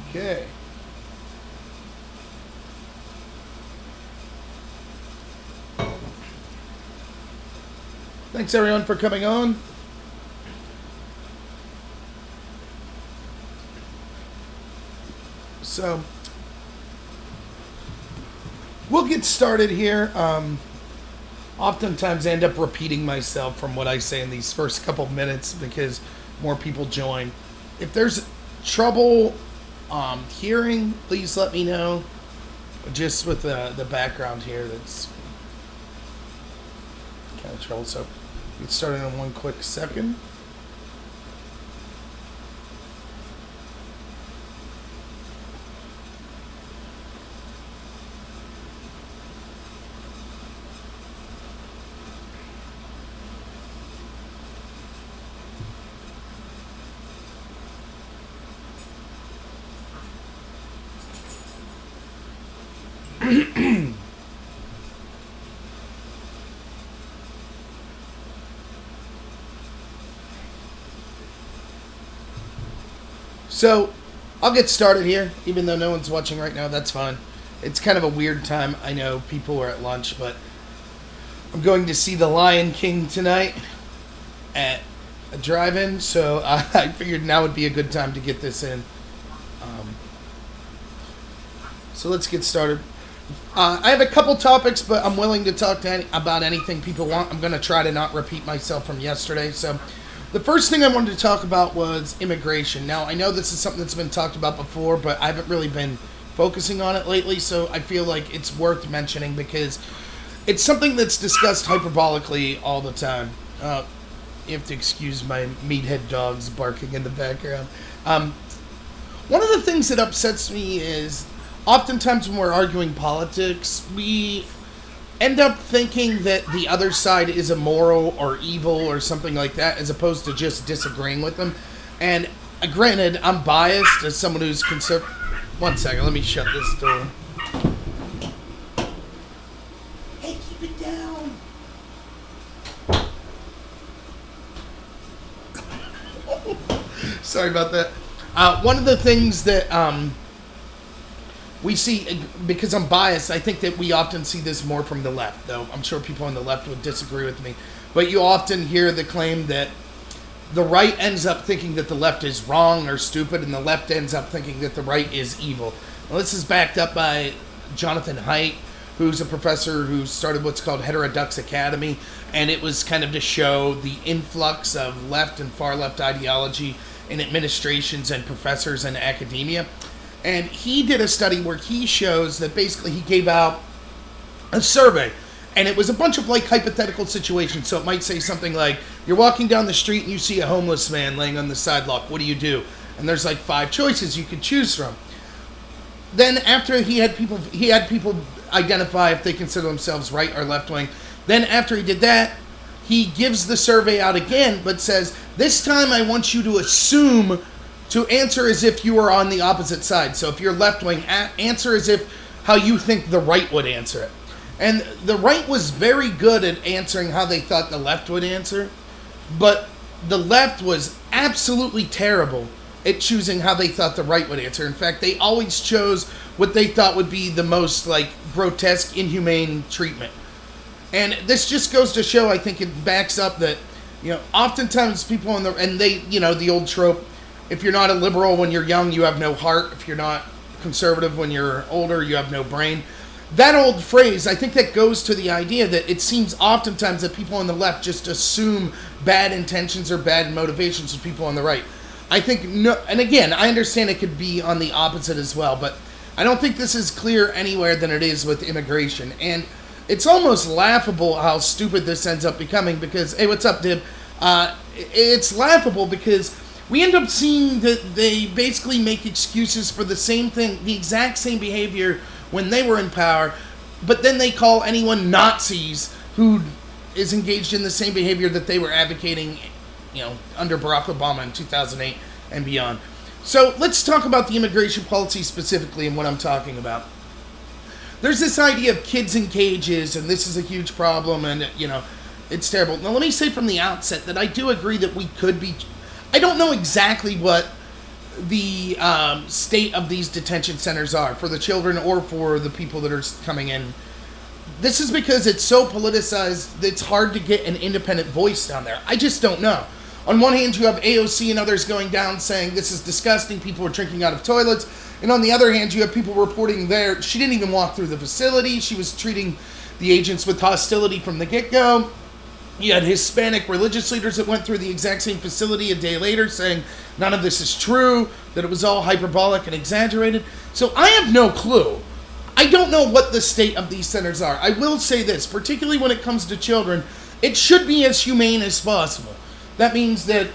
Okay. Thanks everyone for coming on. So, we'll get started here. Oftentimes I end up repeating myself from what I say in these first couple of minutes because more people join. If there's trouble hearing, please let me know. Just with the background here, that's kind of trouble. So, get started in one quick second. So, I'll get started here, even though no one's watching right now, that's fine. It's kind of a weird time. I know people are at lunch, but I'm going to see The Lion King tonight at a drive-in, so I figured now would be a good time to get this in. So let's get started. I have a couple topics, but I'm willing to talk about anything people want. I'm going to try to not repeat myself from yesterday. So the first thing I wanted to talk about was immigration. Now, I know this is something that's been talked about before, but I haven't really been focusing on it lately, so I feel like it's worth mentioning because it's something that's discussed hyperbolically all the time. You have to excuse my meathead dogs barking in the background. One of the things that upsets me is oftentimes when we're arguing politics, we end up thinking that the other side is immoral or evil or something like that, as opposed to just disagreeing with them. And granted, I'm biased as someone who's conservative. One second, let me shut this door. Hey, keep it down. Sorry about that. One of the things that we see, because I'm biased, I think that we often see this more from the left, though I'm sure people on the left would disagree with me. But you often hear the claim that the right ends up thinking that the left is wrong or stupid, and the left ends up thinking that the right is evil. Well, this is backed up by Jonathan Haidt, who's a professor who started what's called Heterodox Academy, and it was kind of to show the influx of left and far left ideology in administrations and professors in academia. And he did a study where he shows that basically he gave out a survey, and it was a bunch of like hypothetical situations. So it might say something like, you're walking down the street and you see a homeless man laying on the sidewalk. What do? And there's like 5 choices you could choose from. Then after he had people identify if they consider themselves right or left wing. Then after he did that, he gives the survey out again, but says, this time I want you to assume to answer as if you were on the opposite side. So if you're left wing, answer as if how you think the right would answer it. And the right was very good at answering how they thought the left would answer, but the left was absolutely terrible at choosing how they thought the right would answer. In fact, they always chose what they thought would be the most like grotesque, inhumane treatment. And this just goes to show, I think it backs up that, oftentimes people the old trope, if you're not a liberal when you're young, you have no heart. If you're not conservative when you're older, you have no brain. That old phrase, I think that goes to the idea that it seems oftentimes that people on the left just assume bad intentions or bad motivations of people on the right. I think, no, and again, I understand it could be on the opposite as well, but I don't think this is clear anywhere than it is with immigration. And it's almost laughable how stupid this ends up becoming because, hey, what's up, Dib? It's laughable because we end up seeing that they basically make excuses for the same thing, the exact same behavior when they were in power, but then they call anyone Nazis who is engaged in the same behavior that they were advocating, under Barack Obama in 2008 and beyond. So let's talk about the immigration policy specifically and what I'm talking about. There's this idea of kids in cages, and this is a huge problem, and, it's terrible. Now, let me say from the outset that I do agree that we could be... I don't know exactly what the state of these detention centers are for the children or for the people that are coming in. This is because it's so politicized that it's hard to get an independent voice down there. I just don't know. On one hand, you have AOC and others going down saying this is disgusting, people are drinking out of toilets. And on the other hand, you have people reporting there, she didn't even walk through the facility. She was treating the agents with hostility from the get-go. You had Hispanic religious leaders that went through the exact same facility a day later saying none of this is true, that it was all hyperbolic and exaggerated. So I have no clue. I don't know what the state of these centers are. I will say this, particularly when it comes to children, it should be as humane as possible. That means that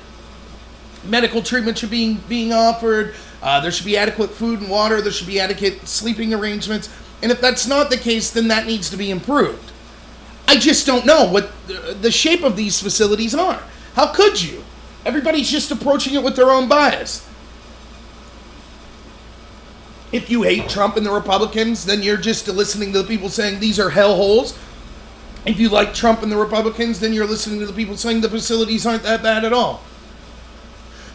medical treatment should be being offered, there should be adequate food and water, there should be adequate sleeping arrangements, and if that's not the case, then that needs to be improved. I just don't know what the shape of these facilities are. How could you? Everybody's just approaching it with their own bias. If you hate Trump and the Republicans, then you're just listening to the people saying these are hellholes. If you like Trump and the Republicans, then you're listening to the people saying the facilities aren't that bad at all.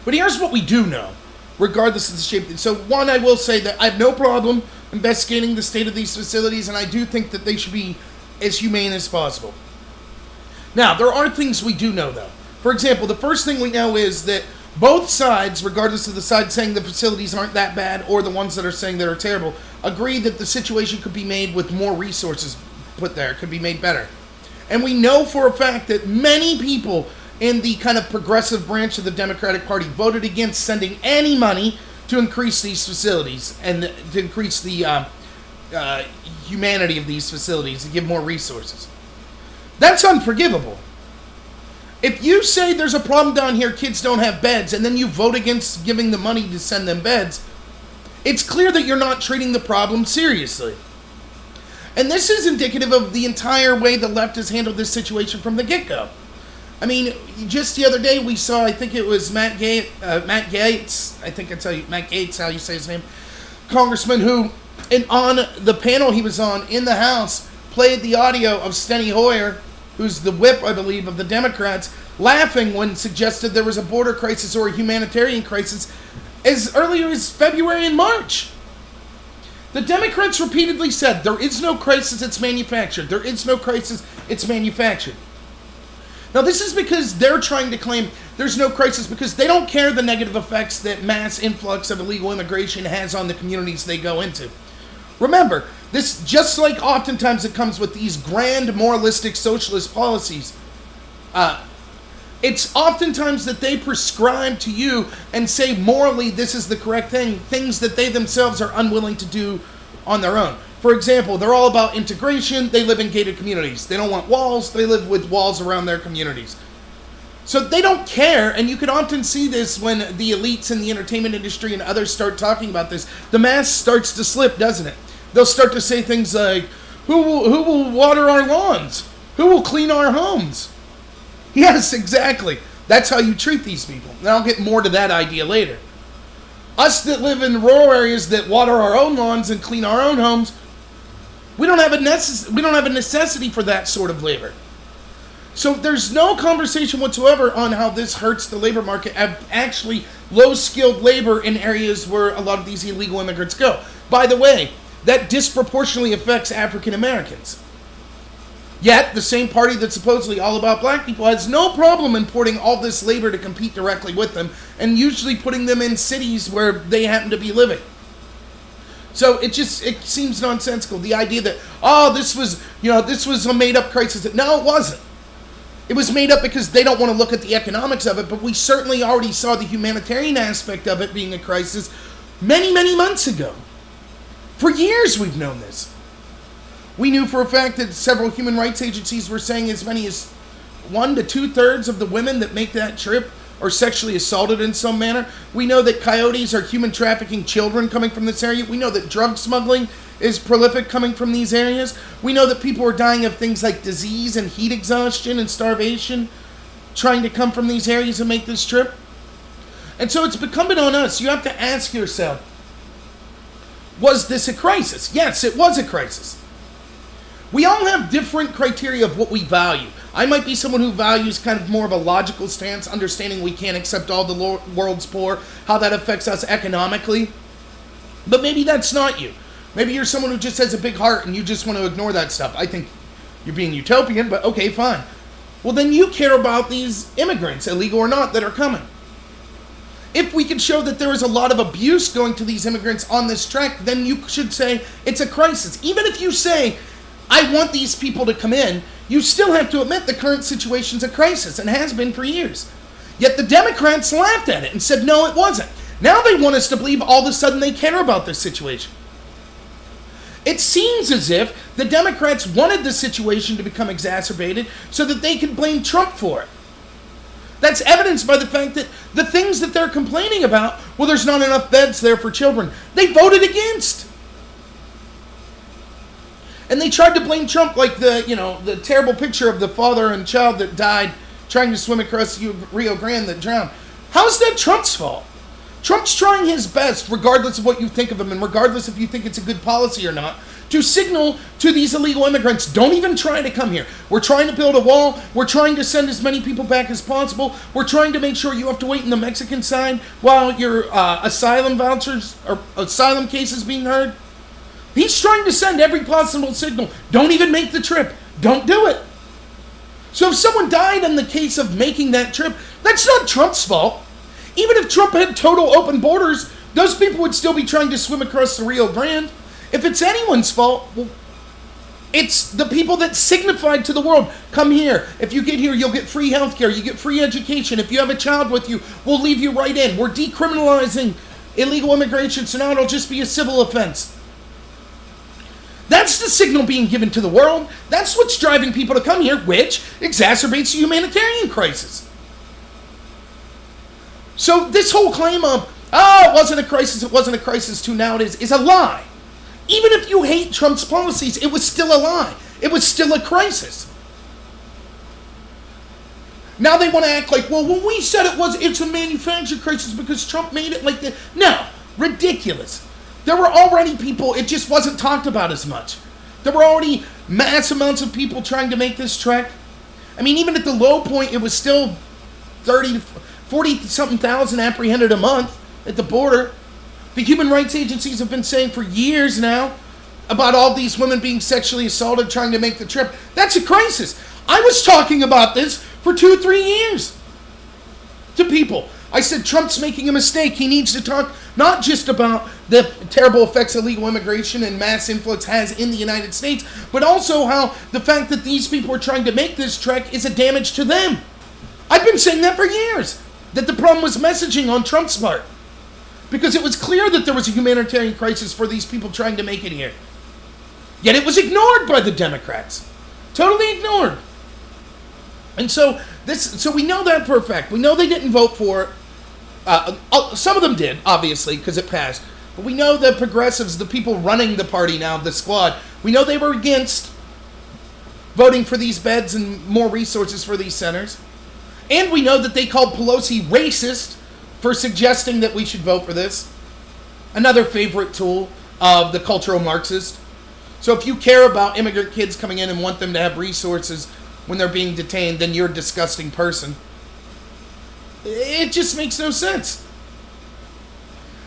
But here's what we do know, regardless of the shape. So one, I will say that I have no problem investigating the state of these facilities, and I do think that they should be as humane as possible. Now, there are things we do know, though. For example, the first thing we know is that both sides, regardless of the side saying the facilities aren't that bad or the ones that are saying they're terrible, agree that the situation could be made with more resources put there, could be made better. And we know for a fact that many people in the kind of progressive branch of the Democratic Party voted against sending any money to increase these facilities and to increase the humanity of these facilities and give more resources. That's unforgivable. If you say there's a problem down here, kids don't have beds, and then you vote against giving the money to send them beds, it's clear that you're not treating the problem seriously. And this is indicative of the entire way the left has handled this situation from the get-go. I mean, just the other day we saw, I think it was Matt Gaetz, I think that's Matt Gaetz, how you say his name, congressman who, on the panel he was on in the House, played the audio of Steny Hoyer, who's the whip, I believe, of the Democrats, laughing when suggested there was a border crisis or a humanitarian crisis as earlier as February and March. The Democrats repeatedly said, there is no crisis, it's manufactured. There is no crisis, it's manufactured. Now, this is because they're trying to claim there's no crisis because they don't care the negative effects that mass influx of illegal immigration has on the communities they go into. Remember, this, just like oftentimes it comes with these grand moralistic socialist policies, it's oftentimes that they prescribe to you and say morally this is the correct thing, things that they themselves are unwilling to do on their own. For example, they're all about integration, they live in gated communities. They don't want walls, they live with walls around their communities. So they don't care, and you can often see this when the elites in the entertainment industry and others start talking about this. The mask starts to slip, doesn't it? They'll start to say things like, who will water our lawns? Who will clean our homes? Yes, exactly. That's how you treat these people. And I'll get more to that idea later. Us that live in rural areas that water our own lawns and clean our own homes, we don't have a necessity for that sort of labor. So there's no conversation whatsoever on how this hurts the labor market, actually low-skilled labor in areas where a lot of these illegal immigrants go. By the way, that disproportionately affects African Americans. Yet, the same party that's supposedly all about black people has no problem importing all this labor to compete directly with them and usually putting them in cities where they happen to be living. So it seems nonsensical. The idea that, this was a made-up crisis. No, it wasn't. It was made up because they don't want to look at the economics of it, but we certainly already saw the humanitarian aspect of it being a crisis many, many months ago. For years we've known this. We knew for a fact that several human rights agencies were saying as many as 1 to 2/3 of the women that make that trip are sexually assaulted in some manner. We know that coyotes are human trafficking children coming from this area. We know that drug smuggling is prolific coming from these areas. We know that people are dying of things like disease and heat exhaustion and starvation trying to come from these areas and make this trip. And so it's incumbent on us. You have to ask yourself, was this a crisis? Yes, it was a crisis. We all have different criteria of what we value. I might be someone who values kind of more of a logical stance, understanding we can't accept all the world's poor, how that affects us economically. But maybe that's not you. Maybe you're someone who just has a big heart and you just want to ignore that stuff. I think you're being utopian, but okay, fine. Well, then you care about these immigrants, illegal or not, that are coming. If we could show that there is a lot of abuse going to these immigrants on this track, then you should say it's a crisis. Even if you say, I want these people to come in, you still have to admit the current situation's a crisis and has been for years. Yet the Democrats laughed at it and said, no, it wasn't. Now they want us to believe all of a sudden they care about this situation. It seems as if the Democrats wanted the situation to become exacerbated so that they could blame Trump for it. That's evidenced by the fact that the things that they're complaining about, well, there's not enough beds there for children, they voted against. And they tried to blame Trump, like the terrible picture of the father and child that died trying to swim across the Rio Grande that drowned. How is that Trump's fault? Trump's trying his best, regardless of what you think of him and regardless if you think it's a good policy or not, to signal to these illegal immigrants, don't even try to come here. We're trying to build a wall. We're trying to send as many people back as possible. We're trying to make sure you have to wait in the Mexican side while your asylum vouchers or asylum case is being heard. He's trying to send every possible signal. Don't even make the trip. Don't do it. So if someone died in the case of making that trip, that's not Trump's fault. Even if Trump had total open borders, those people would still be trying to swim across the Rio Grande. If it's anyone's fault, well, it's the people that signified to the world, come here. If you get here, you'll get free health care. You get free education. If you have a child with you, we'll leave you right in. We're decriminalizing illegal immigration, so now it'll just be a civil offense. That's the signal being given to the world. That's what's driving people to come here, which exacerbates the humanitarian crisis. So this whole claim of, it wasn't a crisis to now it is a lie. Even if you hate Trump's policies, it was still a lie. It was still a crisis. Now they want to act like, well, when we said it's a manufactured crisis because Trump made it like that. No, ridiculous. There were already people, it just wasn't talked about as much. There were already mass amounts of people trying to make this trek. I mean, even at the low point, it was still 30 to 40-something thousand apprehended a month at the border. The human rights agencies have been saying for years now about all these women being sexually assaulted trying to make the trip. That's a crisis. I was talking about this for 2-3 years to people. I said Trump's making a mistake. He needs to talk not just about the terrible effects illegal immigration and mass influx has in the United States, but also how the fact that these people are trying to make this trek is a damage to them. I've been saying that for years, that the problem was messaging on Trump's part. Because it was clear that there was a humanitarian crisis for these people trying to make it here. Yet it was ignored by the Democrats. Totally ignored. And so we know that for a fact. We know they didn't vote for it. Some of them did, obviously, because it passed. But we know the progressives, the people running the party now, the squad, we know they were against voting for these beds and more resources for these centers. And we know that they called Pelosi racist for suggesting that we should vote for this. Another favorite tool of the cultural Marxist. So if you care about immigrant kids coming in and want them to have resources when they're being detained, then you're a disgusting person. It just makes no sense.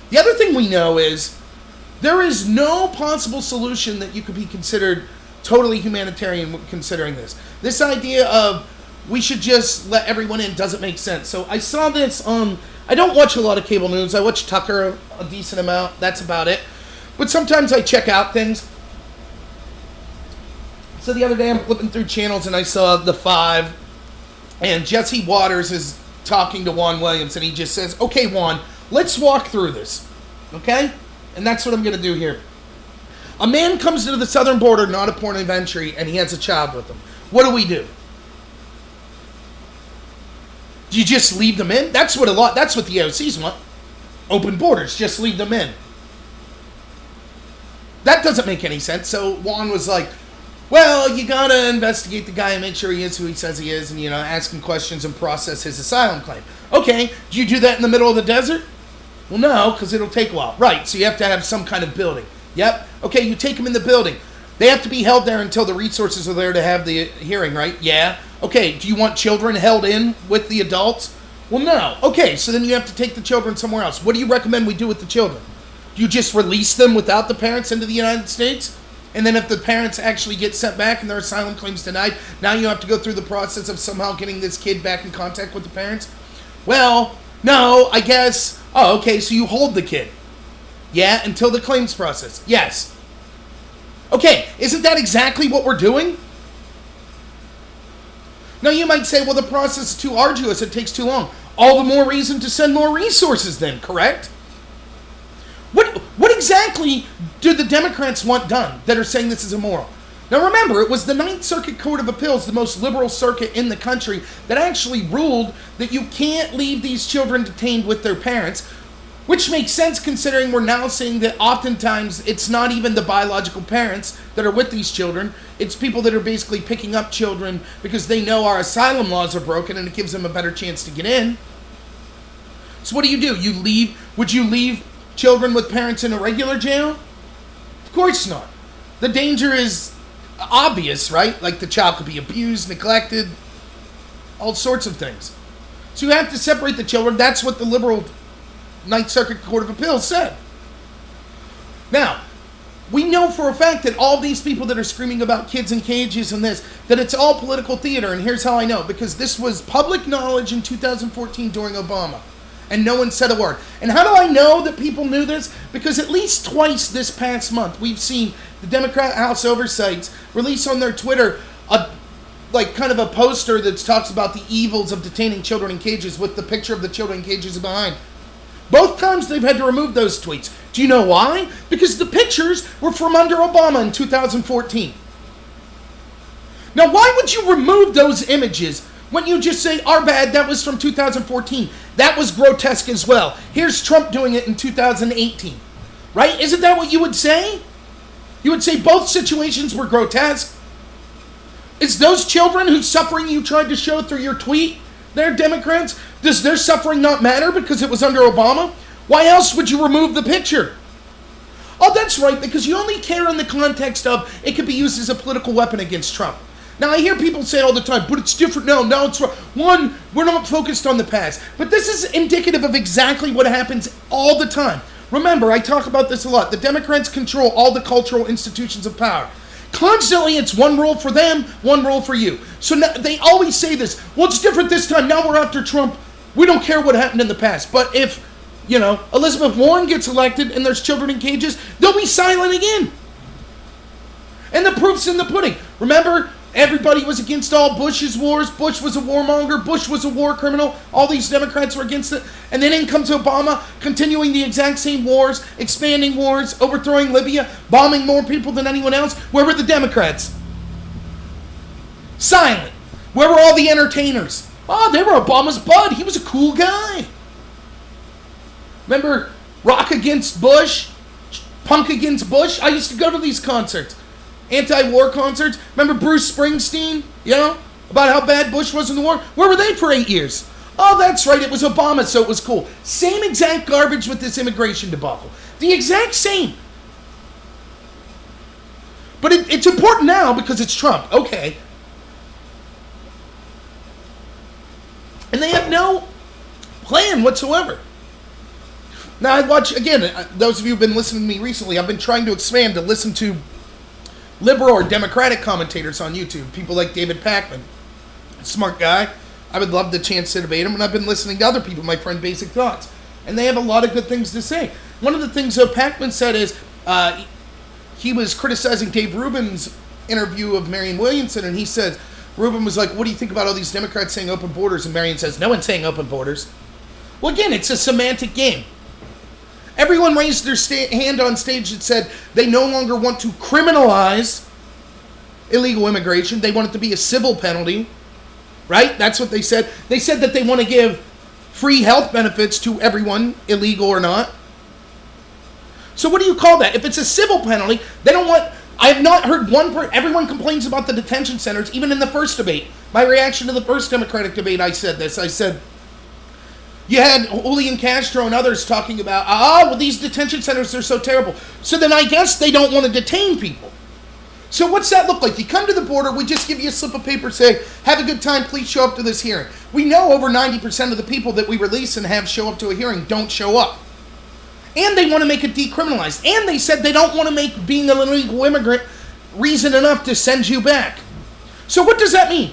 The other thing we know is there is no possible solution that you could be considered totally humanitarian considering this. This idea of we should just let everyone in doesn't make sense. So I saw this on, I don't watch a lot of cable news. I watch Tucker a decent amount. That's about it. But sometimes I check out things. So the other day I'm flipping through channels and I saw The Five. And Jesse Waters is talking to Juan Williams and he just says, okay, Juan, let's walk through this. Okay? And that's what I'm going to do here. A man comes to the southern border, not a port of entry, and he has a child with him. What do? Do you just leave them in? That's what the AOCs want. Open borders, just leave them in. That doesn't make any sense. So Juan was like, well, you gotta investigate the guy and make sure he is who he says he is and, ask him questions and process his asylum claim. Okay, do you do that in the middle of the desert? Well, no, because it'll take a while. Right, so you have to have some kind of building. Yep. Okay, you take him in the building. They have to be held there until the resources are there to have the hearing, right? Yeah. Okay, do you want children held in with the adults? Well, no. Okay, so then you have to take the children somewhere else. What do you recommend we do with the children? Do you just release them without the parents into the United States? And then if the parents actually get sent back and their asylum claims denied, now you have to go through the process of somehow getting this kid back in contact with the parents? Well, no, I guess. Oh, okay, so you hold the kid. Yeah, until the claims process. Yes. Okay, isn't that exactly what we're doing? Now you might say, well, the process is too arduous, it takes too long. All the more reason to send more resources then, correct? What exactly do the Democrats want done that are saying this is immoral? Now remember, it was the Ninth Circuit Court of Appeals, the most liberal circuit in the country, that actually ruled that you can't leave these children detained with their parents, which makes sense considering we're now seeing that oftentimes it's not even the biological parents that are with these children. It's people that are basically picking up children because they know our asylum laws are broken and it gives them a better chance to get in. So what do? Would you leave children with parents in a regular jail? Of course not. The danger is obvious, right? Like the child could be abused, neglected, all sorts of things. So you have to separate the children. That's what the liberal Ninth Circuit Court of Appeals said. Now, we know for a fact that all these people that are screaming about kids in cages and this, that it's all political theater, and here's how I know. Because this was public knowledge in 2014 during Obama, and no one said a word. And how do I know that people knew this? Because at least twice this past month, we've seen the Democrat House Oversights release on their Twitter kind of a poster that talks about the evils of detaining children in cages with the picture of the children in cages behind. Both times they've had to remove those tweets. Do you know why? Because the pictures were from under Obama in 2014. Now, why would you remove those images when you just say, our bad, that was from 2014. That was grotesque as well. Here's Trump doing it in 2018. Right? Isn't that what you would say? You would say both situations were grotesque. Is those children whose suffering you tried to show through your tweet, they're Democrats? Does their suffering not matter because it was under Obama? Why else would you remove the picture? Oh, that's right, because you only care in the context of it could be used as a political weapon against Trump. Now, I hear people say all the time, but it's different now. Now it's wrong. One, we're not focused on the past. But this is indicative of exactly what happens all the time. Remember, I talk about this a lot. The Democrats control all the cultural institutions of power. Constantly, it's one rule for them, one rule for you. So now, they always say this, well, it's different this time. Now we're after Trump. We don't care what happened in the past. But if, Elizabeth Warren gets elected and there's children in cages, they'll be silent again. And the proof's in the pudding. Remember, everybody was against all Bush's wars. Bush was a warmonger. Bush was a war criminal. All these Democrats were against it. And then in comes Obama, continuing the exact same wars, expanding wars, overthrowing Libya, bombing more people than anyone else. Where were the Democrats? Silent. Where were all the entertainers? Oh, they were Obama's bud. He was a cool guy. Remember Rock Against Bush? Punk Against Bush? I used to go to these concerts. Anti-war concerts. Remember Bruce Springsteen? About how bad Bush was in the war? Where were they for 8 years? Oh, that's right. It was Obama, so it was cool. Same exact garbage with this immigration debacle. The exact same. But it's important now because it's Trump. Okay. And they have no plan whatsoever. Now, I watch, again, those of you who have been listening to me recently, I've been trying to expand to listen to liberal or Democratic commentators on YouTube. People like David Pakman. Smart guy. I would love the chance to debate him. And I've been listening to other people, my friend Basic Thoughts. And they have a lot of good things to say. One of the things that Pakman said is he was criticizing Dave Rubin's interview of Marianne Williamson. And he said, Rubin was like, what do you think about all these Democrats saying open borders? And Marianne says, no one's saying open borders. Well, again, it's a semantic game. Everyone raised their hand on stage and said they no longer want to criminalize illegal immigration. They want it to be a civil penalty, right? That's what they said. They said that they want to give free health benefits to everyone, illegal or not. So what do you call that? If it's a civil penalty, they don't want... I have not heard everyone complains about the detention centers, even in the first debate. My reaction to the first Democratic debate, I said this. I said... You had Julian Castro and others talking about, well, these detention centers are so terrible. So then I guess they don't want to detain people. So what's that look like? You come to the border, we just give you a slip of paper, say, have a good time, please show up to this hearing. We know over 90% of the people that we release and have show up to a hearing don't show up. And they want to make it decriminalized. And they said they don't want to make being an illegal immigrant reason enough to send you back. So what does that mean?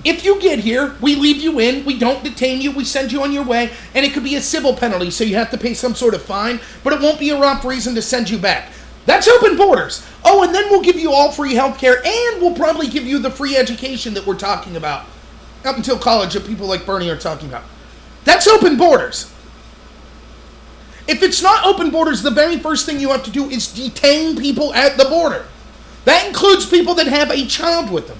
If you get here, we leave you in, we don't detain you, we send you on your way, and it could be a civil penalty, so you have to pay some sort of fine, but it won't be a rough reason to send you back. That's open borders. Oh, and then we'll give you all free health care, and we'll probably give you the free education that we're talking about, up until college that people like Bernie are talking about. That's open borders. If it's not open borders, the very first thing you have to do is detain people at the border. That includes people that have a child with them.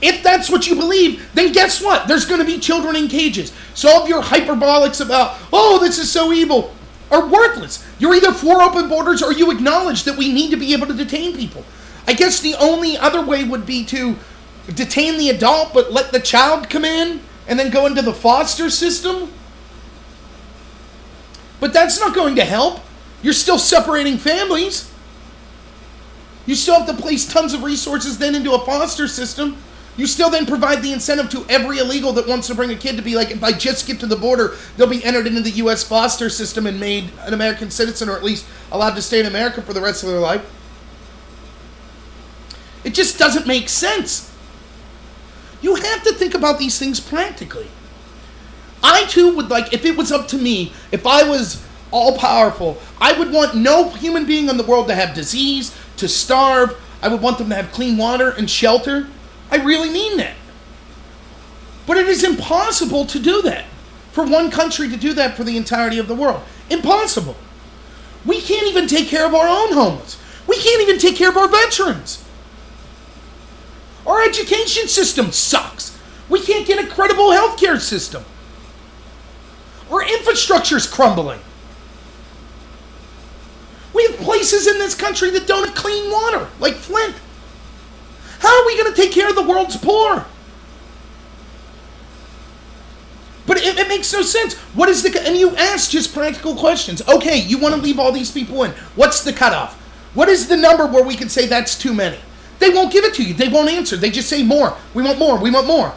If that's what you believe, then guess what? There's going to be children in cages. So all of your hyperbolics about, oh, this is so evil, are worthless. You're either for open borders or you acknowledge that we need to be able to detain people. I guess the only other way would be to detain the adult but let the child come in and then go into the foster system. But that's not going to help. You're still separating families. You still have to place tons of resources then into a foster system. You still then provide the incentive to every illegal that wants to bring a kid to be like, if I just get to the border, they'll be entered into the U.S. foster system and made an American citizen, or at least allowed to stay in America for the rest of their life. It just doesn't make sense. You have to think about these things practically. I too would like, if it was up to me, if I was all powerful, I would want no human being in the world to have disease, to starve. I would want them to have clean water and shelter. I really mean that. But it is impossible to do that. For one country to do that for the entirety of the world. Impossible. We can't even take care of our own homeless. We can't even take care of our veterans. Our education system sucks. We can't get a credible healthcare system. Our infrastructure's crumbling. We have places in this country that don't have clean water, like Flint. How are we going to take care of the world's poor? But it makes no sense. What is and you ask just practical questions. Okay, you want to leave all these people in. What's the cutoff? What is the number where we can say that's too many? They won't give it to you. They won't answer. They just say more. We want more. We want more.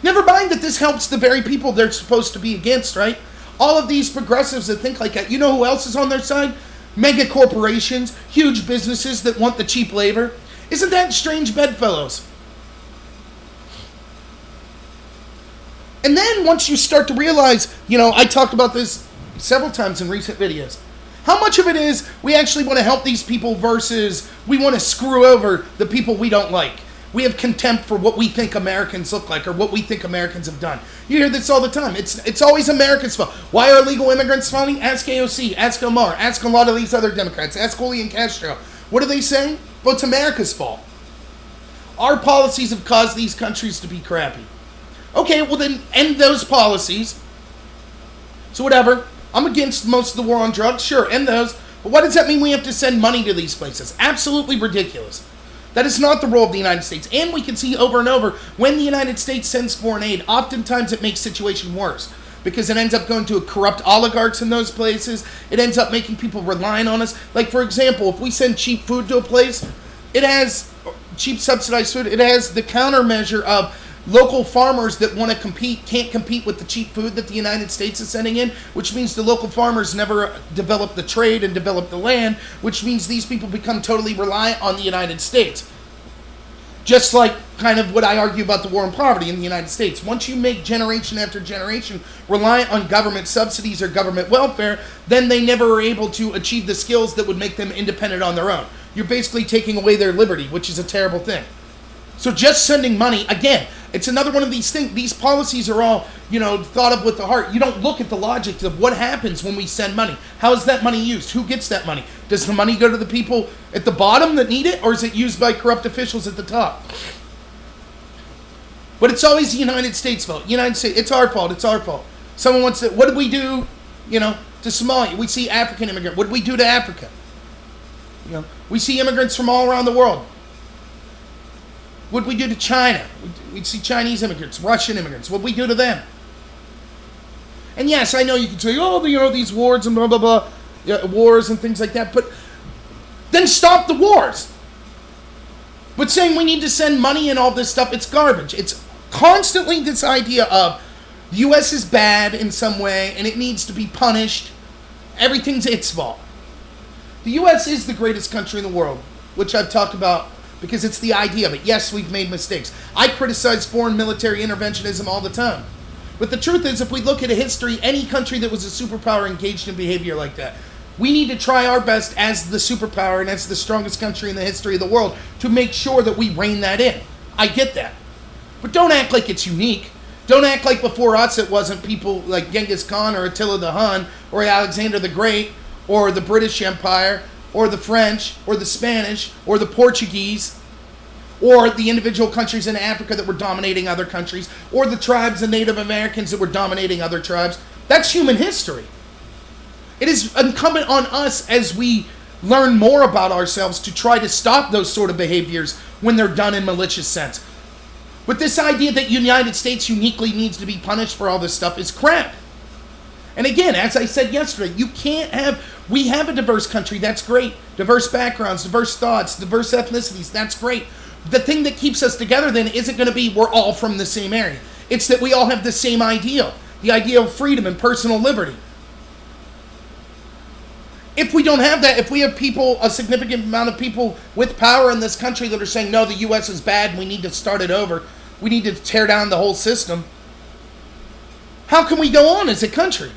Never mind that this helps the very people they're supposed to be against, right? All of these progressives that think like that. You know who else is on their side? Mega corporations, huge businesses that want the cheap labor. Isn't that strange bedfellows? And then once you start to realize, I talked about this several times in recent videos. How much of it is we actually want to help these people versus we want to screw over the people we don't like? We have contempt for what we think Americans look like or what we think Americans have done. You hear this all the time. It's always Americans' fault. Why are illegal immigrants falling? Ask AOC, ask Omar, ask a lot of these other Democrats, ask Julian Castro. What are they saying? Well, it's America's fault. Our policies have caused these countries to be crappy. Okay, well then end those policies. So whatever. I'm against most of the war on drugs. Sure, end those. But what does that mean we have to send money to these places? Absolutely ridiculous. That is not the role of the United States. And we can see over and over, when the United States sends foreign aid, oftentimes it makes the situation worse. Because it ends up going to corrupt oligarchs in those places. It ends up making people relying on us. Like, for example, if we send cheap food to a place, it has cheap subsidized food. It has the countermeasure of local farmers that want to compete, can't compete with the cheap food that the United States is sending in, which means the local farmers never develop the trade and develop the land, which means these people become totally reliant on the United States. Just like kind of what I argue about the war on poverty in the United States. Once you make generation after generation reliant on government subsidies or government welfare, then they never are able to achieve the skills that would make them independent on their own. You're basically taking away their liberty, which is a terrible thing. So just sending money, again, it's another one of these things. These policies are all, thought of with the heart. You don't look at the logic of what happens when we send money. How is that money used? Who gets that money? Does the money go to the people at the bottom that need it, or is it used by corrupt officials at the top? But it's always the United States' fault. United States, it's our fault. It's our fault. Someone wants to, what did we do, to Somalia? We see African immigrant. What did we do to Africa? We see immigrants from all around the world. What did we do to China? We'd see Chinese immigrants, Russian immigrants. What did we do to them? And yes, I know you can say, these wars and blah, blah, blah, wars and things like that. But Then stop the wars. But saying we need to send money and all this stuff, it's garbage. It's constantly this idea of the U.S. is bad in some way and it needs to be punished. Everything's its fault. The U.S. is the greatest country in the world, which I've talked about because it's the idea of it. Yes, we've made mistakes. I criticize foreign military interventionism all the time. But the truth is, if we look at a history, any country that was a superpower engaged in behavior like that, we need to try our best as the superpower and as the strongest country in the history of the world to make sure that we rein that in. I get that. But don't act like it's unique. Don't act like before us it wasn't people like Genghis Khan or Attila the Hun or Alexander the Great or the British Empire or the French or the Spanish or the Portuguese or the individual countries in Africa that were dominating other countries or the tribes and Native Americans that were dominating other tribes. That's human history. It is incumbent on us as we learn more about ourselves to try to stop those sort of behaviors when they're done in malicious sense. But this idea that the United States uniquely needs to be punished for all this stuff is crap. And again, as I said yesterday, we have a diverse country, that's great. Diverse backgrounds, diverse thoughts, diverse ethnicities, that's great. The thing that keeps us together then isn't going to be we're all from the same area. It's that we all have the same ideal, the idea of freedom and personal liberty. If we don't have that, if we have people, a significant amount of people with power in this country that are saying, no, the U.S. is bad and we need to start it over, we need to tear down the whole system, how can we go on as a country?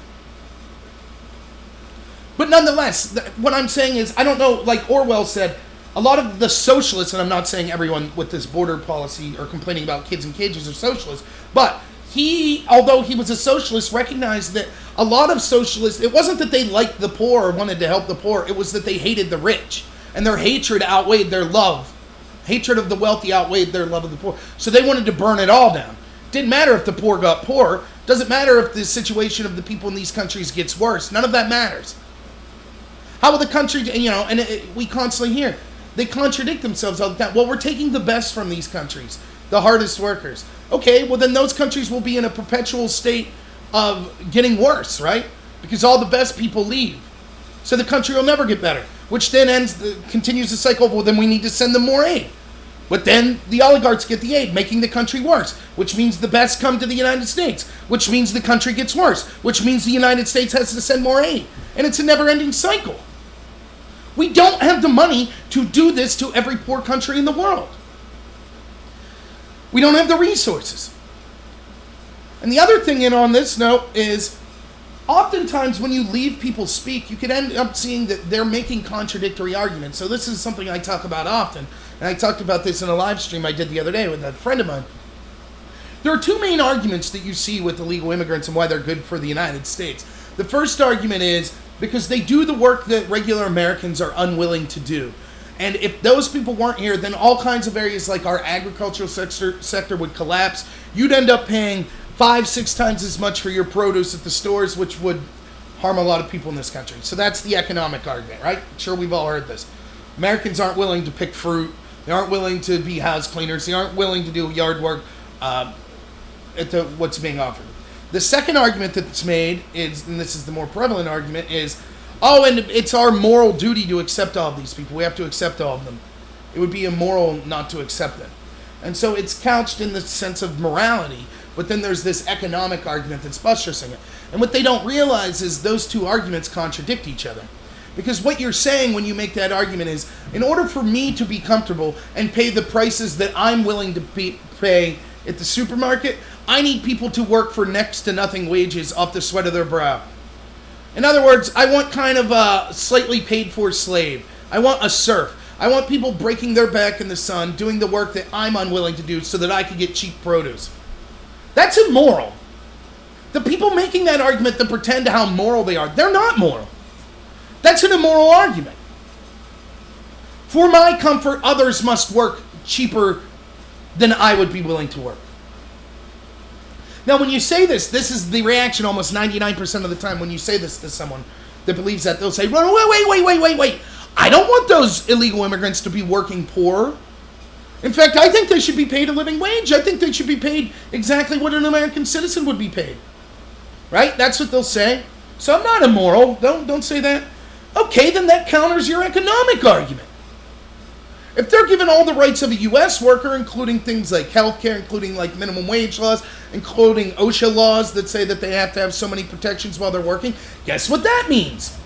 But nonetheless, what I'm saying is, I don't know, like Orwell said, a lot of the socialists, and I'm not saying everyone with this border policy or complaining about kids in cages are socialists, but he, although he was a socialist, recognized that a lot of socialists, it wasn't that they liked the poor or wanted to help the poor, it was that they hated the rich. And their hatred outweighed their love. Hatred of the wealthy outweighed their love of the poor. So they wanted to burn it all down. Didn't matter if the poor got poorer. Doesn't matter if the situation of the people in these countries gets worse. None of that matters. How will the country, we constantly hear, they contradict themselves all the time. Well, we're taking the best from these countries, the hardest workers. Okay, well then those countries will be in a perpetual state of getting worse, right? Because all the best people leave. So the country will never get better, which then continues the cycle of, well, then we need to send them more aid. But then the oligarchs get the aid, making the country worse, which means the best come to the United States, which means the country gets worse, which means the United States has to send more aid. And it's a never-ending cycle. We don't have the money to do this to every poor country in the world. We don't have the resources. And the other thing on this note is, oftentimes when you leave people speak, you can end up seeing that they're making contradictory arguments. So this is something I talk about often. And I talked about this in a live stream I did the other day with a friend of mine. There are two main arguments that you see with illegal immigrants and why they're good for the United States. The first argument is because they do the work that regular Americans are unwilling to do. And if those people weren't here, then all kinds of areas like our agricultural sector would collapse. You'd end up paying 5-6 times as much for your produce at the stores, which would harm a lot of people in this country. So that's the economic argument, right? I'm sure we've all heard this. Americans aren't willing to pick fruit. They aren't willing to be house cleaners. They aren't willing to do yard work at what's being offered. The second argument that's made is, and this is the more prevalent argument, is, oh, and it's our moral duty to accept all of these people. We have to accept all of them. It would be immoral not to accept them. And so it's couched in the sense of morality, but then there's this economic argument that's buttressing it. And what they don't realize is those two arguments contradict each other. Because what you're saying when you make that argument is, in order for me to be comfortable and pay the prices that I'm willing to pay at the supermarket, I need people to work for next to nothing wages off the sweat of their brow. In other words, I want kind of a slightly paid for slave. I want a serf. I want people breaking their back in the sun, doing the work that I'm unwilling to do so that I can get cheap produce. That's immoral. The people making that argument that pretend how moral they are, they're not moral. That's an immoral argument. For my comfort, others must work cheaper than I would be willing to work. Now, when you say this is the reaction almost 99% of the time when you say this to someone that believes that. They'll say, wait. I don't want those illegal immigrants to be working poor. In fact, I think they should be paid a living wage. I think they should be paid exactly what an American citizen would be paid. Right? That's what they'll say. So I'm not immoral. Don't say that. Okay, then that counters your economic argument. If they're given all the rights of a U.S. worker, including things like healthcare, including like minimum wage laws, including OSHA laws that say that they have to have so many protections while they're working, guess what that means?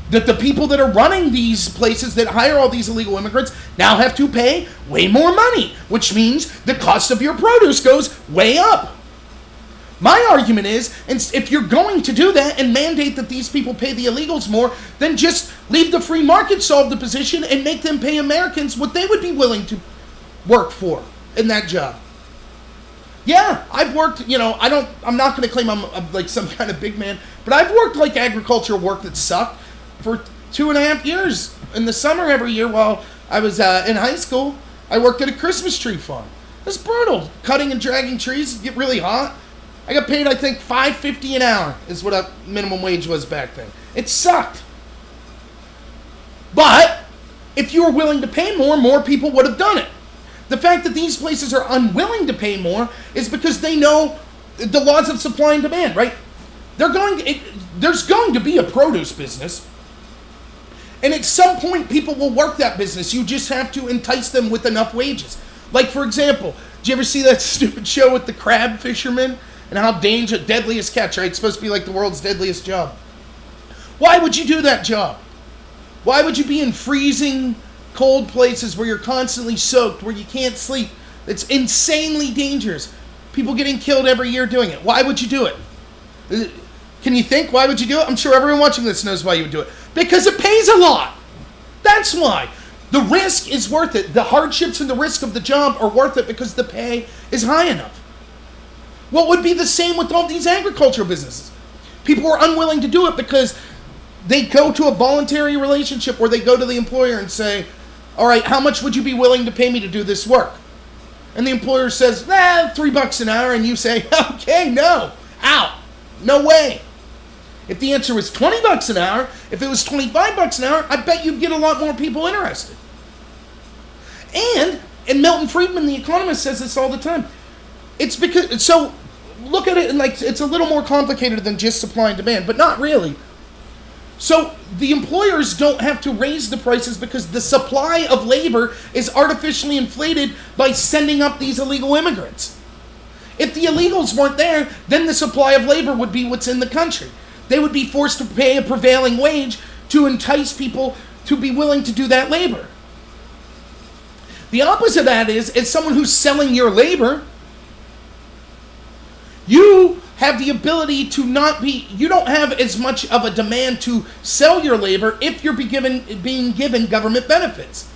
That the people that are running these places that hire all these illegal immigrants now have to pay way more money, which means the cost of your produce goes way up. My argument is, if you're going to do that and mandate that these people pay the illegals more, then just leave the free market solve the position and make them pay Americans what they would be willing to work for in that job. Yeah, I've worked, I'm not going to claim I'm like some kind of big man, but I've worked like agricultural work that sucked for 2.5 years in the summer every year while I was in high school. I worked at a Christmas tree farm. It was brutal. Cutting and dragging trees, get really hot. I got paid, I think, $5.50 an hour is what a minimum wage was back then. It sucked. But if you were willing to pay more people would have done it. The fact that these places are unwilling to pay more is because they know the laws of supply and demand, right? There's going to be a produce business. And at some point, people will work that business. You just have to entice them with enough wages. Like, for example, did you ever see that stupid show with the crab fishermen? And how deadliest catch, right? It's supposed to be like the world's deadliest job. Why would you do that job? Why would you be in freezing cold places where you're constantly soaked, where you can't sleep? It's insanely dangerous. People getting killed every year doing it. Why would you do it? Can you think? Why would you do it? I'm sure everyone watching this knows why you would do it. Because it pays a lot. That's why. The risk is worth it. The hardships and the risk of the job are worth it because the pay is high enough. What would be the same with all these agricultural businesses? People are unwilling to do it because they go to a voluntary relationship where they go to the employer and say, all right, how much would you be willing to pay me to do this work? And the employer says, $3 an hour. And you say, okay, no, out, no way. If the answer was $20 an hour, if it was $25 an hour, I bet you'd get a lot more people interested. And Milton Friedman, the economist, says this all the time. It's because, so look at it and like it's a little more complicated than just supply and demand, but not really. So the employers don't have to raise the prices because the supply of labor is artificially inflated by sending up these illegal immigrants. If the illegals weren't there, then the supply of labor would be what's in the country. They would be forced to pay a prevailing wage to entice people to be willing to do that labor. The opposite of that is someone who's selling your labor. You have the ability to you don't have as much of a demand to sell your labor if you're being given government benefits.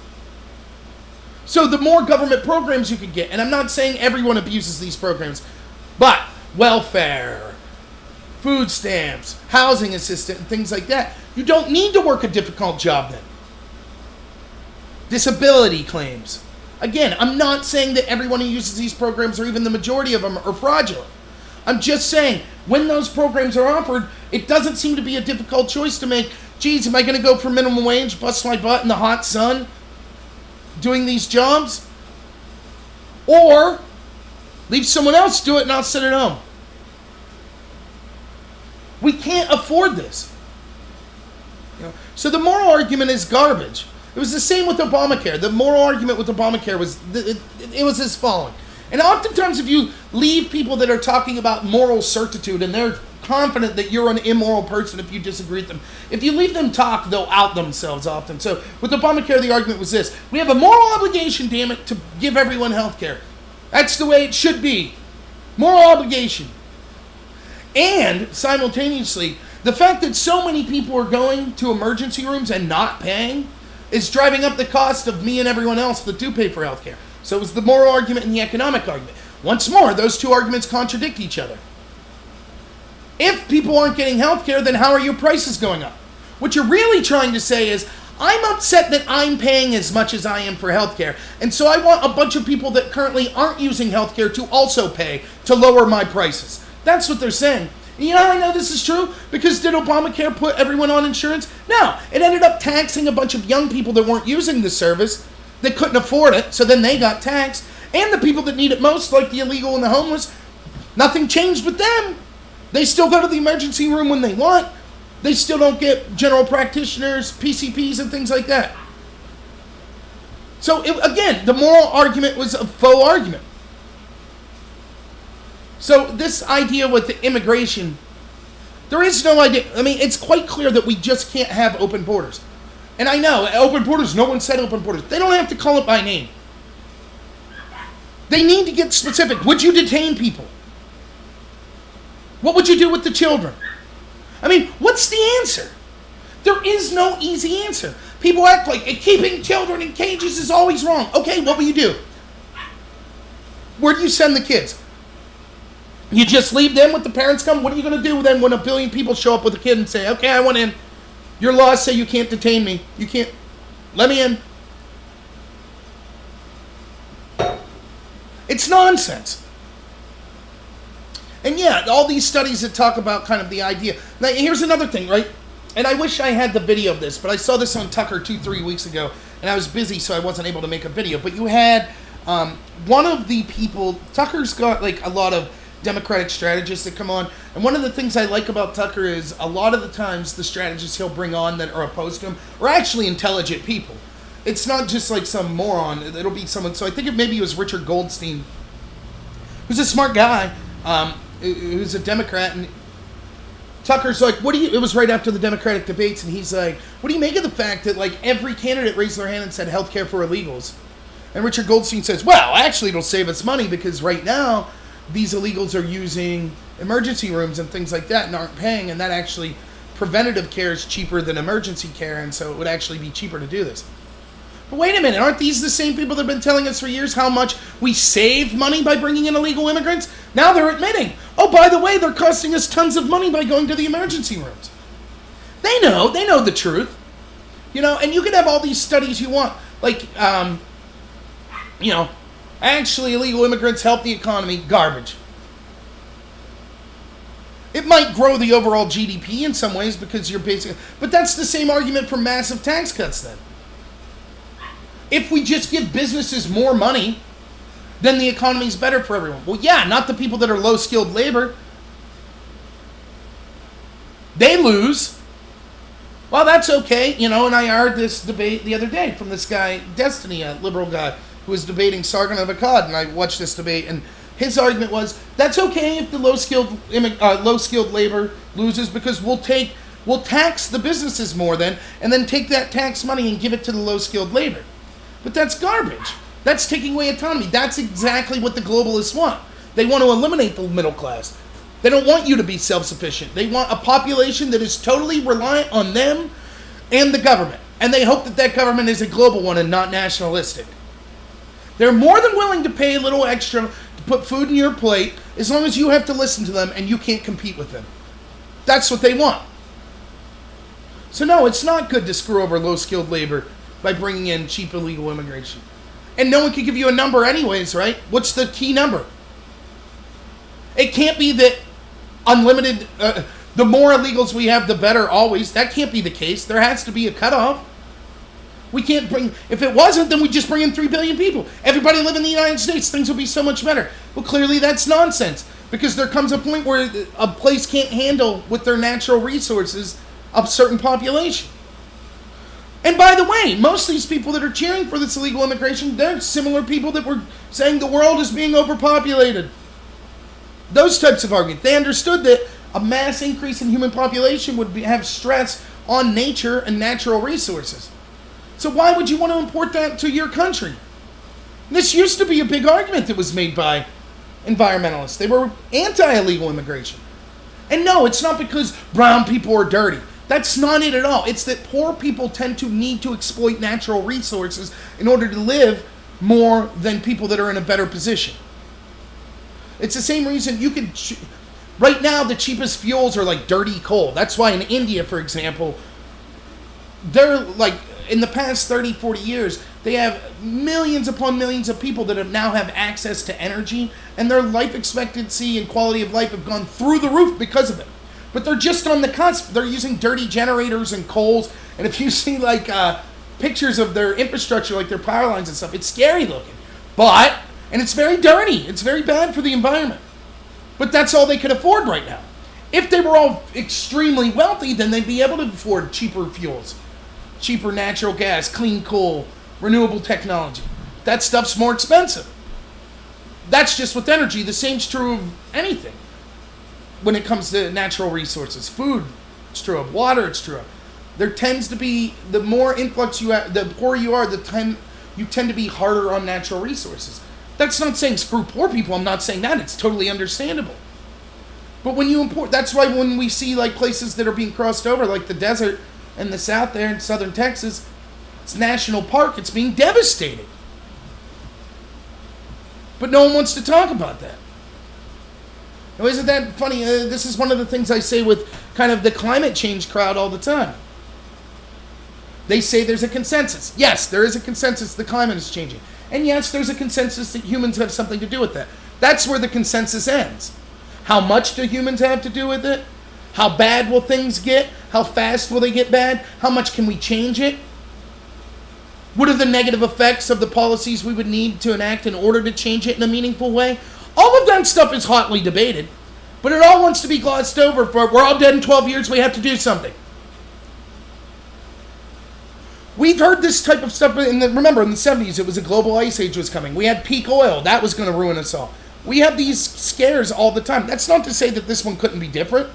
So the more government programs you can get, and I'm not saying everyone abuses these programs, but welfare, food stamps, housing assistance, and things like that, you don't need to work a difficult job then. Disability claims. Again, I'm not saying that everyone who uses these programs or even the majority of them are fraudulent. I'm just saying, when those programs are offered, it doesn't seem to be a difficult choice to make. Geez, am I going to go for minimum wage, bust my butt in the hot sun, doing these jobs? Or leave someone else do it and I'll sit at home. We can't afford this. So the moral argument is garbage. It was the same with Obamacare. The moral argument with Obamacare was, it was as following. And oftentimes if you leave people that are talking about moral certitude and they're confident that you're an immoral person if you disagree with them, if you leave them talk, they'll out themselves often. So with Obamacare, the argument was this: we have a moral obligation, damn it, to give everyone health care. That's the way it should be. Moral obligation. And simultaneously, the fact that so many people are going to emergency rooms and not paying is driving up the cost of me and everyone else that do pay for health care. So it was the moral argument and the economic argument. Once more, those two arguments contradict each other. If people aren't getting health care, then how are your prices going up? What you're really trying to say is, I'm upset that I'm paying as much as I am for health care, and so I want a bunch of people that currently aren't using health care to also pay to lower my prices. That's what they're saying. And you know how I know this is true? Because did Obamacare put everyone on insurance? No. It ended up taxing a bunch of young people that weren't using the service, that couldn't afford it, so then they got taxed. And the people that need it most, like the illegal and the homeless, nothing changed with them. They still go to the emergency room when they want. They still don't get general practitioners, PCPs, and things like that. So, again, the moral argument was a faux argument. So, this idea with the immigration, there is no idea. I mean, it's quite clear that we just can't have open borders. And I know, open borders, no one said open borders. They don't have to call it by name. They need to get specific. Would you detain people? What would you do with the children? I mean, what's the answer? There is no easy answer. People act like keeping children in cages is always wrong. Okay, what will you do? Where do you send the kids? You just leave them with the parents come? What are you going to do then when a billion people show up with a kid and say, okay, I want in. Your laws say you can't detain me. You can't. Let me in. It's nonsense. And yeah, all these studies that talk about kind of the idea. Now, here's another thing, right? And I wish I had the video of this, but I saw this on Tucker 2-3 weeks ago, and I was busy, so I wasn't able to make a video. But you had one of the people, Tucker's got like a lot of Democratic strategists that come on, and one of the things I like about Tucker is a lot of the times the strategists he'll bring on that are opposed to him are actually intelligent people. It's not just like some moron. It'll be someone. So I think maybe it was Richard Goldstein, who's a smart guy, who's a Democrat, and Tucker's like, what do you, it was right after the Democratic debates, and he's like, what do you make of the fact that like every candidate raised their hand and said healthcare for illegals? And Richard Goldstein says, well, actually it'll save us money because right now these illegals are using emergency rooms and things like that and aren't paying, and that actually preventative care is cheaper than emergency care, and so it would actually be cheaper to do this. But wait a minute, aren't these the same people that have been telling us for years how much we save money by bringing in illegal immigrants? Now they're admitting, oh, by the way, they're costing us tons of money by going to the emergency rooms. They know the truth. You know, and you can have all these studies you want. Like, you know, actually illegal immigrants help the economy. Garbage. It might grow the overall GDP in some ways because you're basically, but that's the same argument for massive tax cuts then. If we just give businesses more money, then the economy's better for everyone. Well, yeah, not the people that are low-skilled labor. They lose. Well, that's okay, you know, and I heard this debate the other day from this guy, Destiny, a liberal guy, who was debating Sargon of Akkad, and I watched this debate, and his argument was, that's okay if the low-skilled labor loses because we'll tax the businesses more then, and then take that tax money and give it to the low-skilled labor. But that's garbage. That's taking away autonomy. That's exactly what the globalists want. They want to eliminate the middle class. They don't want you to be self-sufficient. They want a population that is totally reliant on them and the government. And they hope that that government is a global one and not nationalistic. They're more than willing to pay a little extra to put food in your plate as long as you have to listen to them and you can't compete with them. That's what they want. So no, it's not good to screw over low-skilled labor by bringing in cheap illegal immigration. And no one can give you a number anyways, right? What's the key number? It can't be that unlimited, the more illegals we have, the better always. That can't be the case. There has to be a cutoff. We can't bring, if it wasn't, then we'd just bring in 3 billion people. Everybody live in the United States. Things would be so much better. Well, clearly that's nonsense because there comes a point where a place can't handle with their natural resources a certain population. And by the way, most of these people that are cheering for this illegal immigration, they're similar people that were saying the world is being overpopulated. Those types of arguments. They understood that a mass increase in human population would have stress on nature and natural resources. So why would you want to import that to your country? This used to be a big argument that was made by environmentalists. They were anti-illegal immigration. And no, it's not because brown people are dirty. That's not it at all. It's that poor people tend to need to exploit natural resources in order to live more than people that are in a better position. It's the same reason you can... Right now, the cheapest fuels are like dirty coal. That's why in India, for example, they're like, in the past 30, 40 years, they have millions upon millions of people that now have access to energy, and their life expectancy and quality of life have gone through the roof because of it. But they're just on the cusp. They're using dirty generators and coals. And if you see like pictures of their infrastructure, like their power lines and stuff, it's scary looking. And it's very dirty. It's very bad for the environment. But that's all they can afford right now. If they were all extremely wealthy, then they'd be able to afford cheaper fuels, cheaper natural gas, clean coal, renewable technology. That stuff's more expensive. That's just with energy. The same's true of anything. When it comes to natural resources, food, it's true of water, it's true of. There tends to be, the more influx you have, the poorer you are, you tend to be harder on natural resources. That's not saying screw poor people, I'm not saying that, it's totally understandable. But when you import, that's why when we see like places that are being crossed over, like the desert in the south there in southern Texas, it's national park, it's being devastated. But no one wants to talk about that. Now, isn't that funny? This is one of the things I say with kind of the climate change crowd all the time. They say there's a consensus. Yes, there is a consensus the climate is changing. And yes, there's a consensus that humans have something to do with that. That's where the consensus ends. How much do humans have to do with it? How bad will things get? How fast will they get bad? How much can we change it? What are the negative effects of the policies we would need to enact in order to change it in a meaningful way? All of that stuff is hotly debated, but it all wants to be glossed over for we're all dead in 12 years, we have to do something. We've heard this type of stuff, remember in the 70s it was a global ice age was coming. We had peak oil, that was going to ruin us all. We have these scares all the time. That's not to say that this one couldn't be different.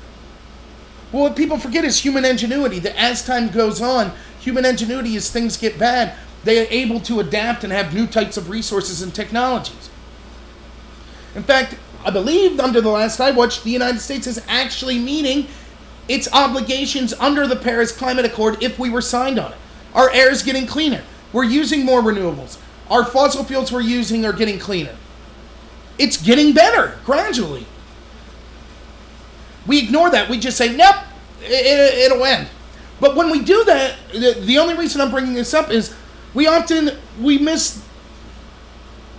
Well, what people forget is human ingenuity, that as time goes on, human ingenuity, as things get bad, they are able to adapt and have new types of resources and technologies. In fact, I believe under the last I watched, the United States is actually meeting its obligations under the Paris Climate Accord if we were signed on it. Our air is getting cleaner. We're using more renewables. Our fossil fuels we're using are getting cleaner. It's getting better, gradually. We ignore that. We just say, nope, it'll end. But when we do that, the only reason I'm bringing this up is we miss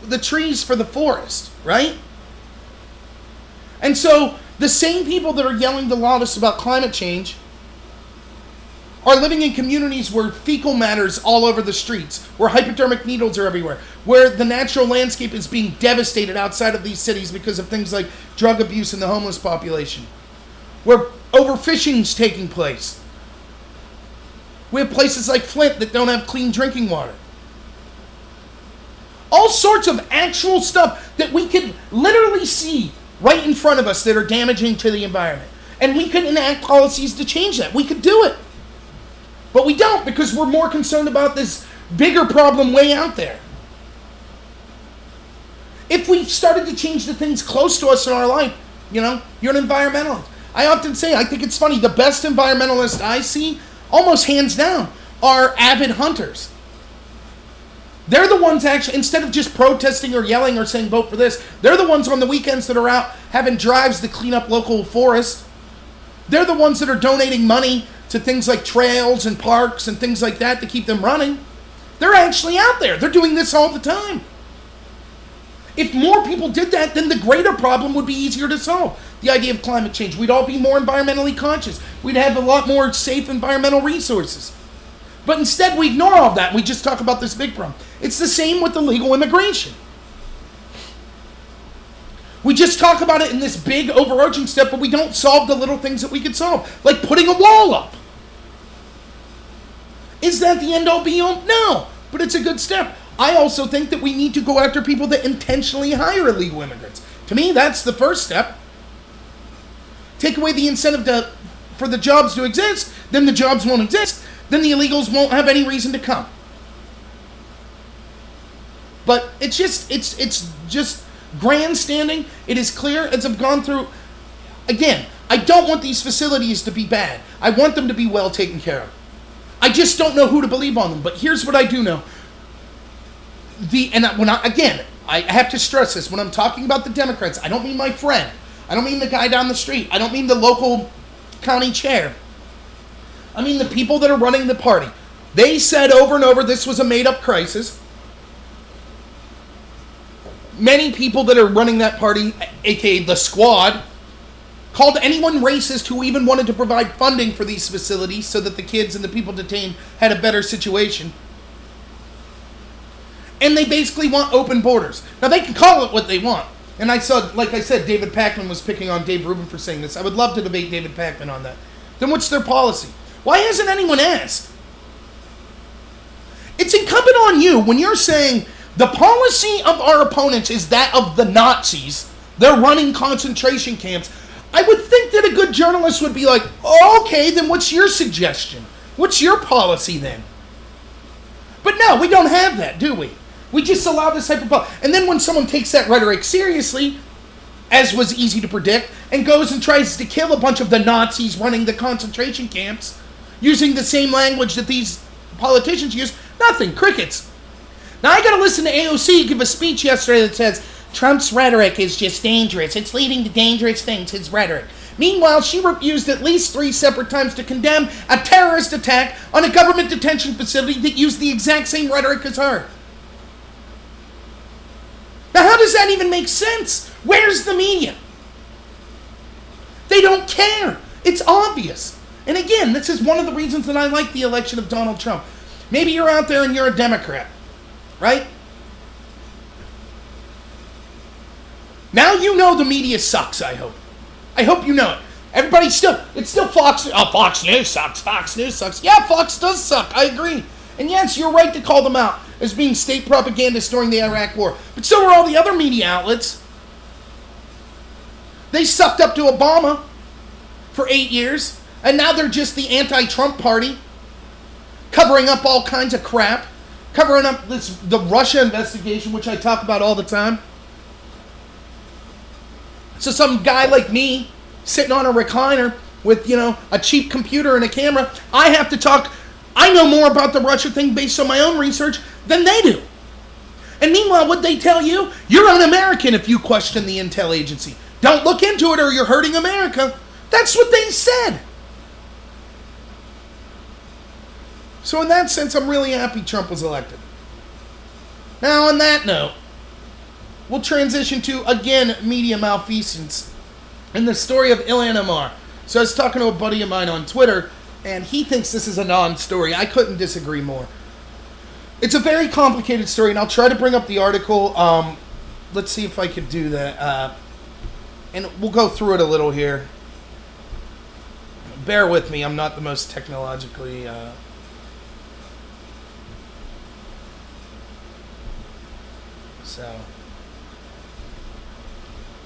the trees for the forest, right? And so the same people that are yelling the loudest about climate change are living in communities where fecal matter's all over the streets, where hypodermic needles are everywhere, where the natural landscape is being devastated outside of these cities because of things like drug abuse in the homeless population, where overfishing's taking place. We have places like Flint that don't have clean drinking water. All sorts of actual stuff that we could literally see right in front of us that are damaging to the environment. And we could enact policies to change that. We could do it. But we don't, because we're more concerned about this bigger problem way out there. If we started to change the things close to us in our life, you're an environmentalist. I often say, I think it's funny, the best environmentalists I see, almost hands down, are avid hunters. They're the ones actually, instead of just protesting or yelling or saying vote for this, they're the ones on the weekends that are out having drives to clean up local forests. They're the ones that are donating money to things like trails and parks and things like that to keep them running. They're actually out there. They're doing this all the time. If more people did that, then the greater problem would be easier to solve. The idea of climate change. We'd all be more environmentally conscious. We'd have a lot more safe environmental resources. But instead, we ignore all that. We just talk about this big problem. It's the same with illegal immigration. We just talk about it in this big overarching step, but we don't solve the little things that we could solve, like putting a wall up. Is that the end all be all? No, but it's a good step. I also think that we need to go after people that intentionally hire illegal immigrants. To me, that's the first step. Take away the incentive for the jobs to exist, then the jobs won't exist, then the illegals won't have any reason to come. But it's just grandstanding. It is clear, as I've gone through. Again, I don't want these facilities to be bad. I want them to be well taken care of. I just don't know who to believe on them. But here's what I do know. I have to stress this. When I'm talking about the Democrats, I don't mean my friend. I don't mean the guy down the street. I don't mean the local county chair. I mean the people that are running the party. They said over and over this was a made-up crisis. Many people that are running that party, aka the squad, called anyone racist who even wanted to provide funding for these facilities so that the kids and the people detained had a better situation. And they basically want open borders. Now, they can call it what they want. And I saw, like I said, David Pakman was picking on Dave Rubin for saying this. I would love to debate David Pakman on that. Then what's their policy? Why hasn't anyone asked? It's incumbent on you when you're saying the policy of our opponents is that of the Nazis. They're running concentration camps. I would think that a good journalist would be like, oh, okay, then what's your suggestion? What's your policy then? But no, we don't have that, do we? We just allow this type of policy. And then when someone takes that rhetoric seriously, as was easy to predict, and goes and tries to kill a bunch of the Nazis running the concentration camps, using the same language that these politicians use, nothing, crickets. Now I gotta listen to AOC give a speech yesterday that says, Trump's rhetoric is just dangerous. It's leading to dangerous things, his rhetoric. Meanwhile, she refused at least 3 separate times to condemn a terrorist attack on a government detention facility that used the exact same rhetoric as her. Now, how does that even make sense? Where's the media? They don't care. It's obvious. And again, this is one of the reasons that I like the election of Donald Trump. Maybe you're out there and you're a Democrat, right? Now you know the media sucks, I hope. I hope you know it. It's still Fox. Oh, Fox News sucks. Fox News sucks. Yeah, Fox does suck. I agree. And yes, you're right to call them out as being state propagandists during the Iraq War. But so are all the other media outlets. They sucked up to Obama for 8 years, and now they're just the anti-Trump party, covering up all kinds of crap, covering up the Russia investigation, which I talk about all the time. So some guy like me, sitting on a recliner with, a cheap computer and a camera, I have to talk. I know more about the Russia thing based on my own research than they do. And meanwhile, what they tell you, you're un-American if you question the intel agency. Don't look into it or you're hurting America. That's what they said. So in that sense, I'm really happy Trump was elected. Now, on that note, we'll transition to, again, media malfeasance and the story of Ilhan Omar. So I was talking to a buddy of mine on Twitter, and he thinks this is a non-story. I couldn't disagree more. It's a very complicated story, and I'll try to bring up the article. Let's see if I could do that. And we'll go through it a little here. Bear with me. I'm not the most technologically... So...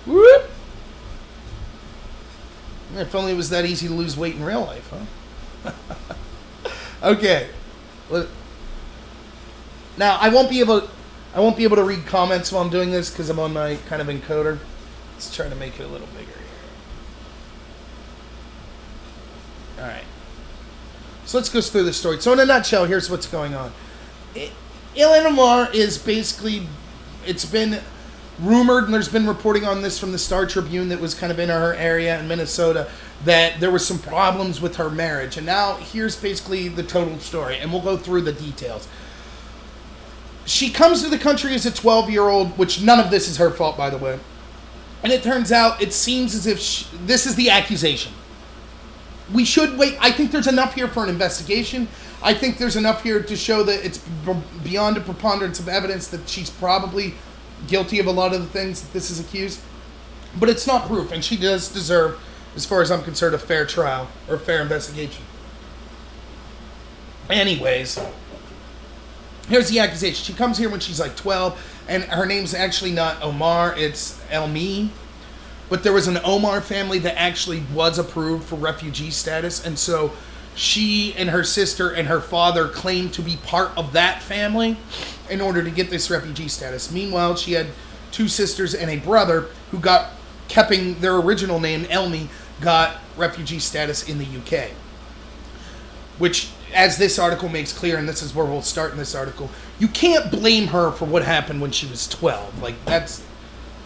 Whoop! If only it was that easy to lose weight in real life, huh? Okay. Now I won't be able to read comments while I'm doing this because I'm on my kind of encoder. Let's try to make it a little bigger here. All right. So let's go through the story. So in a nutshell, here's what's going on. Ilhan Omar is basically, it's been rumored, and there's been reporting on this from the Star Tribune that was kind of in her area in Minnesota, that there was some problems with her marriage. And now here's basically the total story, and we'll go through the details. She comes to the country as a 12-year-old, which none of this is her fault, by the way. And it turns out, it seems as if this is the accusation. We should wait. I think there's enough here for an investigation. I think there's enough here to show that it's beyond a preponderance of evidence that she's probably guilty of a lot of the things that this is accused. But it's not proof, and she does deserve, as far as I'm concerned, a fair trial or a fair investigation. Anyways, here's the accusation. She comes here when she's like 12, and her name's actually not Omar, it's Elmi. But there was an Omar family that actually was approved for refugee status, and so she and her sister and her father claimed to be part of that family in order to get this refugee status. Meanwhile, she had 2 sisters and a brother who got, keeping their original name, Elmi, got refugee status in the UK. Which, as this article makes clear, and this is where we'll start in this article, you can't blame her for what happened when she was 12. Like, that's,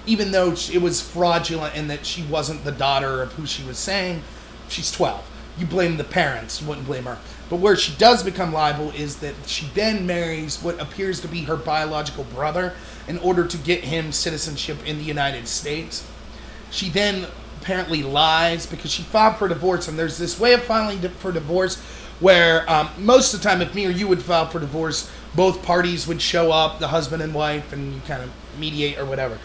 even though it was fraudulent and that she wasn't the daughter of who she was saying, she's 12. You blame the parents, you wouldn't blame her. But where she does become liable is that she then marries what appears to be her biological brother in order to get him citizenship in the United States. She then apparently lies because she filed for divorce, and there's this way of filing for divorce where most of the time, if me or you would file for divorce, both parties would show up, the husband and wife, and you kind of mediate or whatever.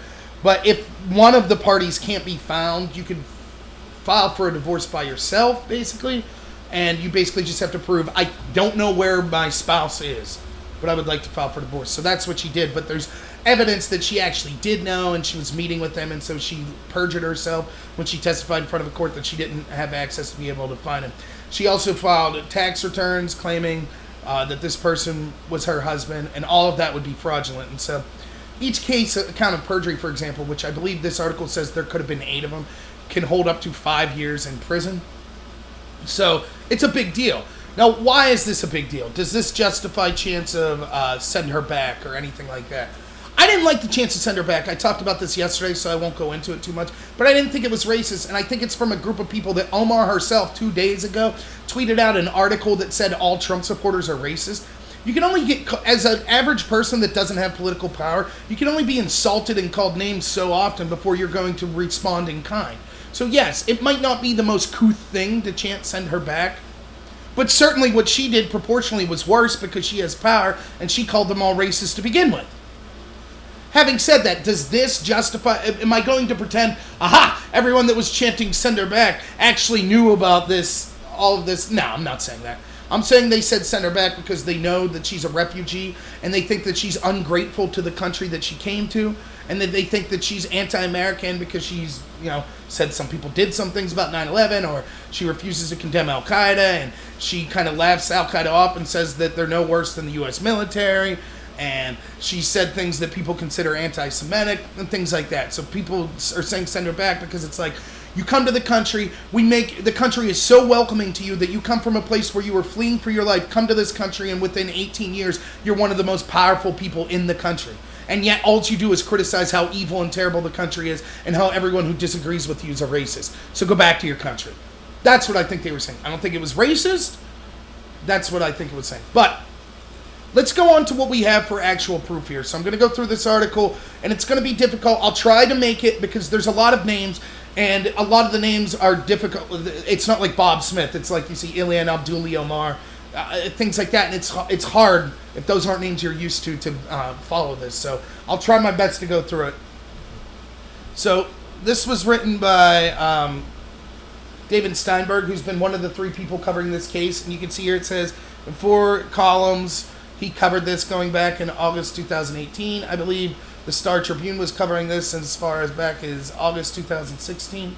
But if one of the parties can't be found, you can file for a divorce by yourself, basically. And you basically just have to prove, I don't know where my spouse is, but I would like to file for divorce. So that's what she did. But there's evidence that she actually did know, and she was meeting with them, and so she perjured herself when she testified in front of a court that she didn't have access to be able to find him. She also filed tax returns claiming that this person was her husband, and all of that would be fraudulent. And so each case, account of perjury, for example, which I believe this article says there could have been 8 of them, can hold up to 5 years in prison. So it's a big deal. Now, why is this a big deal? Does this justify chance of sending her back or anything like that? I didn't like the chance to send her back. I talked about this yesterday, so I won't go into it too much. But I didn't think it was racist, and I think it's from a group of people that Omar herself 2 days ago tweeted out an article that said all Trump supporters are racist. You can only get, as an average person that doesn't have political power, you can only be insulted and called names so often before you're going to respond in kind. So yes, it might not be the most couth thing to send her back, but certainly what she did proportionally was worse because she has power, and she called them all racist to begin with. Having said that, does this justify, am I going to pretend, aha, everyone that was chanting send her back actually knew about this, all of this? No, I'm not saying that. I'm saying they said send her back because they know that she's a refugee, and they think that she's ungrateful to the country that she came to, and that they think that she's anti-American because she's, said some people did some things about 9/11, or she refuses to condemn Al-Qaeda, and she kind of laughs Al-Qaeda off and says that they're no worse than the U.S. military, and she said things that people consider anti-Semitic and things like that. So people are saying send her back because it's like, you come to the country, the country is so welcoming to you that you come from a place where you were fleeing for your life, come to this country, and within 18 years, you're one of the most powerful people in the country. And yet all you do is criticize how evil and terrible the country is and how everyone who disagrees with you is a racist. So go back to your country. That's what I think they were saying. I don't think it was racist. That's what I think it was saying. But let's go on to what we have for actual proof here. So I'm going to go through this article, and it's going to be difficult. I'll try to make it because there's a lot of names, and a lot of the names are difficult. It's not like Bob Smith. It's like you see Ilhan Omar, things like that, and it's hard if those aren't names you're used to follow this. So I'll try my best to go through it. So this was written by David Steinberg, who's been one of the 3 people covering this case, and you can see here it says in 4 columns he covered this going back in August 2018. I believe the Star Tribune was covering this as far as back as August 2016.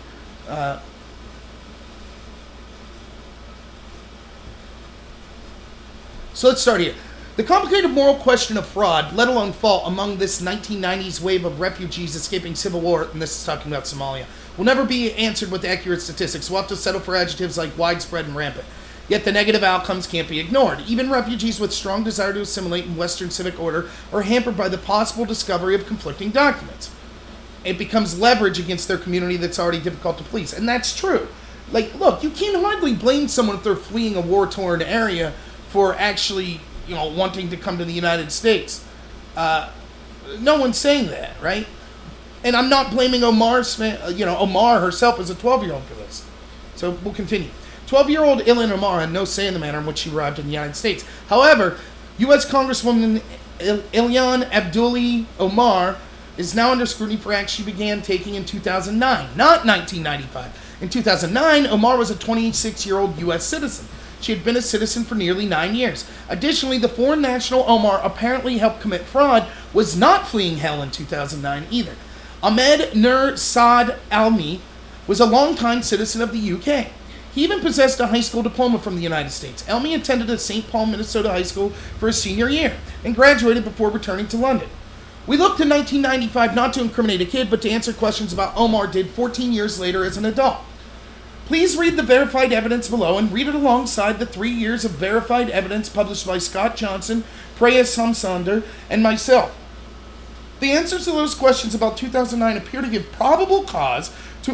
So let's start here. The complicated moral question of fraud, let alone fault, among this 1990s wave of refugees escaping civil war, and this is talking about Somalia, will never be answered with accurate statistics. We'll have to settle for adjectives like widespread and rampant. Yet the negative outcomes can't be ignored. Even refugees with strong desire to assimilate in Western civic order are hampered by the possible discovery of conflicting documents. It becomes leverage against their community that's already difficult to police. And that's true. Like, look, you can't hardly blame someone if they're fleeing a war-torn area for actually, wanting to come to the United States. No one's saying that, right? And I'm not blaming Omar herself as a 12-year-old for this. So we'll continue. 12-year-old Illhan Omar had no say in the manner in which she arrived in the United States. However, U.S. Congresswoman Ilhan Omar is now under scrutiny for acts she began taking in 2009, not 1995. In 2009, Omar was a 26-year-old U.S. citizen. She had been a citizen for nearly 9 years. Additionally, the foreign national Omar apparently helped commit fraud was not fleeing hell in 2009 either. Ahmed Nur Saad Elmi was a longtime citizen of the UK. He even possessed a high school diploma from the United States. Elmi attended a St. Paul, Minnesota high school for his senior year and graduated before returning to London. We looked to 1995 not to incriminate a kid, but to answer questions about Omar did 14 years later as an adult. Please read the verified evidence below and read it alongside the 3 years of verified evidence published by Scott Johnson, Preya Samsander, and myself. The answers to those questions about 2009 appear to give probable cause,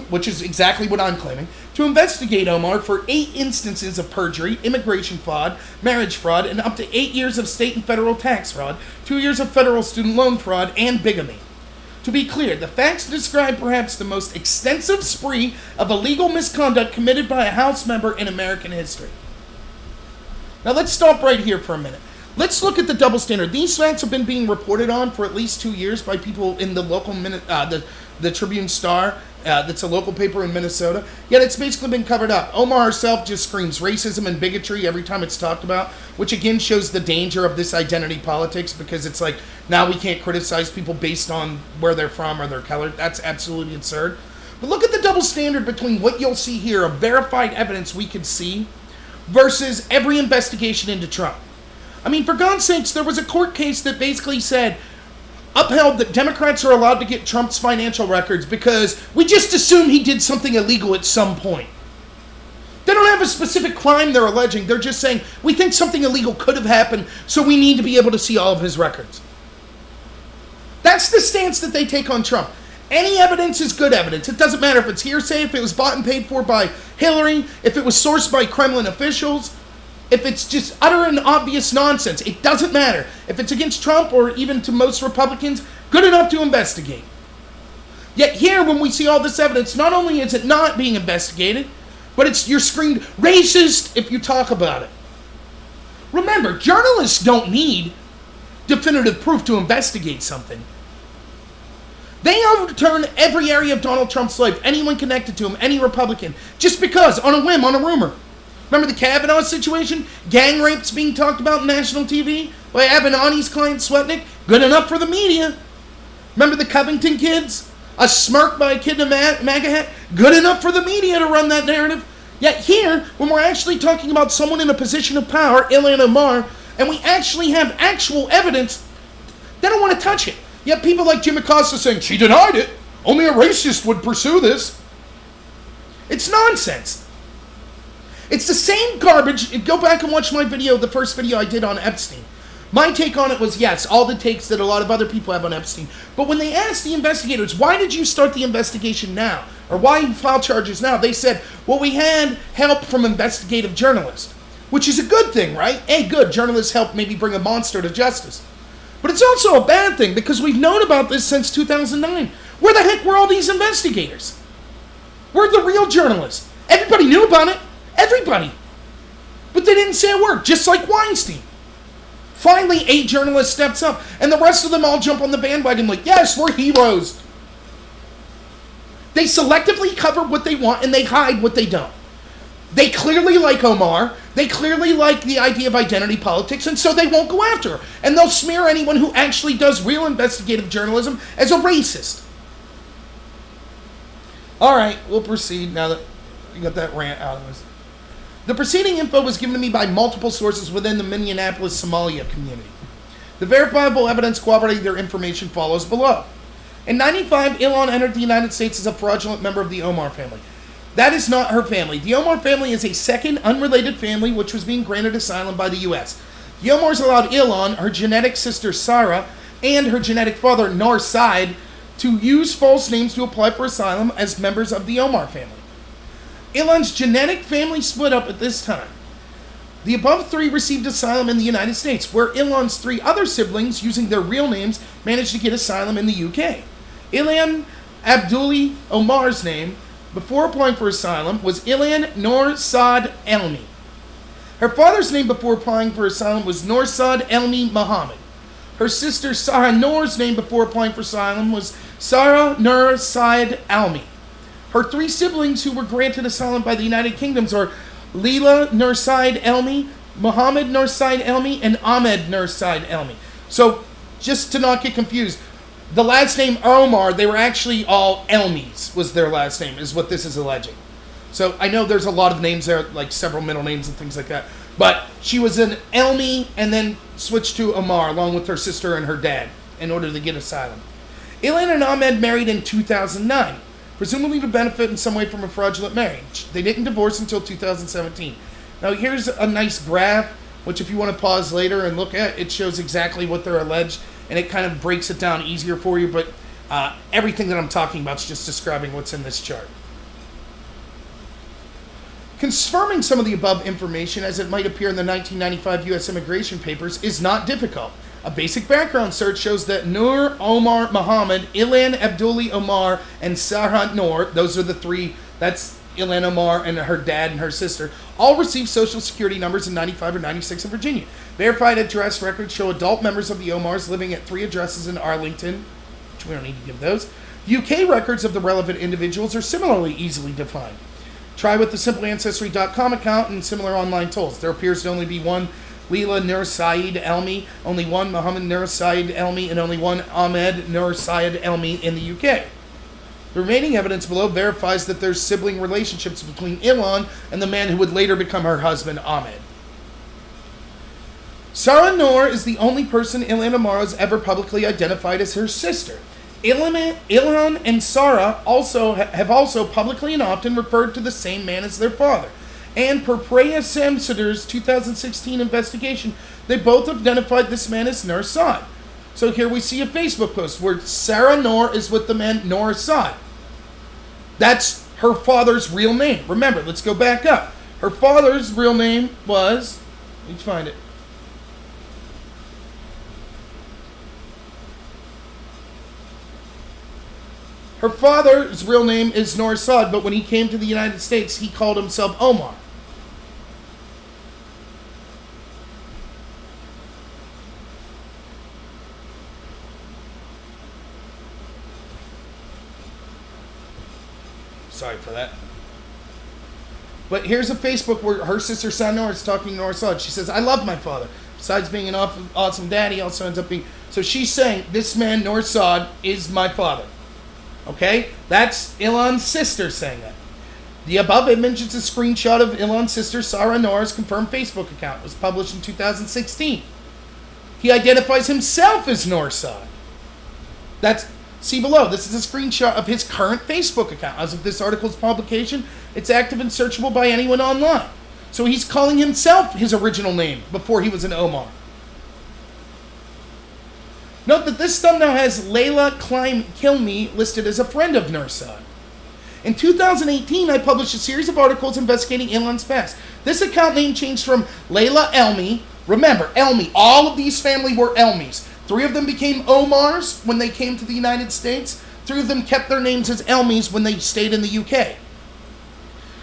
which is exactly what I'm claiming, to investigate Omar for 8 instances of perjury, immigration fraud, marriage fraud, and up to 8 years of state and federal tax fraud, 2 years of federal student loan fraud, and bigamy. To be clear, the facts describe perhaps the most extensive spree of illegal misconduct committed by a House member in American history. Now let's stop right here for a minute. Let's look at the double standard. These facts have been being reported on for at least 2 years by people in the local the Tribune Star. That's a local paper in Minnesota. Yet it's basically been covered up. Omar herself just screams racism and bigotry every time it's talked about, which again shows the danger of this identity politics, because it's like, now we can't criticize people based on where they're from or their color. That's absolutely absurd. But look at the double standard between what you'll see here of verified evidence we can see versus every investigation into Trump. I mean, for God's sakes, there was a court case that basically said, upheld that Democrats are allowed to get Trump's financial records because we just assume he did something illegal at some point. They don't have a specific crime they're alleging. They're just saying, we think something illegal could have happened, so we need to be able to see all of his records. That's the stance that they take on Trump. Any evidence is good evidence. It doesn't matter if it's hearsay, if it was bought and paid for by Hillary, if it was sourced by Kremlin officials, if it's just utter and obvious nonsense. It doesn't matter. If it's against Trump or even to most Republicans, good enough to investigate. Yet here, when we see all this evidence, not only is it not being investigated, but you're screamed racist if you talk about it. Remember, journalists don't need definitive proof to investigate something. They overturn every area of Donald Trump's life, anyone connected to him, any Republican, just because, on a whim, on a rumor. Remember the Kavanaugh situation? Gang rapes being talked about on national TV by Avenatti's client Swetnick? Good enough for the media. Remember the Covington kids? A smirk by a kid in a MAGA hat? Good enough for the media to run that narrative. Yet here, when we're actually talking about someone in a position of power, Illhan Omar, and we actually have actual evidence, they don't want to touch it. Yet people like Jim Acosta saying, she denied it. Only a racist would pursue this. It's nonsense. It's the same garbage. Go back and watch my video, the first video I did on Epstein. My take on it was, yes, all the takes that a lot of other people have on Epstein. But when they asked the investigators, why did you start the investigation now? Or why you file charges now? They said, well, we had help from investigative journalists. Which is a good thing, right? Hey, good. Journalists help maybe bring a monster to justice. But it's also a bad thing because we've known about this since 2009. Where the heck were all these investigators? Where are the real journalists? Everybody knew about it. Everybody. But they didn't say a word, just like Weinstein. Finally, a journalist steps up, and the rest of them all jump on the bandwagon like, yes, we're heroes. They selectively cover what they want, and they hide what they don't. They clearly like Omar. They clearly like the idea of identity politics, and so they won't go after her. And they'll smear anyone who actually does real investigative journalism as a racist. All right, we'll proceed now that we got that rant out of us. The preceding info was given to me by multiple sources within the Minneapolis, Somalia community. The verifiable evidence corroborating their information follows below. In 1995, Ilhan entered the United States as a fraudulent member of the Omar family. That is not her family. The Omar family is a second, unrelated family which was being granted asylum by the U.S. The Omars allowed Ilhan, her genetic sister Sarah, and her genetic father Noor Said to use false names to apply for asylum as members of the Omar family. Ilhan's genetic family split up at this time. The above three received asylum in the United States, where Ilhan's three other siblings, using their real names, managed to get asylum in the UK. Ilhan Abdulli Omar's name, before applying for asylum, was Ilhan Noor Saad Elmi. Her father's name before applying for asylum was Noor Saad Elmi Muhammad. Her sister Sarah Noor's name before applying for asylum was Sarah Noor Saad Elmi. Her three siblings who were granted asylum by the United Kingdoms are Leila Noor Saad Elmi, Muhammad Noor Saad Elmi, and Ahmed Noor Saad Elmi. So, just to not get confused, the last name Omar, they were actually all Elmis, was their last name, is what this is alleging. So, I know there's a lot of names there, like several middle names and things like that. But she was an Elmi and then switched to Omar, along with her sister and her dad, in order to get asylum. Ilhan and Ahmed married in 2009. Presumably to benefit in some way from a fraudulent marriage. They didn't divorce until 2017. Now here's a nice graph, which if you want to pause later and look at, it shows exactly what they're alleged, and it kind of breaks it down easier for you, but everything that I'm talking about is just describing what's in this chart. Confirming some of the above information as it might appear in the 1995 U.S. immigration papers is not difficult. A basic background search shows that Noor Omar Muhammad, Ilhan Abdulli Omar, and Sarah Noor, those are the three, that's Ilhan Omar and her dad and her sister, all received Social Security numbers in 95 or 96 in Virginia. Verified address records show adult members of the Omars living at 3 addresses in Arlington, which we don't need to give those. UK records of the relevant individuals are similarly easily defined. Try with the SimpleAncestry.com account and similar online tools. There appears to only be one Leila Nur Saeed Elmi, only one Mohammed Nur Saeed Elmi, and only one Ahmed Nur Saeed Elmi in the UK. The remaining evidence below verifies that there's sibling relationships between Ilhan and the man who would later become her husband, Ahmed. Sarah Noor is the only person Illhan Omar has ever publicly identified as her sister. Ilhan and Sarah have also publicly and often referred to the same man as their father. And per Preya Samsudder's 2016 investigation, they both identified this man as Nur Saad. So here we see a Facebook post where Sarah Noor is with the man Nur Saad. That's her father's real name. Remember, let's go back up. Her father's real name was... Let's find it. Her father's real name is Nur Saad, but when he came to the United States, he called himself Omar. Sorry for that. But here's a Facebook where her sister Sanor is talking to Nur Saad. She says, I love my father. Besides being an awesome dad, he also ends up being... So she's saying, this man, Nur Saad, is my father. Okay? That's Ilhan's sister saying that. The above image is a screenshot of Ilhan's sister Sarah Noor's confirmed Facebook account. It was published in 2016. He identifies himself as Nur Saad. See below, this is a screenshot of his current Facebook account. As of this article's publication, it's active and searchable by anyone online. So he's calling himself his original name before he was an Omar. Note that this thumbnail has Layla Kilmi listed as a friend of Nur Saad. In 2018, I published a series of articles investigating Ilhan's past. This account name changed from Layla Elmi. Remember, Elmi. All of these family were Elmis. 3 of them became Omars when they came to the United States. 3 of them kept their names as Elmis when they stayed in the UK.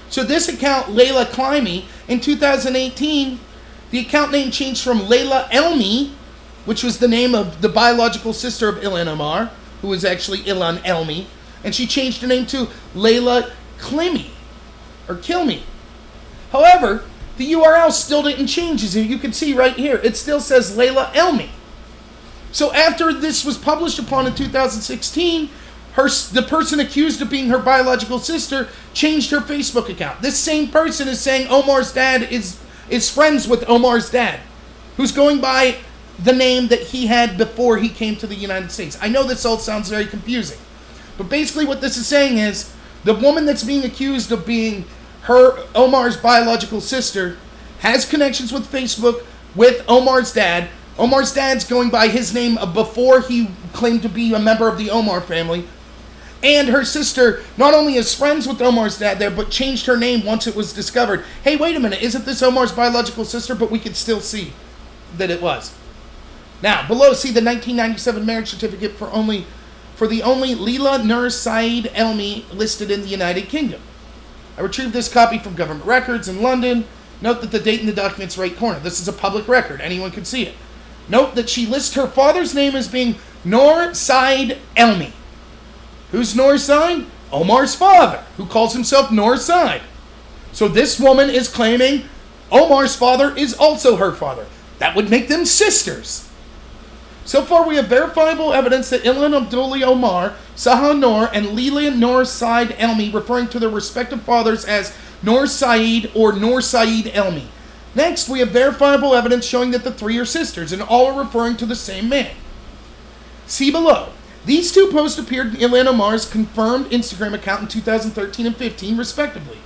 So this account, Layla Kilmi, in 2018, the account name changed from Layla Elmi, which was the name of the biological sister of Illhan Omar, who was actually Ilhan Elmi, and she changed her name to Layla Kilmi, or Kilmi. However, the URL still didn't change, as you can see right here. It still says Layla Elmi. So after this was published upon in 2016, the person accused of being her biological sister changed her Facebook account. This same person is saying Omar's dad is friends with Omar's dad, who's going by the name that he had before he came to the United States. I know this all sounds very confusing, but basically what this is saying is the woman that's being accused of being Omar's biological sister has connections with Facebook with Omar's dad. Omar's dad's going by his name before he claimed to be a member of the Omar family. And her sister not only is friends with Omar's dad there, but changed her name once it was discovered. Hey, wait a minute, isn't this Omar's biological sister? But we could still see that it was. Now, below, see the 1997 marriage certificate for the only Leila Nur Saeed Elmi listed in the United Kingdom. I retrieved this copy from government records in London. Note that the date in the document's right corner. This is a public record. Anyone can see it. Note that she lists her father's name as being Nur Saeed Elmi. Who's Nur Saeed? Omar's father, who calls himself Nur Saeed. So this woman is claiming Omar's father is also her father. That would make them sisters. So far, we have verifiable evidence that Ilhan Abdullah Omar, Saha Noor, and Leila Nur Saeed Elmi referring to their respective fathers as Nur Saeed or Nur Saeed Elmi. Next, we have verifiable evidence showing that the 3 are sisters and all are referring to the same man. See below. These 2 posts appeared in Illhan Omar's confirmed Instagram account in 2013 and 15, respectively.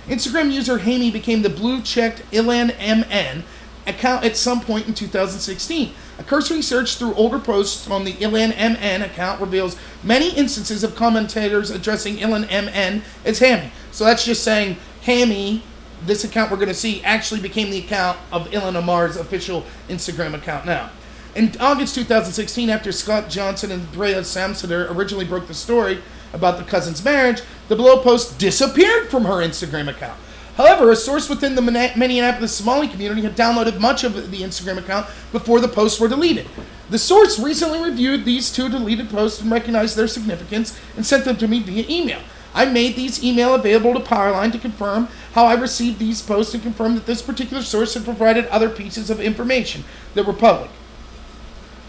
Instagram user Hammy became the blue-checked Illhan MN account at some point in 2016. A cursory search through older posts on the Illhan MN account reveals many instances of commentators addressing Illhan MN as Hammy. So that's just saying Hammy, this account we're going to see, actually became the account of Illhan Omar's official Instagram account now. In August 2016, after Scott Johnson and Preya Samsudder originally broke the story about the cousins' marriage, the below post disappeared from her Instagram account. However, a source within the Minneapolis Somali community had downloaded much of the Instagram account before the posts were deleted. The source recently reviewed these 2 deleted posts and recognized their significance and sent them to me via email. I made these email available to Powerline to confirm how I received these posts and confirm that this particular source had provided other pieces of information that were public.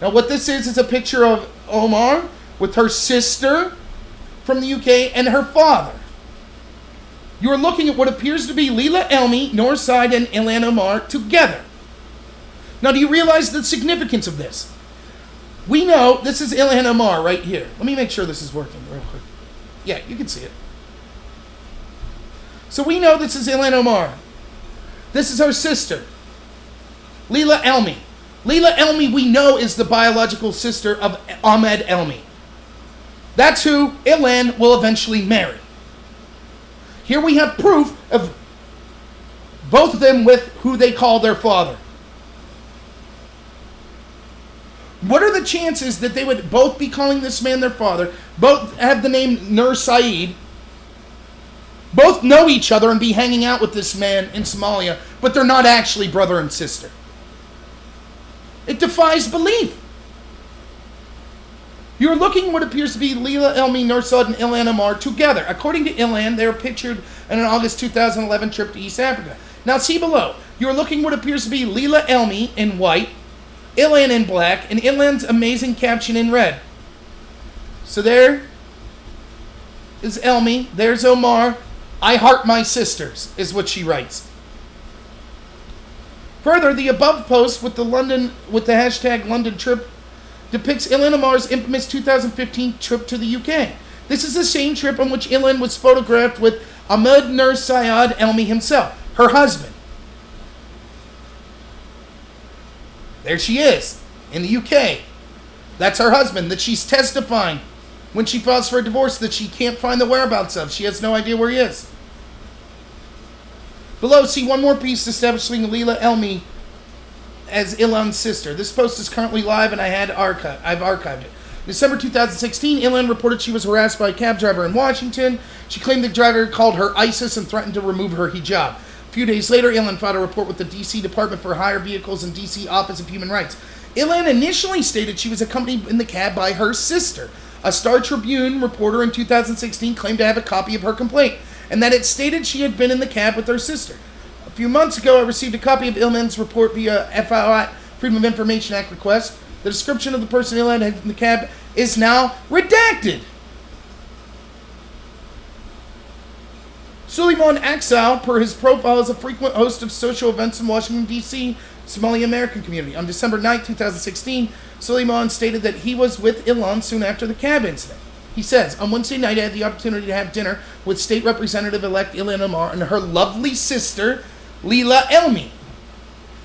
Now what this is a picture of Omar with her sister from the UK and her father. You are looking at what appears to be Leila Elmi, Noor Said, and Ilhan Omar together. Now do you realize the significance of this? We know this is Ilhan Omar right here. Let me make sure this is working real quick. Yeah, you can see it. So we know this is Ilhan Omar. This is her sister, Leila Elmi. Leila Elmi, we know, is the biological sister of Ahmed Elmi. That's who Ilhan will eventually marry. Here we have proof of both of them with who they call their father. What are the chances that they would both be calling this man their father, both have the name Noor Said, both know each other and be hanging out with this man in Somalia, but they're not actually brother and sister? It defies belief. You're looking at what appears to be Leila Elmi, Noor Said, and Ilhan Omar together. According to Ilhan, they were pictured in an August 2011 trip to East Africa. Now see below. You're looking at what appears to be Leila Elmi in white, Ilhan in black, and Ilhan's amazing caption in red. So there is Elmi, there's Omar. I heart my sisters, is what she writes. Further, the above post with the hashtag London trip depicts Ilhan Omar's infamous 2015 trip to the UK. This is the same trip on which Ilhan was photographed with Ahmed Noor Said Elmi himself, her husband. There she is, in the UK. That's her husband that she's testifying when she files for a divorce that she can't find the whereabouts of. She has no idea where he is. Below, see one more piece establishing Leila Elmi as Ilhan's sister. This post is currently live and I've archived it. December 2016, Ilhan reported she was harassed by a cab driver in Washington. She claimed the driver called her ISIS and threatened to remove her hijab. A few days later, Ilhan filed a report with the D.C. Department for Hire Vehicles and D.C. Office of Human Rights. Ilhan initially stated she was accompanied in the cab by her sister. A Star Tribune reporter in 2016 claimed to have a copy of her complaint, and that it stated she had been in the cab with her sister. A few months ago, I received a copy of Ilhan's report via FOI, Freedom of Information Act request. The description of the person Ilhan had in the cab is now redacted. Suleiman Aksal, per his profile, is a frequent host of social events in Washington, D.C., Somali American community. On December 9, 2016, Suleiman stated that he was with Ilhan soon after the cab incident. He says, on Wednesday night, I had the opportunity to have dinner with State Representative-elect Ilhan Omar and her lovely sister, Leila Elmi.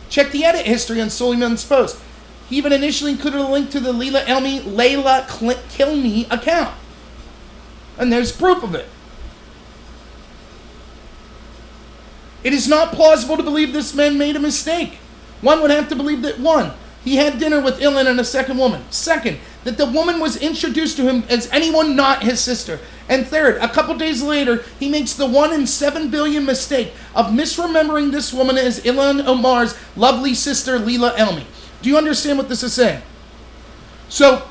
Check the edit history on Suleiman's post. He even initially included a link to the Leila Elmi, Layla Kill Me account. And there's proof of it. It is not plausible to believe this man made a mistake. One would have to believe that, one, he had dinner with Ilhan and a second woman. Second, that the woman was introduced to him as anyone not his sister. And third, a couple days later, he makes the 1 in 7 billion mistake of misremembering this woman as Ilhan Omar's lovely sister, Leila Elmi. Do you understand what this is saying? So,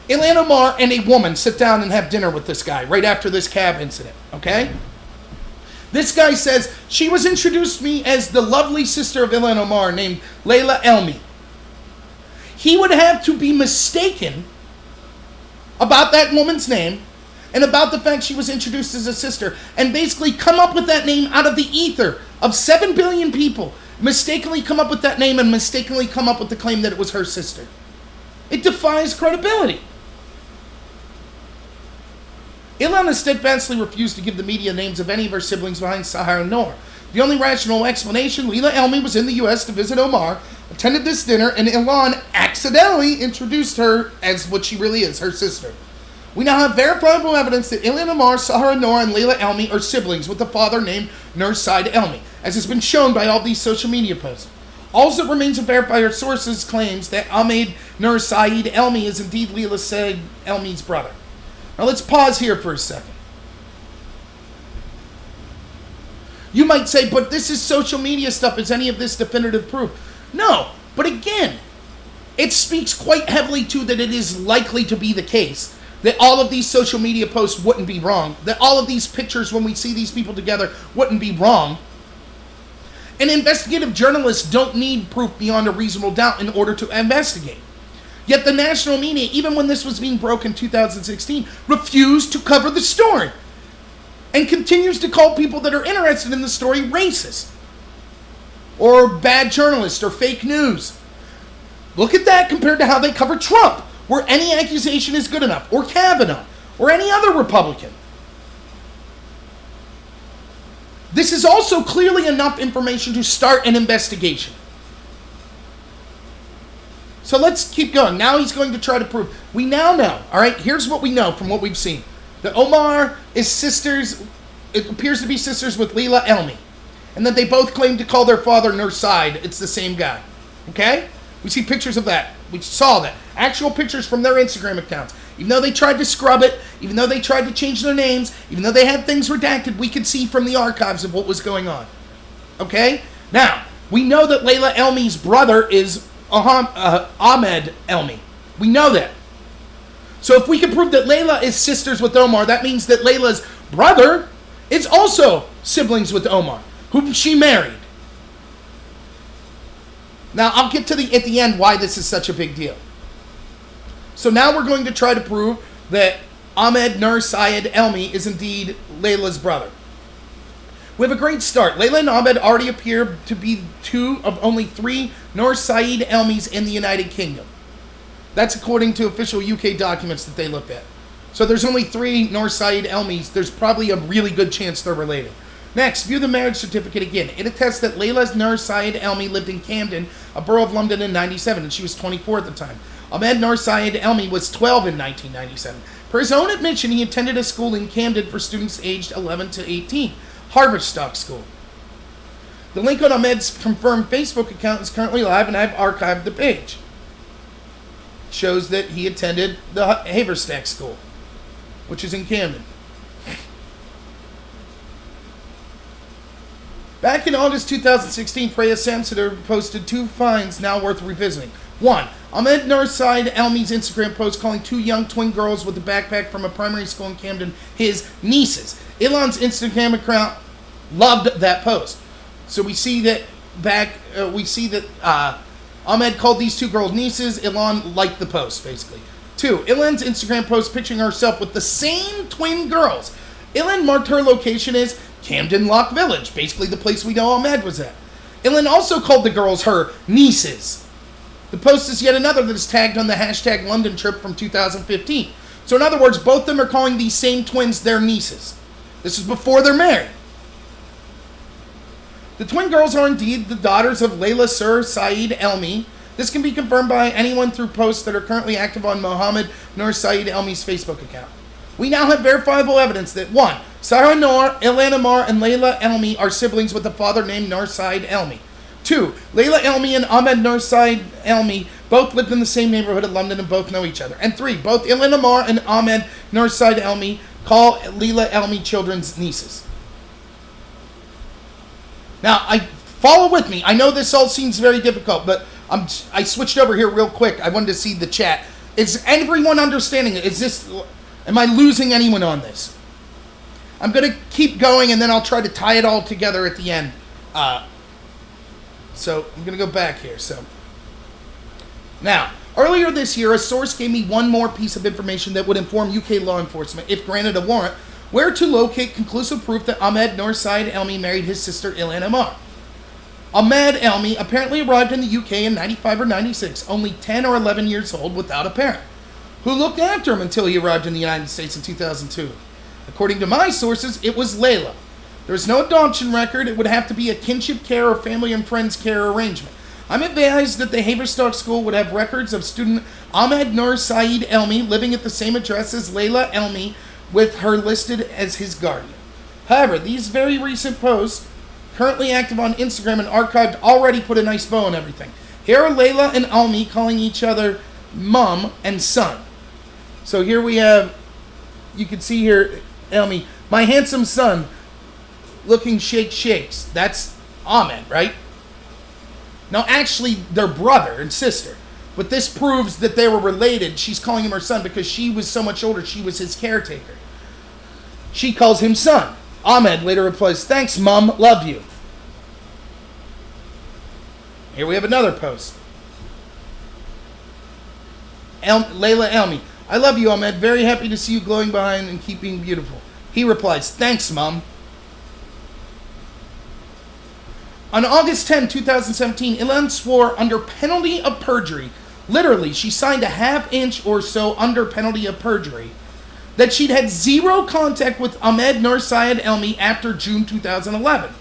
Ilhan Omar and a woman sit down and have dinner with this guy right after this cab incident, okay? This guy says, she was introduced to me as the lovely sister of Ilhan Omar named Leila Elmi. He would have to be mistaken about that woman's name and about the fact she was introduced as a sister and basically come up with that name out of the ether of 7 billion people. Mistakenly come up with that name and mistakenly come up with the claim that it was her sister. It defies credibility. Ilhan has steadfastly refused to give the media names of any of her siblings behind Sahar and Noor. The only rational explanation, Leila Elmi was in the U.S. to visit Omar, attended this dinner, and Ilhan accidentally introduced her as what she really is, her sister. We now have verifiable evidence that Ilhan Omar, Sahar Noor, and Leila Elmi are siblings with a father named Noor Said Elmi, as has been shown by all these social media posts. All that remains to verify our sources' claims that Ahmed Noor Said Elmi is indeed Leila Said Elmi's brother. Now let's pause here for a second. You might say, but this is social media stuff. Is any of this definitive proof? No. But again, it speaks quite heavily to that it is likely to be the case that all of these social media posts wouldn't be wrong, that all of these pictures when we see these people together wouldn't be wrong. And investigative journalists don't need proof beyond a reasonable doubt in order to investigate. Yet the national media, even when this was being broke in 2016, refused to cover the story and continues to call people that are interested in the story racist or bad journalists or fake news. Look at that compared to how they cover Trump, where any accusation is good enough, or Kavanaugh, or any other Republican. This is also clearly enough information to start an investigation. So let's keep going. Now he's going to try to prove. We now know, all right, here's what we know from what we've seen. That Omar is sisters, it appears to be sisters with Leila Elmi. And that they both claim to call their father Nursaid. It's the same guy. Okay? We see pictures of that. We saw that. Actual pictures from their Instagram accounts. Even though they tried to scrub it, even though they tried to change their names, even though they had things redacted, we could see from the archives of what was going on. Okay? Now, we know that Leila Elmi's brother is Ahmed Elmi. We know that. So if we can prove that Leila is sisters with Omar, that means that Leila's brother is also siblings with Omar, whom she married. Now, I'll get to at the end why this is such a big deal. So now we're going to try to prove that Ahmed Nur Syed Elmi is indeed Leila's brother. We have a great start. Leila and Ahmed already appear to be two of only three Nur Syed Elmis in the United Kingdom. That's according to official UK documents that they looked at. So there's only three Nur Syed Elmis. There's probably a really good chance they're related. Next, view the marriage certificate again. It attests that Leila's Nur Syed Elmi lived in Camden, a borough of London, in 97, and she was 24 at the time. Ahmed Nur Syed Elmi was 12 in 1997. Per his own admission, he attended a school in Camden for students aged 11 to 18, Harvard-Stock School. The link on Ahmed's confirmed Facebook account is currently live, and I've archived the page. It shows that he attended the Haverstock School, which is in Camden. Back in August 2016, Preya Samsider posted two finds now worth revisiting. One, Ahmed Nur Syed Elmi's Instagram post calling two young twin girls with a backpack from a primary school in Camden his nieces. Ilhan's Instagram account loved that post. So we see that Ahmed called these two girls nieces. Ilhan liked the post, basically. Two, Ilhan's Instagram post picturing herself with the same twin girls. Ilhan marked her location as Camden Lock Village, basically the place we know Ahmed was at. Ilhan also called the girls her nieces. The post is yet another that is tagged on the hashtag London trip from 2015. So in other words, both of them are calling these same twins their nieces. This is before they're married. The twin girls are indeed the daughters of Leila Sur Saeed Elmi. This can be confirmed by anyone through posts that are currently active on Mohammed Nur Saeed Elmi's Facebook account. We now have verifiable evidence that 1. Sarah Noor, Illhan Omar, and Leila Elmi are siblings with a father named Nur Saeed Elmi. 2. Leila Elmi and Ahmed Nur Saeed Elmi both lived in the same neighborhood of London and both know each other. And 3. Both Illhan Omar and Ahmed Nur Saeed Elmi call Leila Elmi children's nieces. Now, follow with me. I know this all seems very difficult, but I switched over here real quick. I wanted to see the chat. Is everyone understanding it? Am I losing anyone on this? I'm going to keep going, and then I'll try to tie it all together at the end. So I'm going to go back here. So now, earlier this year, a source gave me one more piece of information that would inform UK law enforcement, if granted a warrant, where to locate conclusive proof that Ahmed Nur Saeed Elmi married his sister Illhan Omar. Ahmed Elmi apparently arrived in the UK in 95 or 96, only 10 or 11 years old, without a parent, who looked after him until he arrived in the United States in 2002. According to my sources, it was Leila. There is no adoption record. It would have to be a kinship care or family and friends care arrangement. I'm advised that the Haverstock School would have records of student Ahmed Nur Saeed Elmi living at the same address as Leila Elmi, with her listed as his guardian. However, these very recent posts, currently active on Instagram and archived, already put a nice bow on everything. Here are Leila and Elmi calling each other mom and son. So here we have, you can see here, Elmi, my handsome son, looking shakes. That's Ahmed, right? Now, actually, they're brother and sister. But this proves that they were related. She's calling him her son because she was so much older. She was his caretaker. She calls him son. Ahmed later replies, "Thanks, Mom. Love you." Here we have another post. Layla Elmi. "I love you, Ahmed. Very happy to see you glowing behind and keep being beautiful." He replies, "Thanks, Mom." On August 10, 2017, Ilhan swore under penalty of perjury. Literally, she signed a half-inch or so under penalty of perjury that she'd had zero contact with Ahmed Nur Syed Elmi after June 2011.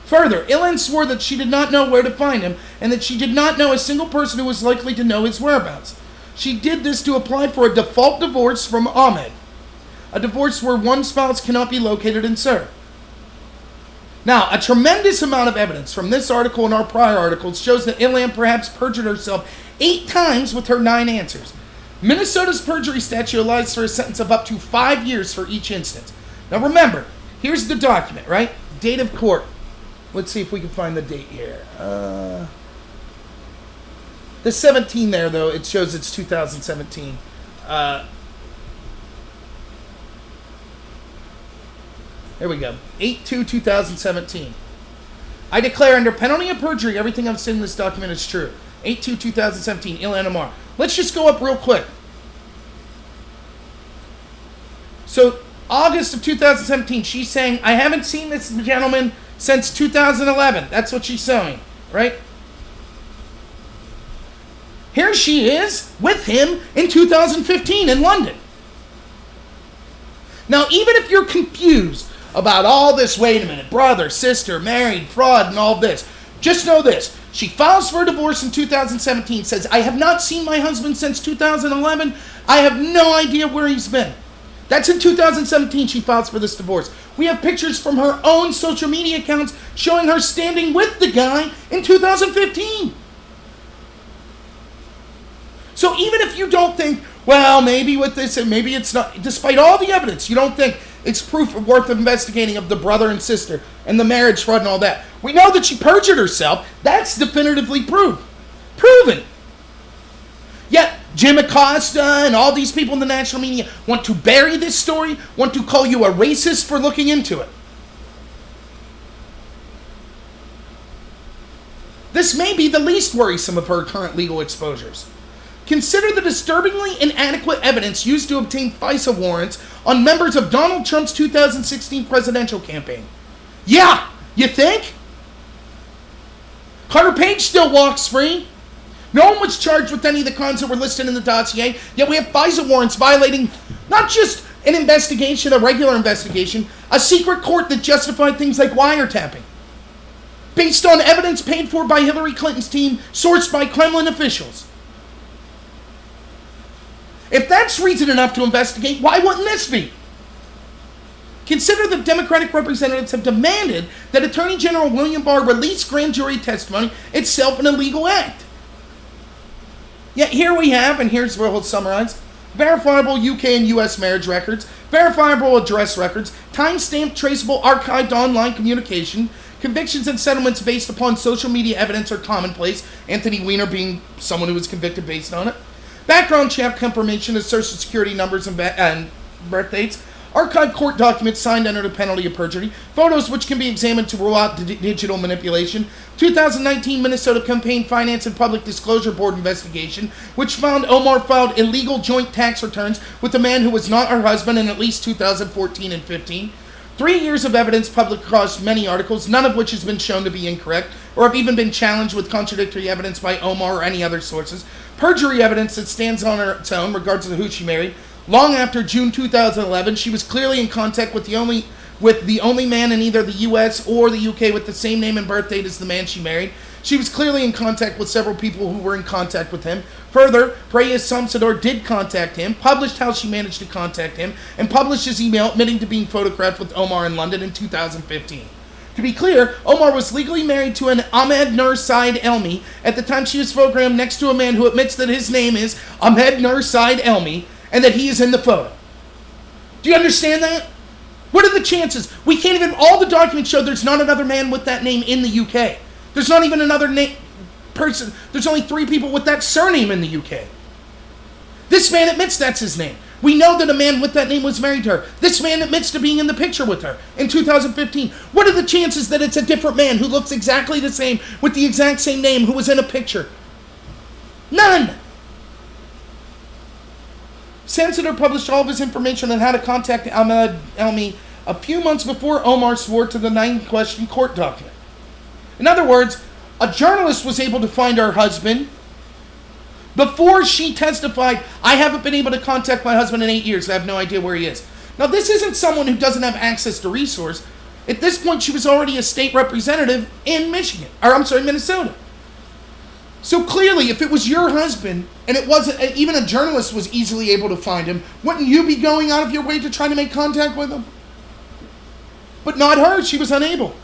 Further, Ilhan swore that she did not know where to find him and that she did not know a single person who was likely to know his whereabouts. She did this to apply for a default divorce from Ahmed, a divorce where one spouse cannot be located and served. Now, a tremendous amount of evidence from this article and our prior articles shows that Ilhan perhaps perjured herself 8 times with her 9 answers. Minnesota's perjury statute allows for a sentence of up to 5 years for each instance. Now remember, here's the document, right? Date of court. Let's see if we can find the date here. The 17 there, though, it shows it's 2017. There we go. 8/2/2017. "I declare under penalty of perjury everything I've said in this document is true." 8/2/2017. Illhan Omar. Let's just go up real quick. So, August of 2017, she's saying, "I haven't seen this gentleman since 2011. That's what she's saying, right? Here she is with him in 2015 in London. Now, even if you're confused about all this, wait a minute, brother, sister, married, fraud, and all this, just know this. She files for a divorce in 2017, says, "I have not seen my husband since 2011. I have no idea where he's been." That's in 2017 she files for this divorce. We have pictures from her own social media accounts showing her standing with the guy in 2015. So even if you don't think, well, maybe with this and maybe it's not, despite all the evidence, you don't think it's proof worth investigating of the brother and sister and the marriage fraud and all that. We know that she perjured herself. That's definitively proven. Yet Jim Acosta and all these people in the national media want to bury this story, want to call you a racist for looking into it. This may be the least worrisome of her current legal exposures. Consider the disturbingly inadequate evidence used to obtain FISA warrants on members of Donald Trump's 2016 presidential campaign. Yeah, you think? Carter Page still walks free. No one was charged with any of the crimes that were listed in the dossier, yet we have FISA warrants violating not just an investigation, a regular investigation, a secret court that justified things like wiretapping, based on evidence paid for by Hillary Clinton's team, sourced by Kremlin officials. If that's reason enough to investigate, why wouldn't this be? Consider the Democratic representatives have demanded that Attorney General William Barr release grand jury testimony, itself an illegal act. Yet here we have, and here's where we'll summarize, verifiable UK and US marriage records, verifiable address records, time-stamped, traceable, archived online communication, convictions and settlements based upon social media evidence are commonplace, Anthony Weiner being someone who was convicted based on it. Background check confirmation of social security numbers and birth dates. Archived court documents signed under the penalty of perjury. Photos which can be examined to rule out digital manipulation. 2019 Minnesota Campaign Finance and Public Disclosure Board investigation, which found Omar filed illegal joint tax returns with a man who was not her husband in at least 2014 and 15. 3 years of evidence published across many articles, none of which has been shown to be incorrect or have even been challenged with contradictory evidence by Omar or any other sources. Perjury evidence that stands on its own, regardless of who she married. Long after June 2011, she was clearly in contact with the only man in either the U.S. or the U.K. with the same name and birth date as the man she married. She was clearly in contact with several people who were in contact with him. Further, Preyes Samsador did contact him, published how she managed to contact him, and published his email admitting to being photographed with Omar in London in 2015. To be clear, Omar was legally married to an Ahmed Nur Syed Elmi at the time she was photographed next to a man who admits that his name is Ahmed Nur Syed Elmi and that he is in the photo. Do you understand that? What are the chances? We can't even, all the documents show there's not another man with that name in the UK. There's not even another person. There's only 3 people with that surname in the UK. This man admits that's his name. We know that a man with that name was married to her. This man admits to being in the picture with her in 2015. What are the chances that it's a different man who looks exactly the same with the exact same name who was in a picture? None. Sensitor published all of his information on how to contact Elmi a few months before Omar swore to the 9-question court document. In other words, a journalist was able to find her husband before she testified, I haven't been able to contact my husband in 8 years. I have no idea where he is. Now, this isn't someone who doesn't have access to resource. At this point, she was already a state representative in Minnesota. So clearly, if it was your husband, and it wasn't, even a journalist was easily able to find him, wouldn't you be going out of your way to try to make contact with him? But not her. She was unable.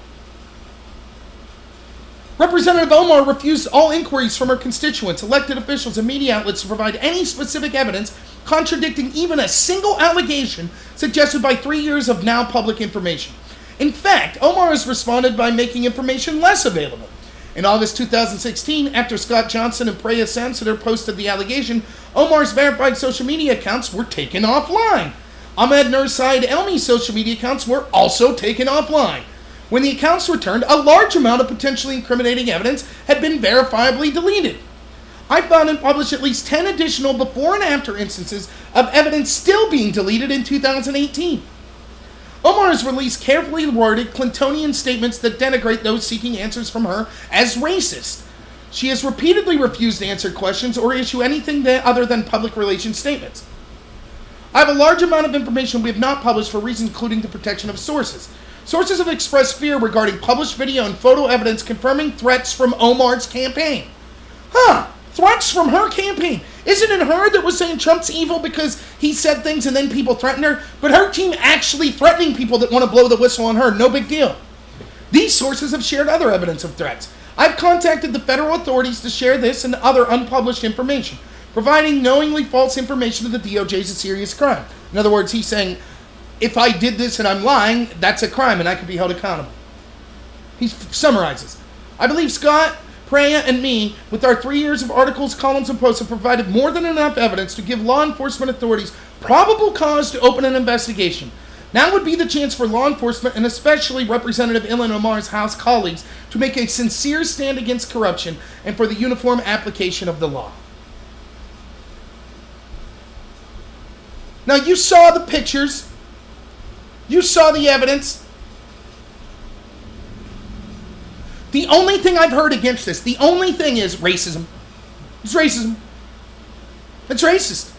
Representative Omar refused all inquiries from her constituents, elected officials, and media outlets to provide any specific evidence contradicting even a single allegation suggested by 3 years of now public information. In fact, Omar has responded by making information less available. In August 2016, after Scott Johnson and Preya Sansider posted the allegation, Omar's verified social media accounts were taken offline. Ahmed Nursaid Elmi's social media accounts were also taken offline. When the accounts returned, a large amount of potentially incriminating evidence had been verifiably deleted. I found and published at least 10 additional before and after instances of evidence still being deleted in 2018. Omar has released carefully worded Clintonian statements that denigrate those seeking answers from her as racist. She has repeatedly refused to answer questions or issue anything other than public relations statements. I have a large amount of information we have not published for reasons including the protection of sources. Sources have expressed fear regarding published video and photo evidence confirming threats from Omar's campaign. Threats from her campaign. Isn't it her that was saying Trump's evil because he said things and then people threatened her? But her team actually threatening people that want to blow the whistle on her. No big deal. These sources have shared other evidence of threats. I've contacted the federal authorities to share this and other unpublished information. Providing knowingly false information to the DOJ is a serious crime. In other words, he's saying, if I did this and I'm lying, that's a crime and I could be held accountable. He summarizes. I believe Scott, Preya, and me, with our 3 years of articles, columns, and posts, have provided more than enough evidence to give law enforcement authorities probable cause to open an investigation. Now would be the chance for law enforcement, and especially Representative Illhan Omar's House colleagues, to make a sincere stand against corruption and for the uniform application of the law. Now you saw the pictures. You saw the evidence. The only thing I've heard against this, the only thing is racism. It's racism. It's racist.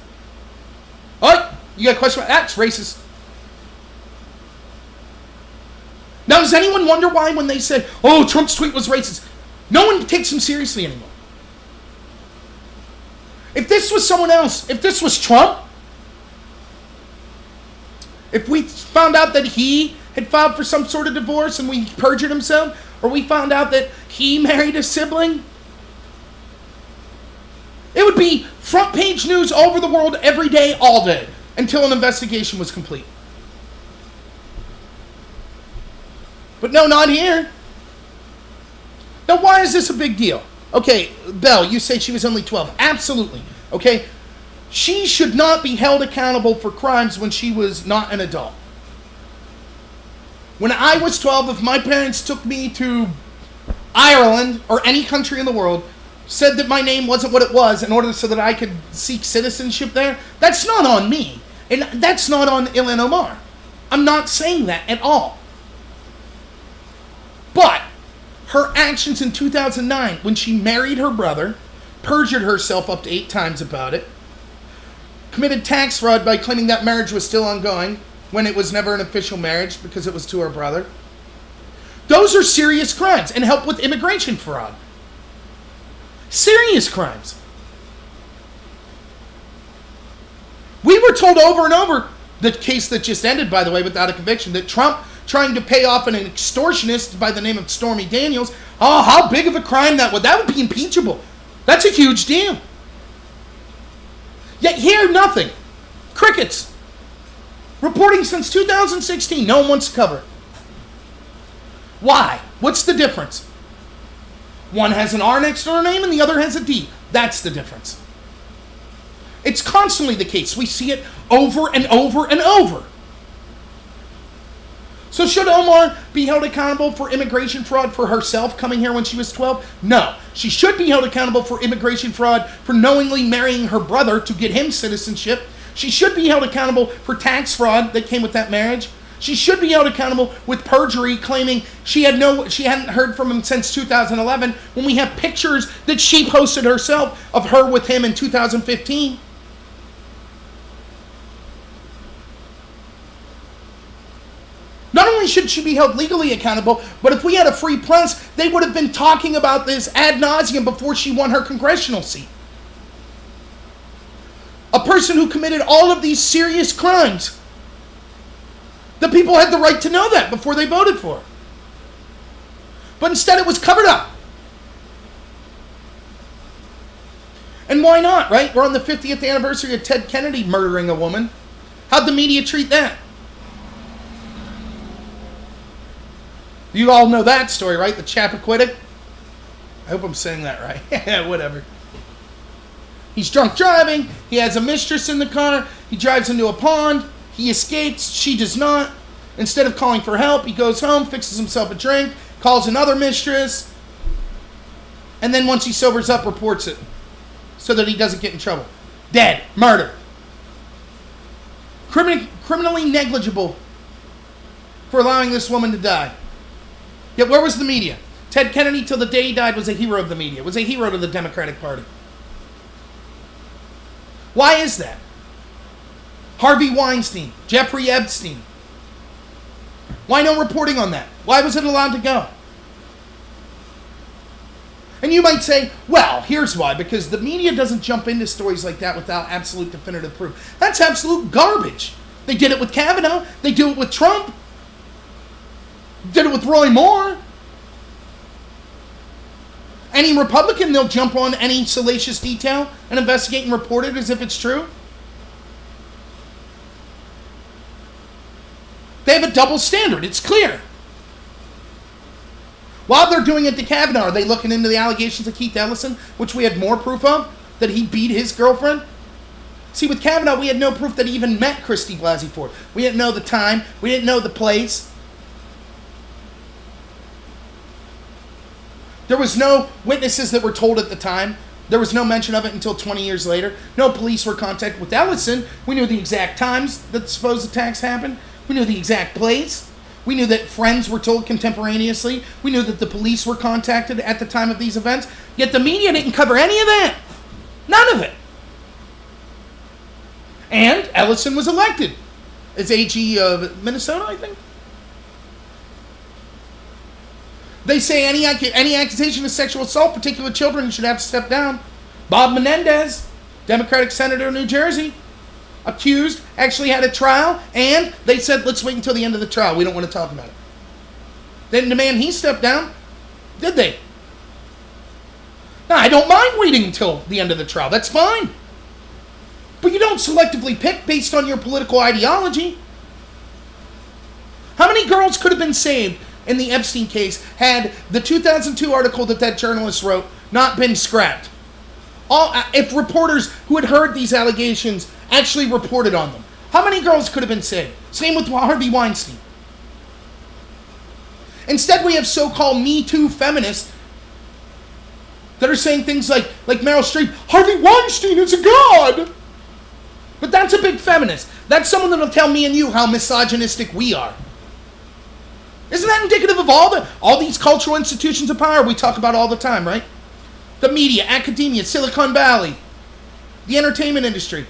Oh, you got a question about that? It's racist. Now, does anyone wonder why when they say, oh, Trump's tweet was racist? No one takes him seriously anymore. If this was someone else, if this was Trump, if we found out that he had filed for some sort of divorce and we perjured himself, or we found out that he married a sibling, it would be front page news all over the world every day, all day, until an investigation was complete. But no, not here. Now, why is this a big deal? Okay, Belle, you say she was only 12. Absolutely. Okay? She should not be held accountable for crimes when she was not an adult. When I was 12, if my parents took me to Ireland or any country in the world, said that my name wasn't what it was in order so that I could seek citizenship there, that's not on me. And that's not on Ilhan Omar. I'm not saying that at all. But her actions in 2009, when she married her brother, perjured herself up to 8 times about it, committed tax fraud by claiming that marriage was still ongoing when it was never an official marriage because it was to her brother. Those are serious crimes and help with immigration fraud. Serious crimes. We were told over and over, the case that just ended, by the way, without a conviction, that Trump trying to pay off an extortionist by the name of Stormy Daniels, oh, how big of a crime that would be impeachable. That's a huge deal. Yet here, nothing. Crickets. Reporting since 2016. No one wants to cover it. Why? What's the difference? One has an R next to her name and the other has a D. That's the difference. It's constantly the case. We see it over and over and over. So should Omar be held accountable for immigration fraud for herself coming here when she was 12? No. She should be held accountable for immigration fraud for knowingly marrying her brother to get him citizenship. She should be held accountable for tax fraud that came with that marriage. She should be held accountable with perjury, claiming she hadn't heard from him since 2011, when we have pictures that she posted herself of her with him in 2015. Not only should she be held legally accountable, but if we had a free press, they would have been talking about this ad nauseum before she won her congressional seat. A person who committed all of these serious crimes. The people had the right to know that before they voted for her. But instead it was covered up. And why not, right? We're on the 50th anniversary of Ted Kennedy murdering a woman. How'd the media treat that? You all know that story, right? The Chappaquiddick? I hope I'm saying that right. Yeah, whatever. He's drunk driving. He has a mistress in the car. He drives into a pond. He escapes. She does not. Instead of calling for help, he goes home, fixes himself a drink, calls another mistress, and then once he sobers up, reports it so that he doesn't get in trouble. Dead. Murder. Criminally negligible for allowing this woman to die. Yet where was the media? Ted Kennedy, till the day he died, was a hero of the media, was a hero to the Democratic Party. Why is that? Harvey Weinstein, Jeffrey Epstein. Why no reporting on that? Why was it allowed to go? And you might say, well, here's why. Because the media doesn't jump into stories like that without absolute definitive proof. That's absolute garbage. They did it with Kavanaugh. They do it with Trump. Did it with Roy Moore. Any Republican, they'll jump on any salacious detail and investigate and report it as if it's true. They have a double standard. It's clear. While they're doing it to Kavanaugh, are they looking into the allegations of Keith Ellison, which we had more proof of, that he beat his girlfriend? See, with Kavanaugh, we had no proof that he even met Christy Blasey Ford. We didn't know the time. We didn't know the place. There was no witnesses that were told at the time. There was no mention of it until 20 years later. No police were contacted with Ellison. We knew the exact times that the supposed attacks happened. We knew the exact place. We knew that friends were told contemporaneously. We knew that the police were contacted at the time of these events. Yet the media didn't cover any of that. None of it. And Ellison was elected as AG of Minnesota, I think. They say any accusation of sexual assault, particular children, should have to step down. Bob Menendez, Democratic Senator of New Jersey, accused, actually had a trial, and they said, let's wait until the end of the trial. We don't want to talk about it. They didn't demand he step down, did they? Now, I don't mind waiting until the end of the trial. That's fine. But you don't selectively pick based on your political ideology. How many girls could have been saved in the Epstein case had the 2002 article that journalist wrote not been scrapped? If reporters who had heard these allegations actually reported on them, how many girls could have been saved? Same with Harvey Weinstein. Instead, we have so-called Me Too feminists that are saying things like Meryl Streep, Harvey Weinstein is a god. But that's a big feminist. That's someone that'll tell me and you how misogynistic we are. Isn't that indicative of all these cultural institutions of power we talk about all the time, right? The media, academia, Silicon Valley, the entertainment industry.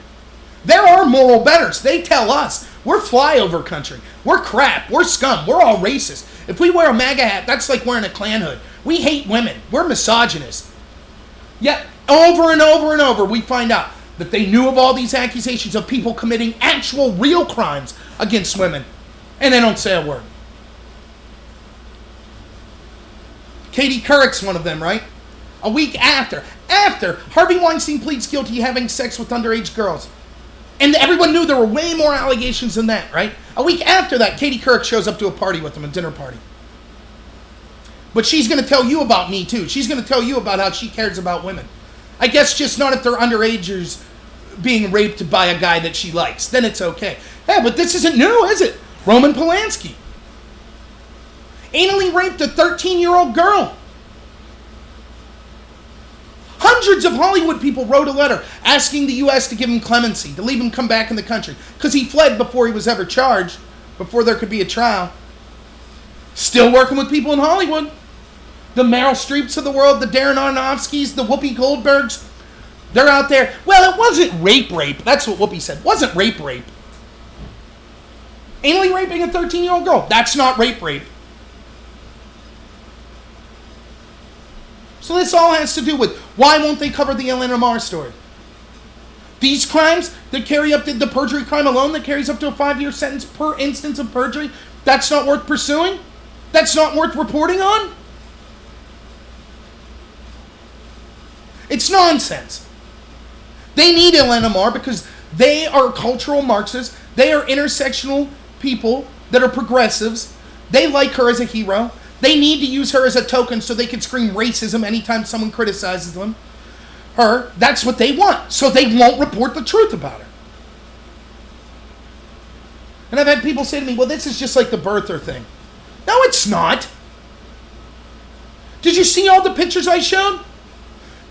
There are moral betters. They tell us we're flyover country. We're crap. We're scum. We're all racist. If we wear a MAGA hat, that's like wearing a Klan hood. We hate women. We're misogynists. Yet, over and over and over, we find out that they knew of all these accusations of people committing actual real crimes against women. And they don't say a word. Katie Couric's one of them, right? A week after Harvey Weinstein pleads guilty having sex with underage girls. And everyone knew there were way more allegations than that, right? A week after that, Katie Couric shows up to a party with them, a dinner party. But she's going to tell you about Me Too. She's going to tell you about how she cares about women. I guess just not if they're underagers being raped by a guy that she likes. Then it's okay. Hey, but this isn't new, is it? Roman Polanski anally raped a 13-year-old girl. Hundreds of Hollywood people wrote a letter asking the U.S. to give him clemency, to leave him come back in the country, because he fled before he was ever charged, before there could be a trial. Still working with people in Hollywood. The Meryl Streeps of the world, the Darren Aronofskys, the Whoopi Goldbergs. They're out there. Well, it wasn't rape. That's what Whoopi said. It wasn't rape. Anally raping a 13-year-old girl. That's not rape. So this all has to do with why won't they cover the Illhan Omar story? These crimes that carry up to the perjury crime alone that carries up to a 5-year sentence per instance of perjury, that's not worth pursuing? That's not worth reporting on? It's nonsense. They need Illhan Omar because they are cultural Marxists. They are intersectional people that are progressives. They like her as a hero. They need to use her as a token so they can scream racism anytime someone criticizes them. Her, that's what they want. So they won't report the truth about her. And I've had people say to me, well, this is just like the birther thing. No, it's not. Did you see all the pictures I showed?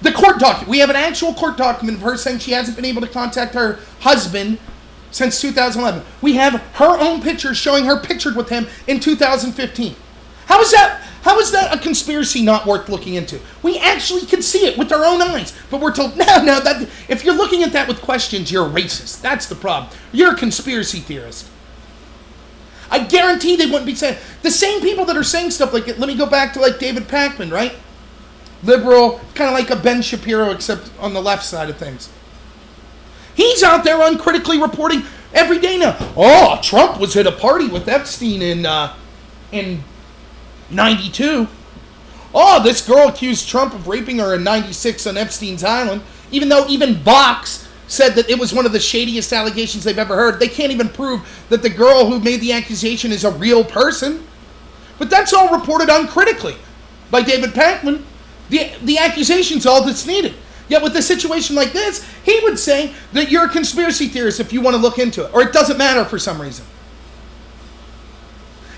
The court document. We have an actual court document of her saying she hasn't been able to contact her husband since 2011. We have her own pictures showing her pictured with him in 2015. How is that a conspiracy not worth looking into? We actually can see it with our own eyes, but we're told, no, that if you're looking at that with questions, you're a racist. That's the problem. You're a conspiracy theorist. I guarantee they wouldn't be saying, the same people that are saying stuff like it, let me go back to like David Pakman, right? Liberal, kind of like a Ben Shapiro, except on the left side of things. He's out there uncritically reporting every day now. Oh, Trump was at a party with Epstein in 92. Oh, this girl accused Trump of raping her in 96 on Epstein's Island. Even though even Vox said that it was one of the shadiest allegations they've ever heard. They can't even prove that the girl who made the accusation is a real person. But that's all reported uncritically by David Pakman. The accusation's all that's needed. Yet with a situation like this, he would say that you're a conspiracy theorist if you want to look into it. Or it doesn't matter for some reason.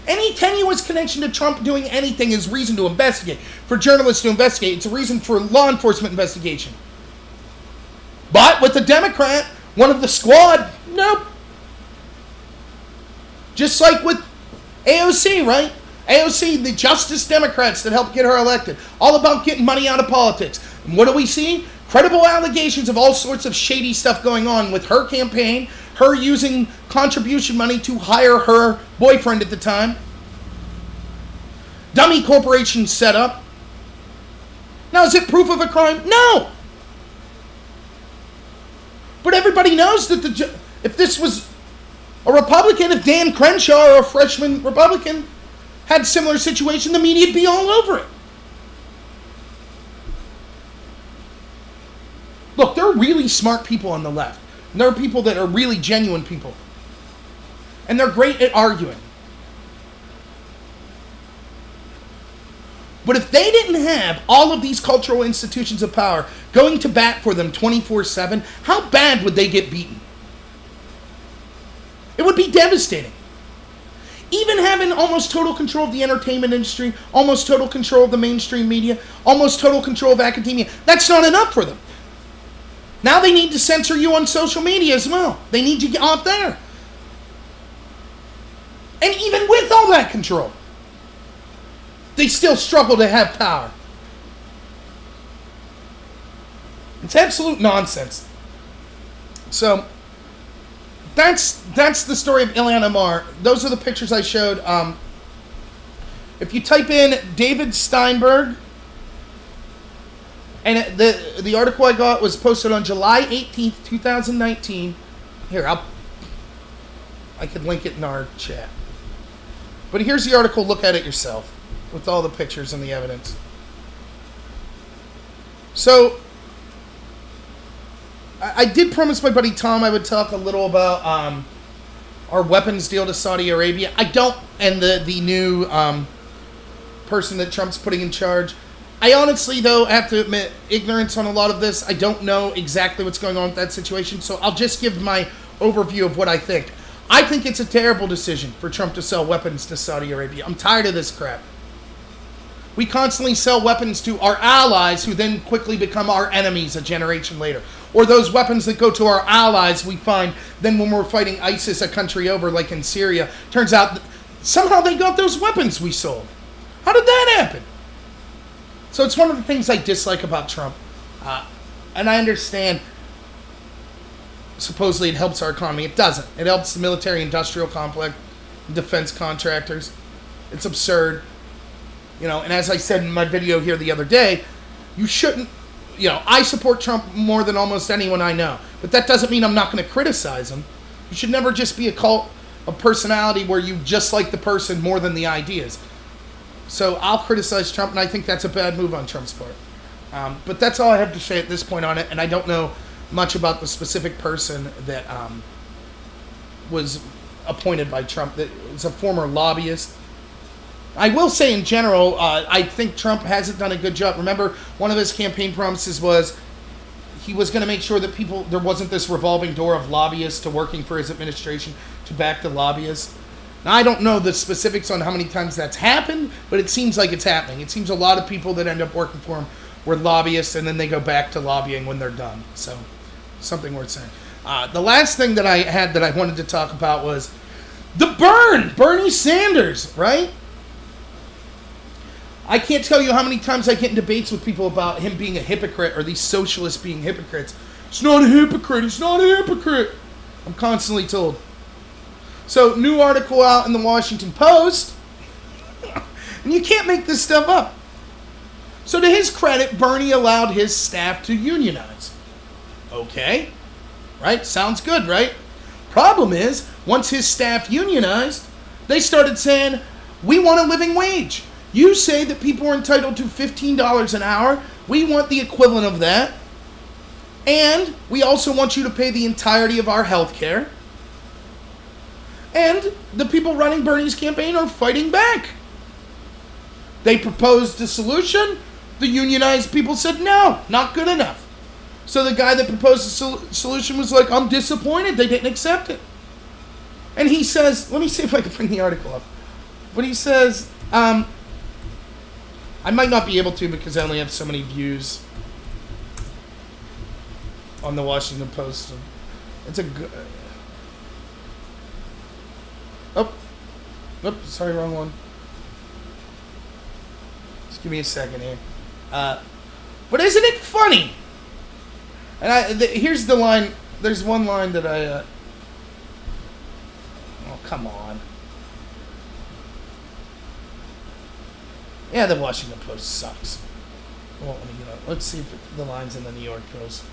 Any tenuous connection to Trump doing anything is reason to investigate. For journalists to investigate, it's a reason for law enforcement investigation. But with the Democrat, one of the squad, nope. Just like with AOC, right? AOC, the Justice Democrats that helped get her elected. All about getting money out of politics. And what do we see? Credible allegations of all sorts of shady stuff going on with her campaign, her using contribution money to hire her boyfriend at the time. Dummy corporations set up. Now, is it proof of a crime? No. But everybody knows that if this was a Republican, if Dan Crenshaw or a freshman Republican had a similar situation, the media would be all over it. Look, there are really smart people on the left. And there are people that are really genuine people. And they're great at arguing. But if they didn't have all of these cultural institutions of power going to bat for them 24/7, how bad would they get beaten? It would be devastating. Even having almost total control of the entertainment industry, almost total control of the mainstream media, almost total control of academia, that's not enough for them. Now they need to censor you on social media as well. They need you off there. And even with all that control, they still struggle to have power. It's absolute nonsense. So, that's the story of Illhan Omar. Those are the pictures I showed. If you type in David Steinberg, and the article I got was posted on July 18th, 2019. Here, I could link it in our chat. But here's the article. Look at it yourself with all the pictures and the evidence. So, I did promise my buddy Tom I would talk a little about our weapons deal to Saudi Arabia. I don't, and the new person that Trump's putting in charge. I honestly, though, have to admit ignorance on a lot of this. I don't know exactly what's going on with that situation, so I'll just give my overview of what I think. I think it's a terrible decision for Trump to sell weapons to Saudi Arabia. I'm tired of this crap. We constantly sell weapons to our allies who then quickly become our enemies a generation later. Or those weapons that go to our allies we find then when we're fighting ISIS a country over, like in Syria, turns out that somehow they got those weapons we sold. How did that happen? So it's one of the things I dislike about Trump. And I understand supposedly it helps our economy. It doesn't. It helps the military-industrial complex, defense contractors. It's absurd. And as I said in my video here the other day, you shouldn't, I support Trump more than almost anyone I know. But that doesn't mean I'm not going to criticize him. You should never just be a cult of personality where you just like the person more than the ideas. So I'll criticize Trump, and I think that's a bad move on Trump's part. But that's all I have to say at this point on it, and I don't know much about the specific person that was appointed by Trump that was a former lobbyist. I will say in general, I think Trump hasn't done a good job. Remember, one of his campaign promises was he was going to make sure that there wasn't this revolving door of lobbyists to working for his administration to back the lobbyists. Now, I don't know the specifics on how many times that's happened, but it seems like it's happening. It seems a lot of people that end up working for him were lobbyists, and then they go back to lobbying when they're done. So, something worth saying. The last thing that I had that I wanted to talk about was the Bernie Sanders, right? I can't tell you how many times I get in debates with people about him being a hypocrite or these socialists being hypocrites. It's not a hypocrite. He's not a hypocrite. I'm constantly told. So, new article out in the Washington Post. And you can't make this stuff up. So, to his credit, Bernie allowed his staff to unionize. Okay. Right? Sounds good, right? Problem is, once his staff unionized, they started saying, we want a living wage. You say that people are entitled to $15 an hour. We want the equivalent of that. And we also want you to pay the entirety of our health care. And the people running Bernie's campaign are fighting back. They proposed a solution. The unionized people said, no, not good enough. So the guy that proposed the solution was like, I'm disappointed. They didn't accept it. And he says, let me see if I can bring the article up. But he says, I might not be able to because I only have so many views on the Washington Post. It's a good... sorry, wrong one. Just give me a second here. But isn't it funny? And here's the line. There's one line that I... oh, come on. Yeah, the Washington Post sucks. Well, let's see if the line's in the New York Post.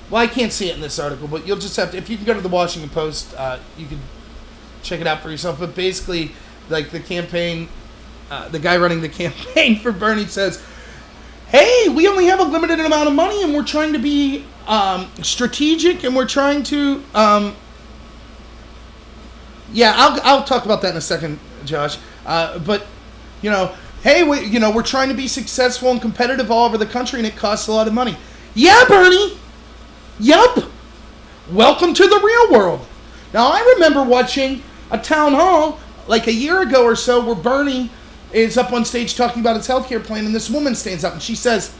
Well, I can't see it in this article, but you'll just have to, if you can go to the Washington Post, you can check it out for yourself. But basically, like the campaign, the guy running the campaign for Bernie says, hey, we only have a limited amount of money and we're trying to be strategic and we're trying to, yeah, I'll talk about that in a second, Josh. But, hey, we're trying to be successful and competitive all over the country and it costs a lot of money. Yeah, Bernie. Yup. Welcome to the real world. Now, I remember watching a town hall like a year ago or so where Bernie is up on stage talking about his healthcare plan, and this woman stands up and she says,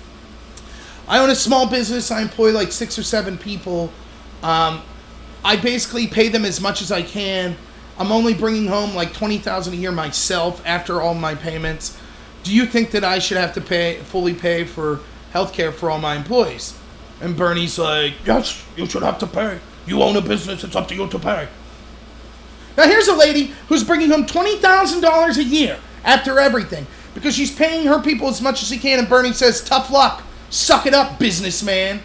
I own a small business. I employ like 6 or 7 people. I basically pay them as much as I can. I'm only bringing home like $20,000 a year myself after all my payments. Do you think that I should have to fully pay for healthcare for all my employees? And Bernie's like, yes, you should have to pay. You own a business, it's up to you to pay. Now here's a lady who's bringing home $20,000 a year after everything because she's paying her people as much as she can, and Bernie says, tough luck. Suck it up, businessman.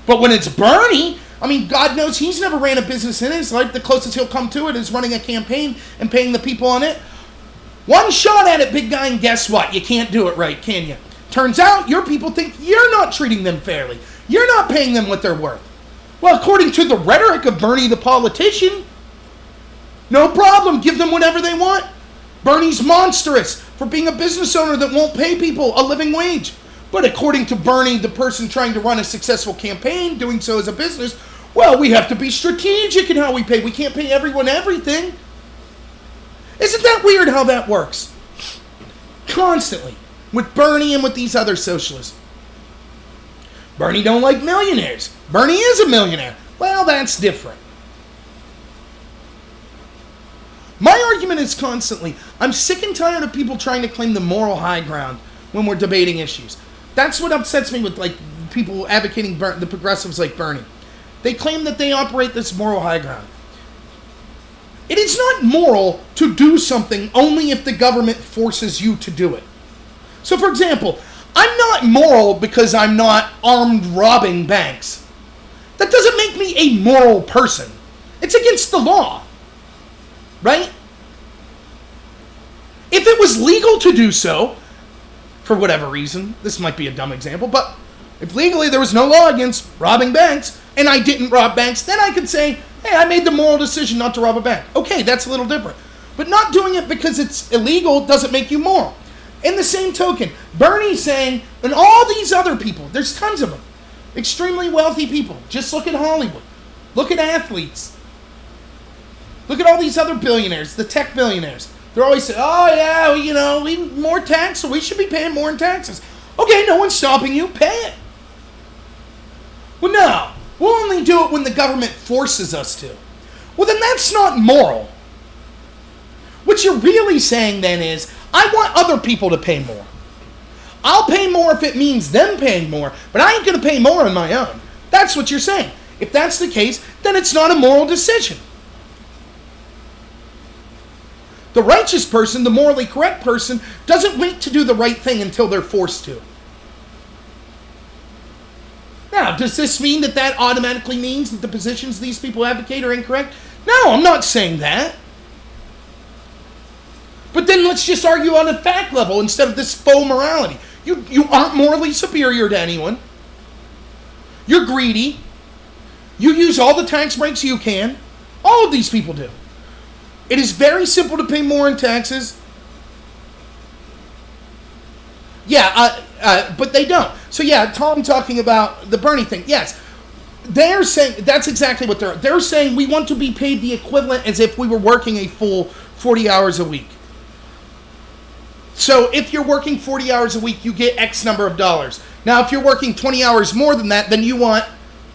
But when it's Bernie, I mean, God knows he's never ran a business in his life. The closest he'll come to it is running a campaign and paying the people on it. One shot at it, big guy, and guess what? You can't do it right, can you? Turns out your people think you're not treating them fairly. You're not paying them what they're worth. Well, according to the rhetoric of Bernie the politician, no problem, give them whatever they want. Bernie's monstrous for being a business owner that won't pay people a living wage. But according to Bernie, the person trying to run a successful campaign, doing so as a business, well, we have to be strategic in how we pay. We can't pay everyone everything. Isn't that weird how that works? Constantly. With Bernie and with these other socialists. Bernie don't like millionaires. Bernie is a millionaire. Well, that's different. My argument is constantly, I'm sick and tired of people trying to claim the moral high ground when we're debating issues. That's what upsets me with like people advocating the progressives like Bernie. They claim that they operate this moral high ground. It is not moral to do something only if the government forces you to do it. So, for example, I'm not moral because I'm not armed robbing banks. That doesn't make me a moral person. It's against the law. Right? If it was legal to do so, for whatever reason, this might be a dumb example, but if legally there was no law against robbing banks, and I didn't rob banks, then I could say, hey, I made the moral decision not to rob a bank. Okay, that's a little different. But not doing it because it's illegal doesn't make you moral. In the same token, Bernie's saying, and all these other people, there's tons of them, extremely wealthy people. Just look at Hollywood. Look at athletes. Look at all these other billionaires, the tech billionaires. They're always saying, oh yeah, we more tax, so we should be paying more in taxes. Okay, no one's stopping you. Pay it. Well, no. We'll only do it when the government forces us to. Well, then that's not moral. What you're really saying then is, I want other people to pay more. I'll pay more if it means them paying more, but I ain't going to pay more on my own. That's what you're saying. If that's the case, then it's not a moral decision. The righteous person, the morally correct person, doesn't wait to do the right thing until they're forced to. Now, does this mean that automatically means that the positions these people advocate are incorrect? No, I'm not saying that. But then let's just argue on a fact level instead of this faux morality. You aren't morally superior to anyone. You're greedy. You use all the tax breaks you can. All of these people do. It is very simple to pay more in taxes. Yeah, but they don't. So yeah, Tom talking about the Bernie thing. Yes, they're saying that's exactly what they're saying. We want to be paid the equivalent as if we were working a full 40 hours a week. So if you're working 40 hours a week, you get X number of dollars. Now, if you're working 20 hours more than that, then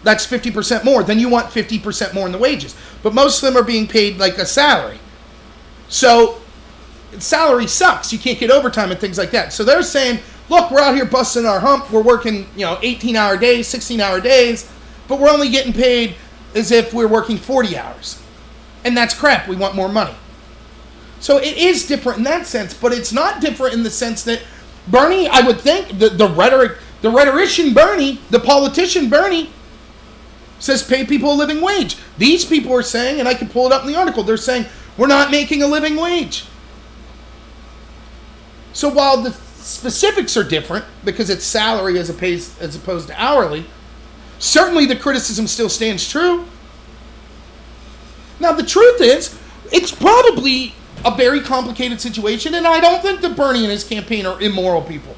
that's 50% more. Then you want 50% more in the wages. But most of them are being paid like a salary. So salary sucks. You can't get overtime and things like that. So they're saying, look, we're out here busting our hump. We're working, 18-hour days, 16-hour days, but we're only getting paid as if we're working 40 hours. And that's crap. We want more money. So it is different in that sense, but it's not different in the sense that Bernie, I would think, the rhetorician Bernie, the politician Bernie, says pay people a living wage. These people are saying, and I can pull it up in the article, they're saying, we're not making a living wage. So while the specifics are different, because it's salary as opposed to hourly, certainly the criticism still stands true. Now the truth is, it's probably a very complicated situation, and I don't think that Bernie and his campaign are immoral people.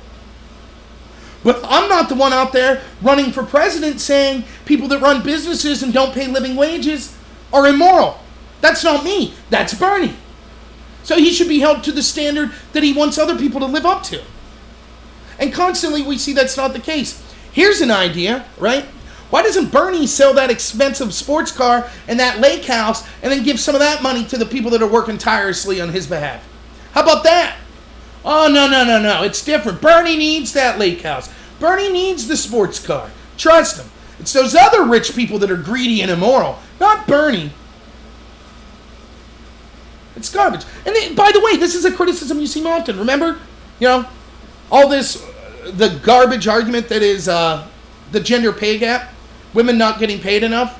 But I'm not the one out there running for president saying people that run businesses and don't pay living wages are immoral. That's not me. That's Bernie. So he should be held to the standard that he wants other people to live up to. And constantly we see that's not the case. Here's an idea, right? Why doesn't Bernie sell that expensive sports car and that lake house and then give some of that money to the people that are working tirelessly on his behalf? How about that? Oh, no. It's different. Bernie needs that lake house. Bernie needs the sports car. Trust him. It's those other rich people that are greedy and immoral, not Bernie. It's garbage. And by the way, this is a criticism you see often. Remember, all this, the garbage argument that is the gender pay gap, women not getting paid enough,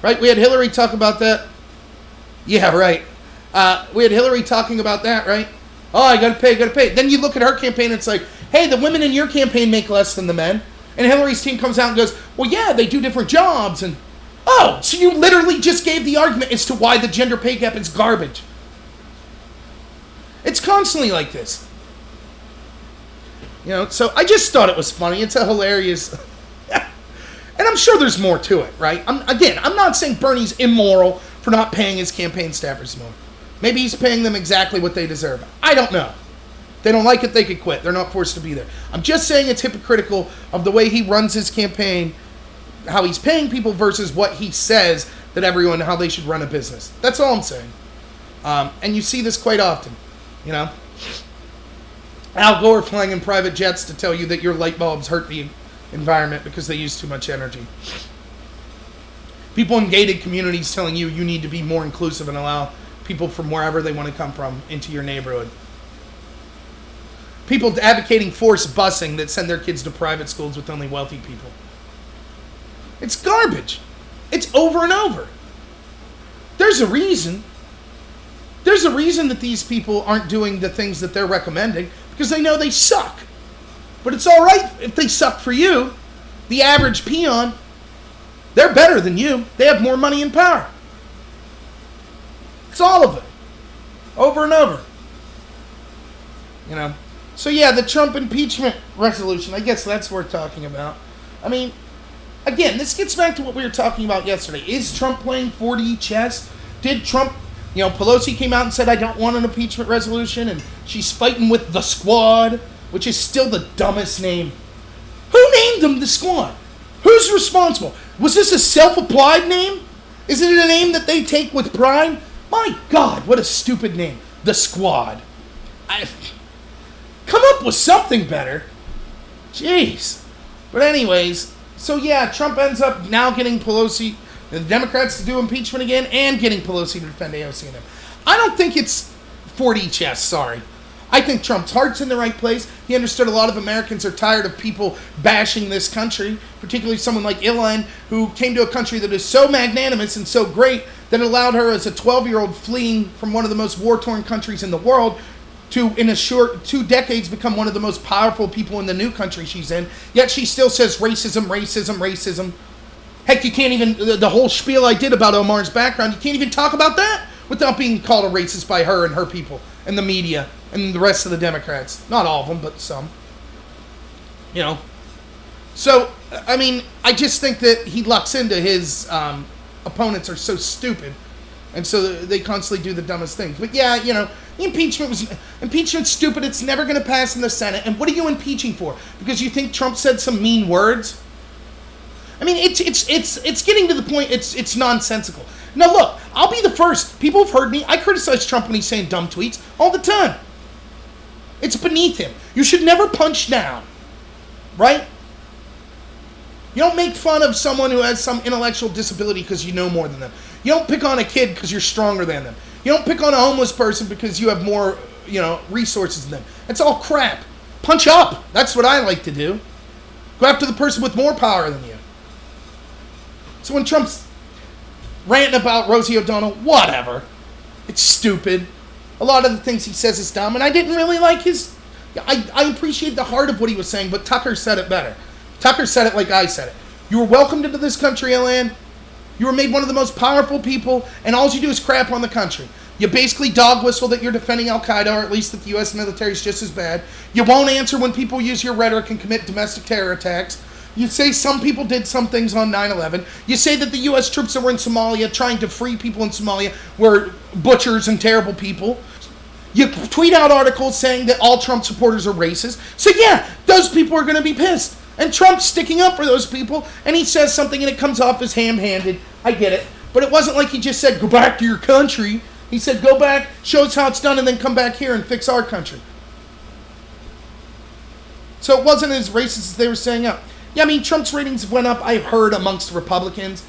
right? We had Hillary talk about that. Yeah, right. We had Hillary talking about that, right? Oh, I gotta pay. Then you look at her campaign and it's like, hey, the women in your campaign make less than the men. And Hillary's team comes out and goes, well, yeah, they do different jobs. And, oh, so you literally just gave the argument as to why the gender pay gap is garbage. It's constantly like this. So I just thought it was funny. It's a hilarious... And I'm sure there's more to it, right? I'm not saying Bernie's immoral for not paying his campaign staffers more. Maybe he's paying them exactly what they deserve. I don't know. If they don't like it, they could quit. They're not forced to be there. I'm just saying it's hypocritical of the way he runs his campaign, how he's paying people versus what he says that everyone, how they should run a business. That's all I'm saying. And you see this quite often, Al Gore flying in private jets to tell you that your light bulbs hurt the environment because they use too much energy. People in gated communities telling you need to be more inclusive and allow people from wherever they want to come from into your neighborhood. People advocating forced busing that send their kids to private schools with only wealthy people. It's garbage. It's over and over. There's a reason. There's a reason that these people aren't doing the things that they're recommending because they know they suck. But it's all right if they suck for you. The average peon, they're better than you. They have more money and power. It's all of it. Over and over. So yeah, the Trump impeachment resolution, I guess that's worth talking about. I mean, again, this gets back to what we were talking about yesterday. Is Trump playing 4D chess? Did Trump, Pelosi came out and said, I don't want an impeachment resolution, and she's fighting with the squad, which is still the dumbest name. Who named them the squad? Who's responsible? Was this a self-applied name? Is it a name that they take with pride? My God, what a stupid name. The squad. Come up with something better. Jeez. But anyways, so yeah, Trump ends up now getting Pelosi, the Democrats to do impeachment again, and getting Pelosi to defend AOC and them. I don't think it's 4D chess, sorry. I think Trump's heart's in the right place. He understood a lot of Americans are tired of people bashing this country, particularly someone like Ilhan, who came to a country that is so magnanimous and so great that it allowed her as a 12-year-old fleeing from one of the most war-torn countries in the world to, in a short 2 decades, become one of the most powerful people in the new country she's in. Yet she still says racism, racism, racism. Heck, you can't even, the whole spiel I did about Omar's background, you can't even talk about that without being called a racist by her and her people and the media and the rest of the Democrats. Not all of them, but some. So, I mean, I just think that he lucks into his opponents are so stupid. And so they constantly do the dumbest things. But yeah, impeachment's stupid. It's never going to pass in the Senate. And what are you impeaching for? Because you think Trump said some mean words? I mean, it's getting to the point, it's nonsensical. Now look, I'll be the first. People have heard me. I criticize Trump when he's saying dumb tweets all the time. It's beneath him. You should never punch down. Right? You don't make fun of someone who has some intellectual disability because you know more than them. You don't pick on a kid because you're stronger than them. You don't pick on a homeless person because you have more, resources than them. That's all crap. Punch up. That's what I like to do. Go after the person with more power than you. So when Trump's ranting about Rosie O'Donnell, whatever. It's stupid. A lot of the things he says is dumb, and I didn't really like his... I appreciate the heart of what he was saying, but Tucker said it better. Tucker said it like I said it. You were welcomed into this country, Illhan. You were made one of the most powerful people, and all you do is crap on the country. You basically dog whistle that you're defending Al-Qaeda, or at least that the U.S. military is just as bad. You won't answer when people use your rhetoric and commit domestic terror attacks. You say some people did some things on 9/11. You say that the U.S. troops that were in Somalia trying to free people in Somalia were butchers and terrible people. You tweet out articles saying that all Trump supporters are racist. So yeah, those people are going to be pissed. And Trump's sticking up for those people, and he says something and it comes off as ham-handed. I get it. But it wasn't like he just said, go back to your country. He said, go back, show us how it's done, and then come back here and fix our country. So it wasn't as racist as they were saying up. Yeah, I mean, Trump's ratings went up, I heard, amongst Republicans.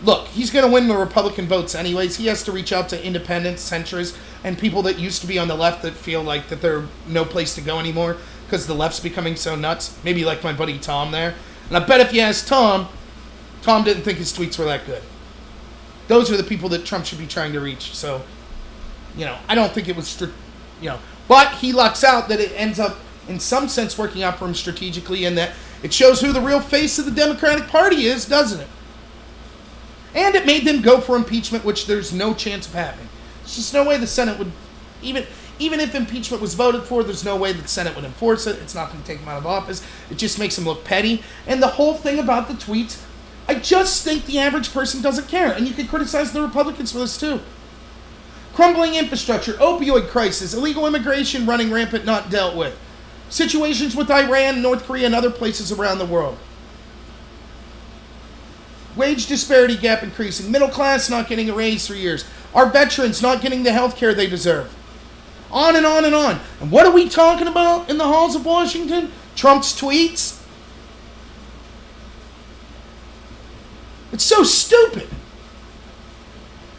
Look, he's going to win the Republican votes anyways. He has to reach out to independents, centrists. and people that used to be on the left that feel like that they're no place to go anymore because the left's becoming so nuts. Maybe like my buddy Tom there. And I bet if you ask Tom didn't think his tweets were that good. Those are the people that Trump should be trying to reach. So, I don't think it was, but he lucks out that it ends up in some sense working out for him strategically, and that it shows who the real face of the Democratic Party is, doesn't it? And it made them go for impeachment, which there's no chance of happening. There's just no way the Senate would, even if impeachment was voted for, there's no way that the Senate would enforce it. It's not going to take him out of office. It just makes him look petty. And the whole thing about the tweets, I just think the average person doesn't care. And you can criticize the Republicans for this too. Crumbling infrastructure, opioid crisis, illegal immigration running rampant, not dealt with. Situations with Iran, North Korea, and other places around the world. Wage disparity gap increasing. Middle class not getting a raise for years. Our veterans not getting the health care they deserve. On and on and on. And what are we talking about in the halls of Washington? Trump's tweets? It's so stupid.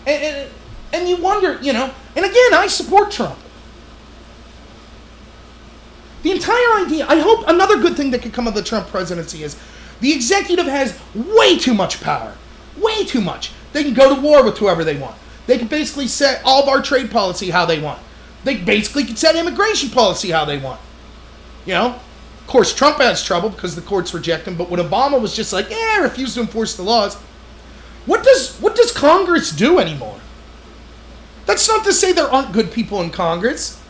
And you wonder, and again, I support Trump. The entire idea, I hope another good thing that could come of the Trump presidency is the executive has way too much power. Way too much. They can go to war with whoever they want. They can basically set all of our trade policy how they want. They basically can set immigration policy how they want. Of course, Trump has trouble because the courts reject him, but when Obama was just like, refuse to enforce the laws, what does Congress do anymore? That's not to say there aren't good people in Congress.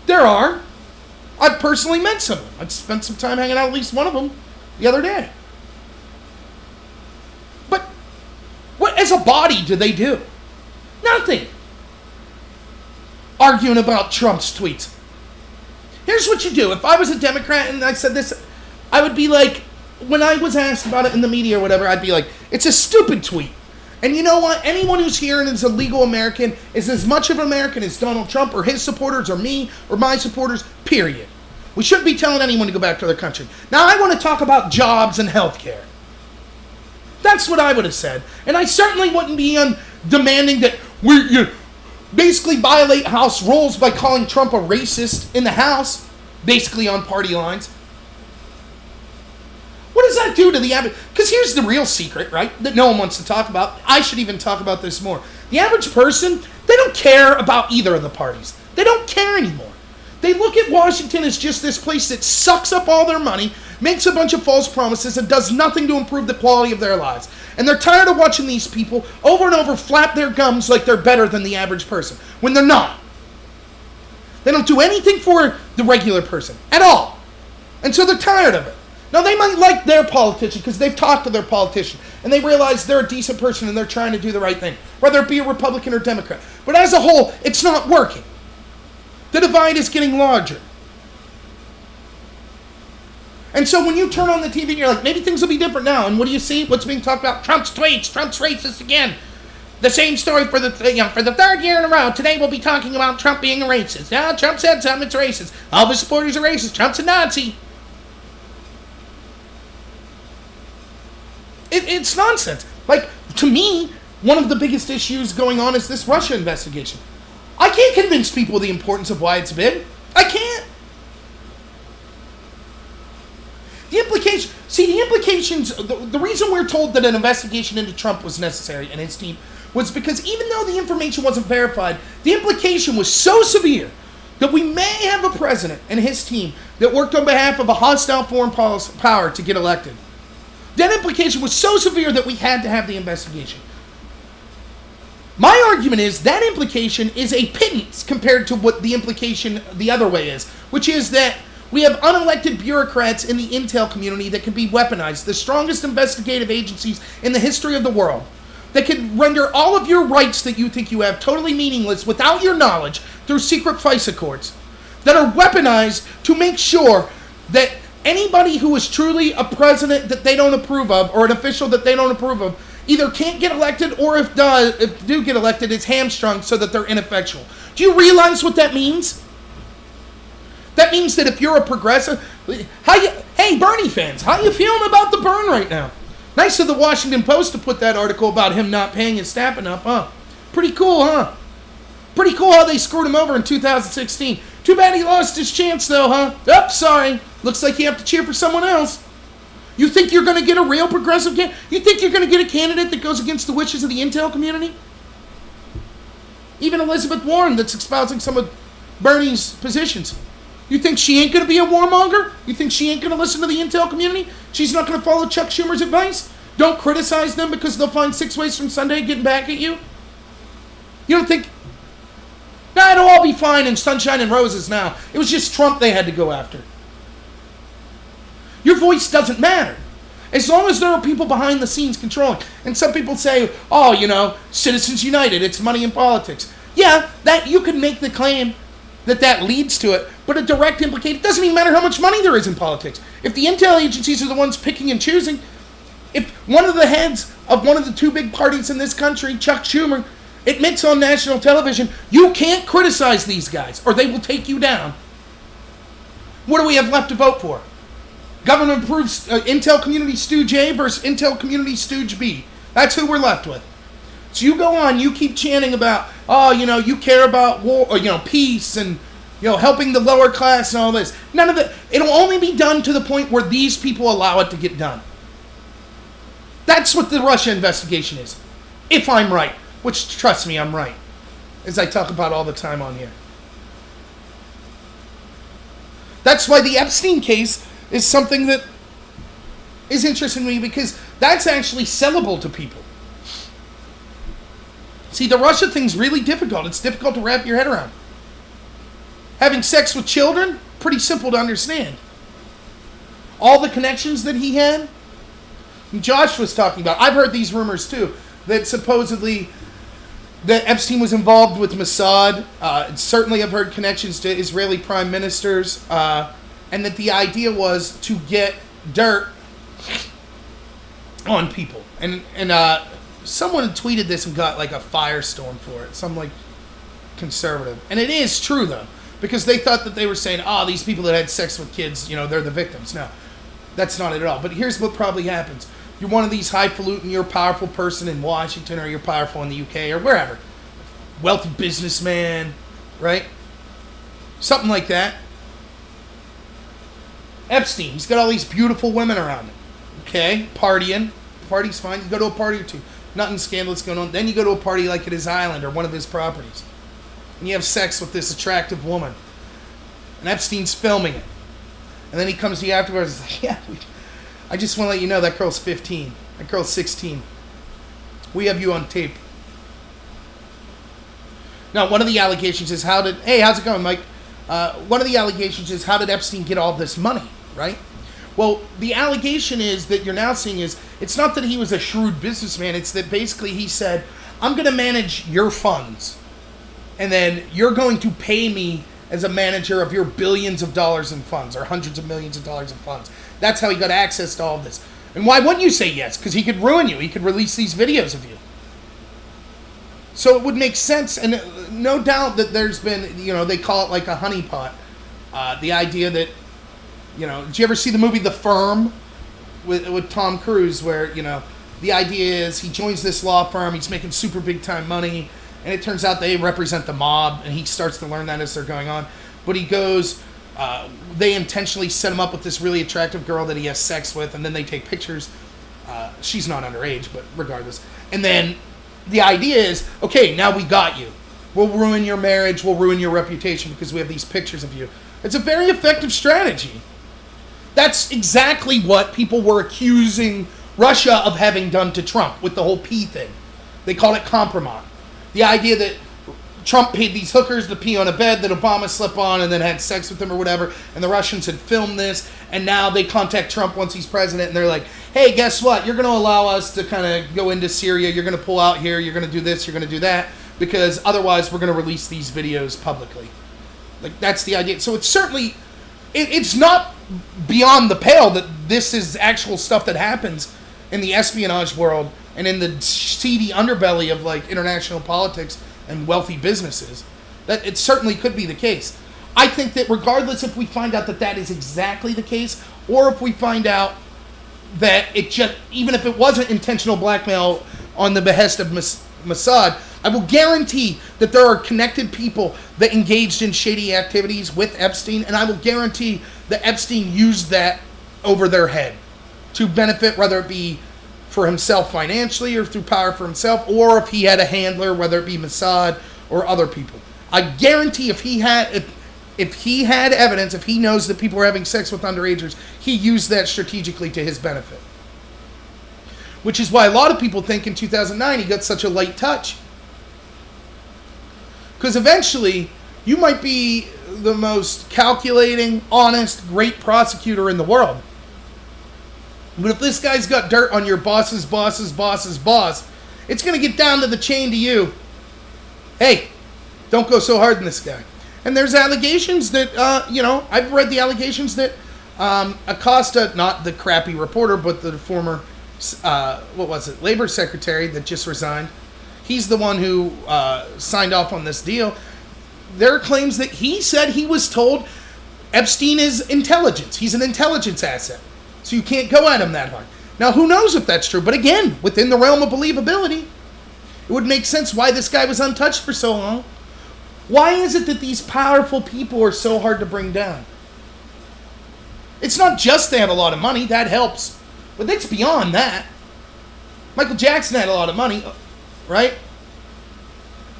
There are. I've personally met some of them. I spent some time hanging out with at least one of them the other day. But what as a body do they do? Nothing. Arguing about Trump's tweets. Here's what you do. If I was a Democrat and I said this, I would be like, when I was asked about it in the media or whatever, I'd be like, it's a stupid tweet. And you know what? Anyone who's here and is a legal American is as much of an American as Donald Trump or his supporters or me or my supporters, period. We shouldn't be telling anyone to go back to their country. Now, I want to talk about jobs and health care. That's what I would have said. And I certainly wouldn't be demanding that we basically violate House rules by calling Trump a racist in the House, basically on party lines. What does that do to the average? Because here's the real secret, right, that no one wants to talk about. I should even talk about this more. The average person, they don't care about either of the parties. They don't care anymore. They look at Washington as just this place that sucks up all their money, makes a bunch of false promises, and does nothing to improve the quality of their lives. And they're tired of watching these people over and over flap their gums like they're better than the average person, when they're not. They don't do anything for the regular person at all. And so they're tired of it. Now, they might like their politician because they've talked to their politician and they realize they're a decent person and they're trying to do the right thing, whether it be a Republican or Democrat. But as a whole, it's not working. The divide is getting larger. And so when you turn on the TV and you're like, maybe things will be different now. And what do you see? What's being talked about? Trump's tweets. Trump's racist again. The same story for the third year in a row. Today we'll be talking about Trump being a racist. Now, Trump said something, it's racist. All of his supporters are racist. Trump's a Nazi. It's nonsense. Like, to me, one of the biggest issues going on is this Russia investigation. I can't convince people of the importance of why it's big. I can't. The implications, the reason we're told that an investigation into Trump was necessary and his team was because even though the information wasn't verified, the implication was so severe that we may have a president and his team that worked on behalf of a hostile foreign power to get elected. That implication was so severe that we had to have the investigation. My argument is that implication is a pittance compared to what the implication the other way is, which is that we have unelected bureaucrats in the intel community that can be weaponized, the strongest investigative agencies in the history of the world, that can render all of your rights that you think you have totally meaningless without your knowledge through secret FISA courts, that are weaponized to make sure that anybody who is truly a president that they don't approve of or an official that they don't approve of either can't get elected or if do get elected, it's hamstrung so that they're ineffectual. Do you realize what that means? That means that if you're a progressive, hey Bernie fans, how you feeling about the burn right now? Nice of the Washington Post to put that article about him not paying his staff enough, huh? Pretty cool, huh? Pretty cool how they screwed him over in 2016. Too bad he lost his chance, though, huh? Oh, sorry. Looks like you have to cheer for someone else. You think you're going to get a real progressive candidate? You think you're going to get a candidate that goes against the wishes of the intel community? Even Elizabeth Warren, that's espousing some of Bernie's positions. You think she ain't going to be a warmonger? You think she ain't going to listen to the intel community? She's not going to follow Chuck Schumer's advice? Don't criticize them because they'll find 6 ways from Sunday getting back at you? You don't think... Nah, it'll all be fine and sunshine and roses now. It was just Trump they had to go after. Your voice doesn't matter. As long as there are people behind the scenes controlling. And some people say, oh, you know, Citizens United, it's money in politics. Yeah, that you can make the claim that leads to it, but a direct implication, it doesn't even matter how much money there is in politics. If the intel agencies are the ones picking and choosing, if one of the heads of one of the 2 big parties in this country, Chuck Schumer, admits on national television, you can't criticize these guys or they will take you down. What do we have left to vote for? Government approves Intel Community Stooge A versus Intel Community Stooge B. That's who we're left with. So you go on, you keep chanting about, oh, you know, you care about war, or, you know, peace and, you know, helping the lower class and all this. None of it. It'll only be done to the point where these people allow it to get done. That's what the Russia investigation is. If I'm right. Which, trust me, I'm right. As I talk about all the time on here. That's why the Epstein case is something that is interesting to me, because that's actually sellable to people. See, the Russia thing's really difficult. It's difficult to wrap your head around. Having sex with children, pretty simple to understand. All the connections that he had, Josh was talking about, I've heard these rumors too, that supposedly that Epstein was involved with Mossad. Certainly I've heard connections to Israeli prime ministers, and that the idea was to get dirt on people. And someone tweeted this and got like a firestorm for it. Some like conservative. And it is true though, because they thought that they were saying, oh, these people that had sex with kids, you know, they're the victims. No, that's not it at all. But here's what probably happens. You're one of these highfalutin, you're a powerful person in Washington, or you're powerful in the UK, or wherever. Wealthy businessman, right? Something like that. Epstein, he's got all these beautiful women around him. Okay, partying. Party's fine. You go to a party or two. Nothing scandalous going on. Then you go to a party like at his island or one of his properties. And you have sex with this attractive woman. And Epstein's filming it. And then he comes to you afterwards and is like, yeah, I just want to let you know that girl's 15. That girl's 16. We have you on tape. Now, one of the allegations is hey, how's it going, Mike? One of the allegations is, how did Epstein get all this money, right? Well, the allegation is that you're now seeing is, it's not that he was a shrewd businessman, it's that basically he said, I'm going to manage your funds, and then you're going to pay me as a manager of your billions of dollars in funds, or hundreds of millions of dollars in funds. That's how he got access to all of this. And why wouldn't you say yes? Because he could ruin you. He could release these videos of you. So it would make sense, and no doubt that there's been, you know, they call it like a honeypot. The idea that, you know, did you ever see the movie The Firm with Tom Cruise, where, you know, the idea is he joins this law firm, he's making super big time money, and it turns out they represent the mob, and he starts to learn that as they're going on. But he goes, they intentionally set him up with this really attractive girl that he has sex with, and then they take pictures. She's not underage, but regardless. And then the idea is, okay, now we got you. We'll ruin your marriage, we'll ruin your reputation because we have these pictures of you. It's a very effective strategy. That's exactly what people were accusing Russia of having done to Trump with the whole pee thing. They called it compromise. The idea that Trump paid these hookers to pee on a bed that Obama slept on and then had sex with them or whatever, and the Russians had filmed this, and now they contact Trump once he's president, and they're like, hey, guess what? You're going to allow us to kind of go into Syria, you're going to pull out here, you're going to do this, you're going to do that, because otherwise we're going to release these videos publicly. Like, that's the idea. So it's certainly, it's not beyond the pale that this is actual stuff that happens in the espionage world and in the seedy underbelly of, like, international politics and wealthy businesses. That it certainly could be the case. I think that regardless if we find out that that is exactly the case, or if we find out that it just, even if it wasn't intentional blackmail on the behest of Mossad, I will guarantee that there are connected people that engaged in shady activities with Epstein, and I will guarantee that Epstein used that over their head to benefit, whether it be for himself financially or through power for himself, or if he had a handler, whether it be Mossad or other people. I guarantee if he had evidence, if he knows that people are having sex with underagers, he used that strategically to his benefit. Which is why a lot of people think in 2009 he got such a light touch. Because eventually, you might be the most calculating, honest, great prosecutor in the world. But if this guy's got dirt on your boss's boss's boss's boss, it's going to get down to the chain to you. Hey, don't go so hard on this guy. And there's allegations that, I've read the allegations that Acosta, not the crappy reporter, but the former, Labor Secretary that just resigned, he's the one who signed off on this deal. There are claims that he said he was told Epstein is intelligence. He's an intelligence asset. So you can't go at him that hard. Now, who knows if that's true? But again, within the realm of believability, it would make sense why this guy was untouched for so long. Why is it that these powerful people are so hard to bring down? It's not just they have a lot of money. That helps. But it's beyond that. Michael Jackson had a lot of money, right?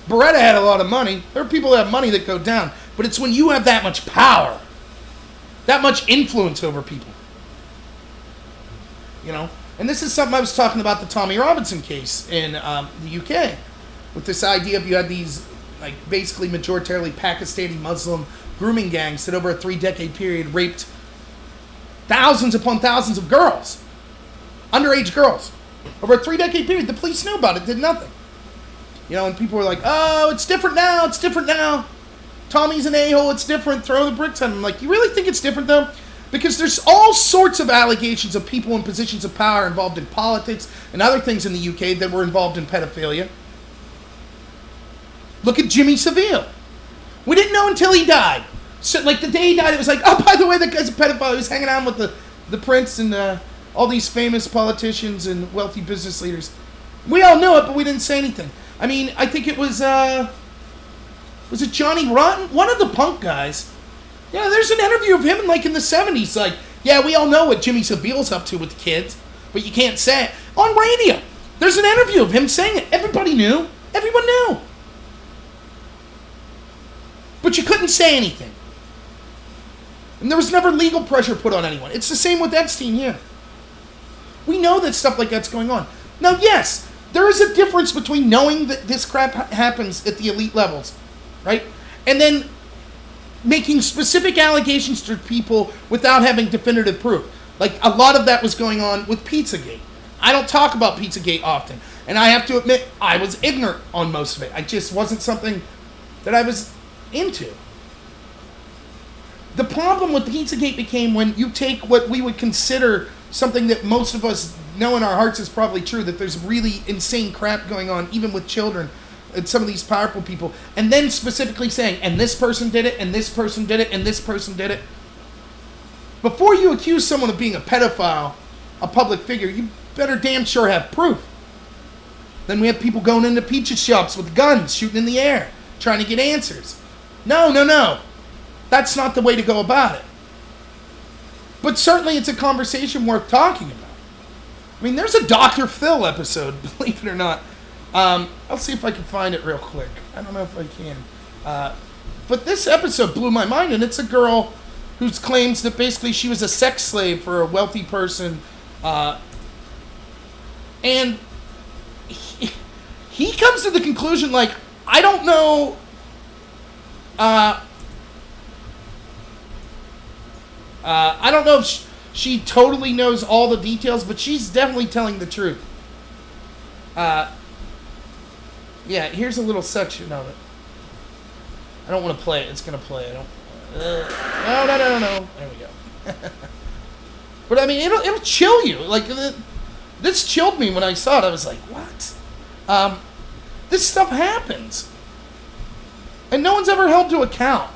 Beretta had a lot of money. There are people that have money that go down. But it's when you have that much power, that much influence over people. And this is something I was talking about the Tommy Robinson case in the UK. With this idea of you had these, basically majoritarily Pakistani Muslim grooming gangs that over a 3-decade period raped thousands upon thousands of girls. Underage girls. Over a 3-decade period. The police knew about it, did nothing. And people were like, oh, it's different now. Tommy's an a-hole, it's different. Throw the bricks at him. You really think it's different, though? Because there's all sorts of allegations of people in positions of power involved in politics and other things in the UK that were involved in pedophilia. Look at Jimmy Savile. We didn't know until he died. So, the day he died, it was oh, by the way, that guy's a pedophile. He was hanging out with the prince and all these famous politicians and wealthy business leaders. We all knew it, but we didn't say anything. I mean, I think it was it Johnny Rotten? One of the punk guys. Yeah, there's an interview of him in the 70s. Yeah, we all know what Jimmy Savile's up to with the kids, but you can't say it. On radio, there's an interview of him saying it. Everybody knew. Everyone knew. But you couldn't say anything. And there was never legal pressure put on anyone. It's the same with Epstein here. We know that stuff like that's going on. Now, yes, there is a difference between knowing that this crap happens at the elite levels, right? And then making specific allegations to people without having definitive proof. A lot of that was going on with Pizzagate. I don't talk about Pizzagate often. And I have to admit, I was ignorant on most of it. I just wasn't something that I was into. The problem with Pizzagate became when you take what we would consider something that most of us know in our hearts is probably true, that there's really insane crap going on, even with children, and some of these powerful people, and then specifically saying, and this person did it, and this person did it, and this person did it. Before you accuse someone of being a pedophile, a public figure, you better damn sure have proof. Then we have people going into pizza shops with guns, shooting in the air, trying to get answers. No. That's not the way to go about it. But certainly it's a conversation worth talking about. I mean, there's a Dr. Phil episode, believe it or not. I'll see if I can find it real quick. I don't know if I can. But this episode blew my mind, and it's a girl who claims that basically she was a sex slave for a wealthy person. And he comes to the conclusion, I don't know... I don't know if she totally knows all the details, but she's definitely telling the truth. Yeah, here's a little section of it. I don't want to play it. It's going to play. No. There we go. But I mean, it'll chill you. This chilled me when I saw it. I was like, what? This stuff happens. And no one's ever held to account.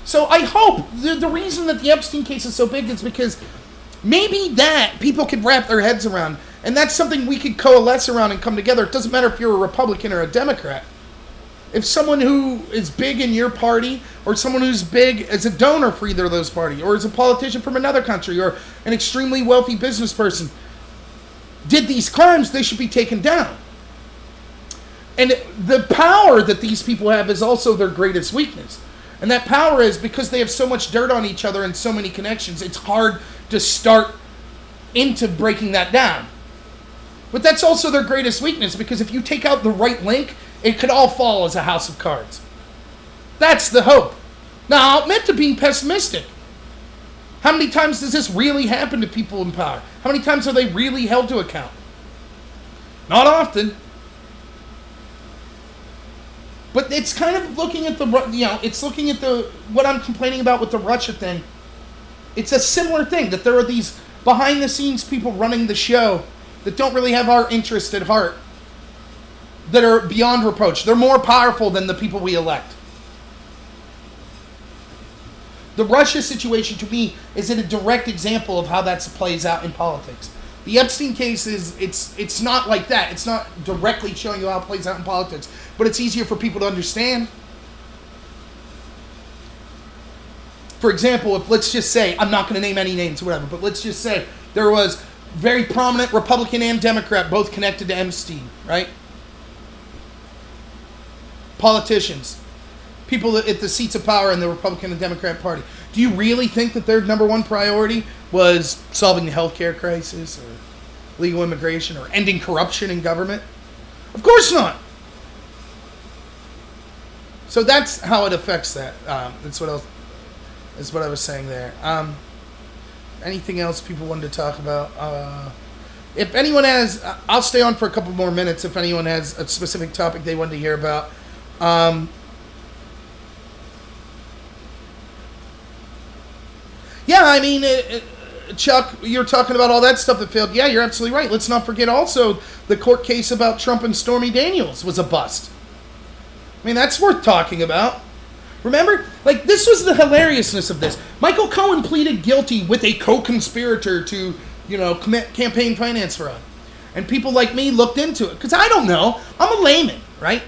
So I hope the reason that the Epstein case is so big is because maybe that people could wrap their heads around And that's something we could coalesce around and come together. It doesn't matter if you're a Republican or a Democrat. If someone who is big in your party, or someone who's big as a donor for either of those parties, or as a politician from another country, or an extremely wealthy business person, did these crimes, they should be taken down. And the power that these people have is also their greatest weakness. And that power is because they have so much dirt on each other and so many connections, it's hard to start into breaking that down. But that's also their greatest weakness, because if you take out the right link, it could all fall as a house of cards. That's the hope. Now, I'll admit to being pessimistic. How many times does this really happen to people in power? How many times are they really held to account? Not often. But it's kind of looking at it's looking at what I'm complaining about with the Russia thing. It's a similar thing, that there are these behind the scenes people running the show that don't really have our interest at heart, that are beyond reproach. They're more powerful than the people we elect. The Russia situation, to me, is a direct example of how that plays out in politics. The Epstein case it's not like that. It's not directly showing you how it plays out in politics, but it's easier for people to understand. For example, if let's just say, I'm not going to name any names or whatever, but let's just say there was very prominent Republican and Democrat both connected to Epstein, right? Politicians, people at the seats of power in the Republican and Democrat Party. Do you really think that their number one priority was solving the healthcare crisis, or legal immigration, or ending corruption in government? Of course not. So that's how it affects that. That's what I was saying there. Anything else people wanted to talk about? If anyone has, I'll stay on for a couple more minutes if anyone has a specific topic they wanted to hear about. Yeah, I mean, Chuck, you're talking about all that stuff that failed. Yeah, you're absolutely right. Let's not forget also the court case about Trump and Stormy Daniels was a bust. I mean, that's worth talking about. Remember? Like, this was the hilariousness of this. Michael Cohen pleaded guilty with a co-conspirator to, commit campaign finance fraud. And people like me looked into it. Because I don't know. I'm a layman, right?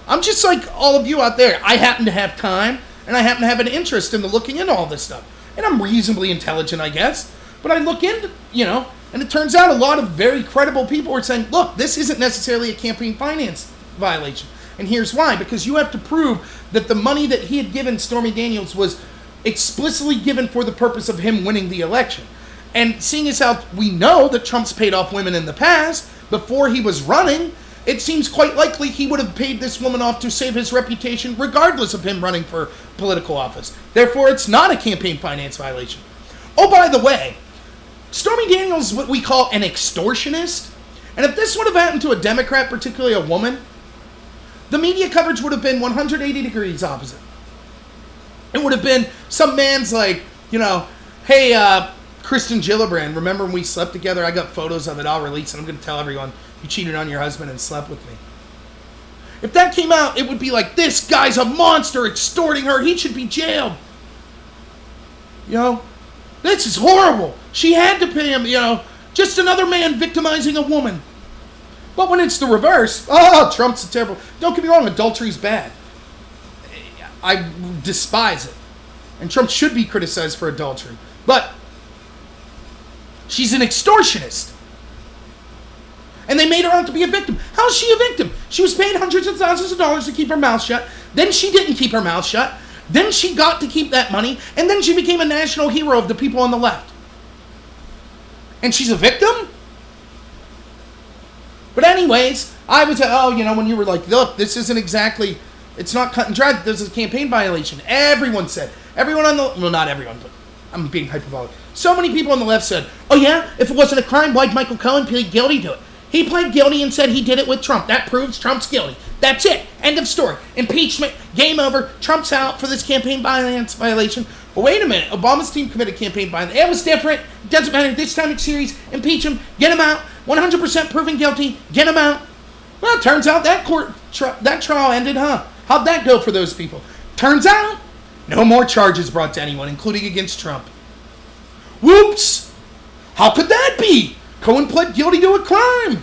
I'm just like all of you out there. I happen to have time, and I happen to have an interest in looking into all this stuff. And I'm reasonably intelligent, I guess. But I look into, and it turns out a lot of very credible people were saying, look, this isn't necessarily a campaign finance violation. And here's why. Because you have to prove that the money that he had given Stormy Daniels was explicitly given for the purpose of him winning the election. And seeing as how we know that Trump's paid off women in the past, before he was running, it seems quite likely he would have paid this woman off to save his reputation regardless of him running for political office. Therefore, it's not a campaign finance violation. Oh, by the way, Stormy Daniels is what we call an extortionist. And if this would have happened to a Democrat, particularly a woman, the media coverage would have been 180 degrees opposite. It would have been some man's like, hey, Kristen Gillibrand, remember when we slept together? I got photos of it. I'll release it. I'm going to tell everyone you cheated on your husband and slept with me. If that came out, it would be like, this guy's a monster extorting her. He should be jailed. This is horrible. She had to pay him, just another man victimizing a woman. But when it's the reverse, Trump's a terrible... Don't get me wrong, adultery's bad. I despise it. And Trump should be criticized for adultery. But she's an extortionist. And they made her out to be a victim. How is she a victim? She was paid hundreds of thousands of dollars to keep her mouth shut. Then she didn't keep her mouth shut. Then she got to keep that money. And then she became a national hero of the people on the left. And she's a victim? But anyways, I was, when you were like, look, this isn't exactly, it's not cut and dried. This is a campaign violation. Everyone said. Everyone on the, well, not everyone, but I'm being hyperbolic. So many people on the left said, oh yeah, if it wasn't a crime, why'd Michael Cohen plead guilty to it? He pled guilty and said he did it with Trump. That proves Trump's guilty. That's it. End of story. Impeachment. Game over. Trump's out for this campaign finance violation. But wait a minute. Obama's team committed campaign violence. It was different. Doesn't matter. This time it's serious. Impeach him. Get him out. 100% proven guilty. Get him out. Well, it turns out that that trial ended, huh? How'd that go for those people? Turns out, no more charges brought to anyone, including against Trump. Whoops! How could that be? Cohen pled guilty to a crime.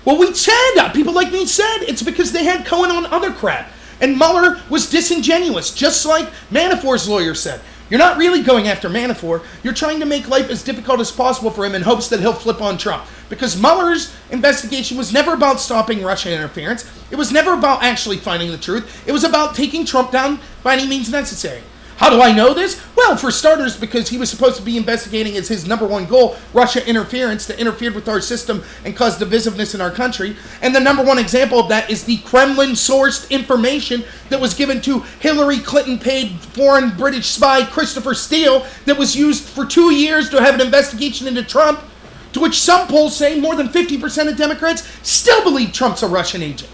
Well, we said, people like me said, it's because they had Cohen on other crap. And Mueller was disingenuous, just like Manafort's lawyer said. You're not really going after Manafort. You're trying to make life as difficult as possible for him in hopes that he'll flip on Trump. Because Mueller's investigation was never about stopping Russian interference. It was never about actually finding the truth. It was about taking Trump down by any means necessary. How do I know this? Well, for starters, because he was supposed to be investigating as his number one goal, Russia interference that interfered with our system and caused divisiveness in our country. And the number one example of that is the Kremlin-sourced information that was given to Hillary Clinton-paid foreign British spy Christopher Steele that was used for 2 years to have an investigation into Trump, to which some polls say more than 50% of Democrats still believe Trump's a Russian agent.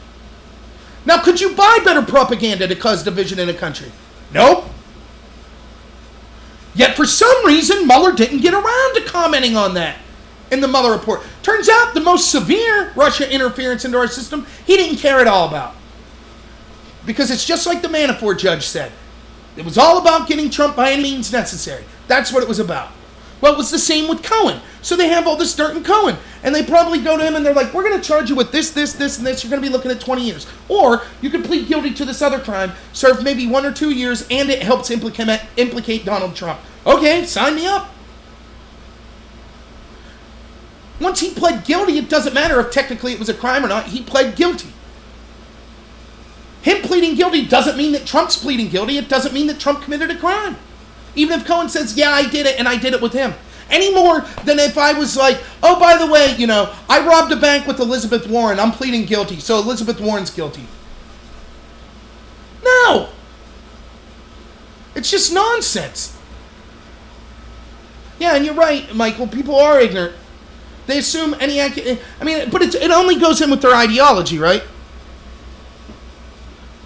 Now, could you buy better propaganda to cause division in a country? Nope. Yet for some reason, Mueller didn't get around to commenting on that in the Mueller report. Turns out the most severe Russia interference into our system, he didn't care at all about. Because it's just like the Manafort judge said. It was all about getting Trump by any means necessary. That's what it was about. Well, it was the same with Cohen. So they have all this dirt in Cohen. And they probably go to him and they're like, we're going to charge you with this, this, this, and this. You're going to be looking at 20 years. Or you could plead guilty to this other crime, serve maybe 1 or 2 years, and it helps implicate Donald Trump. Okay, sign me up. Once he pled guilty, it doesn't matter if technically it was a crime or not. He pled guilty. Him pleading guilty doesn't mean that Trump's pleading guilty. It doesn't mean that Trump committed a crime. Even if Cohen says, yeah, I did it, and I did it with him. Any more than if I was like, oh, by the way, I robbed a bank with Elizabeth Warren. I'm pleading guilty, so Elizabeth Warren's guilty. No. It's just nonsense. Yeah, and you're right, Michael. People are ignorant. They assume but it only goes in with their ideology, right?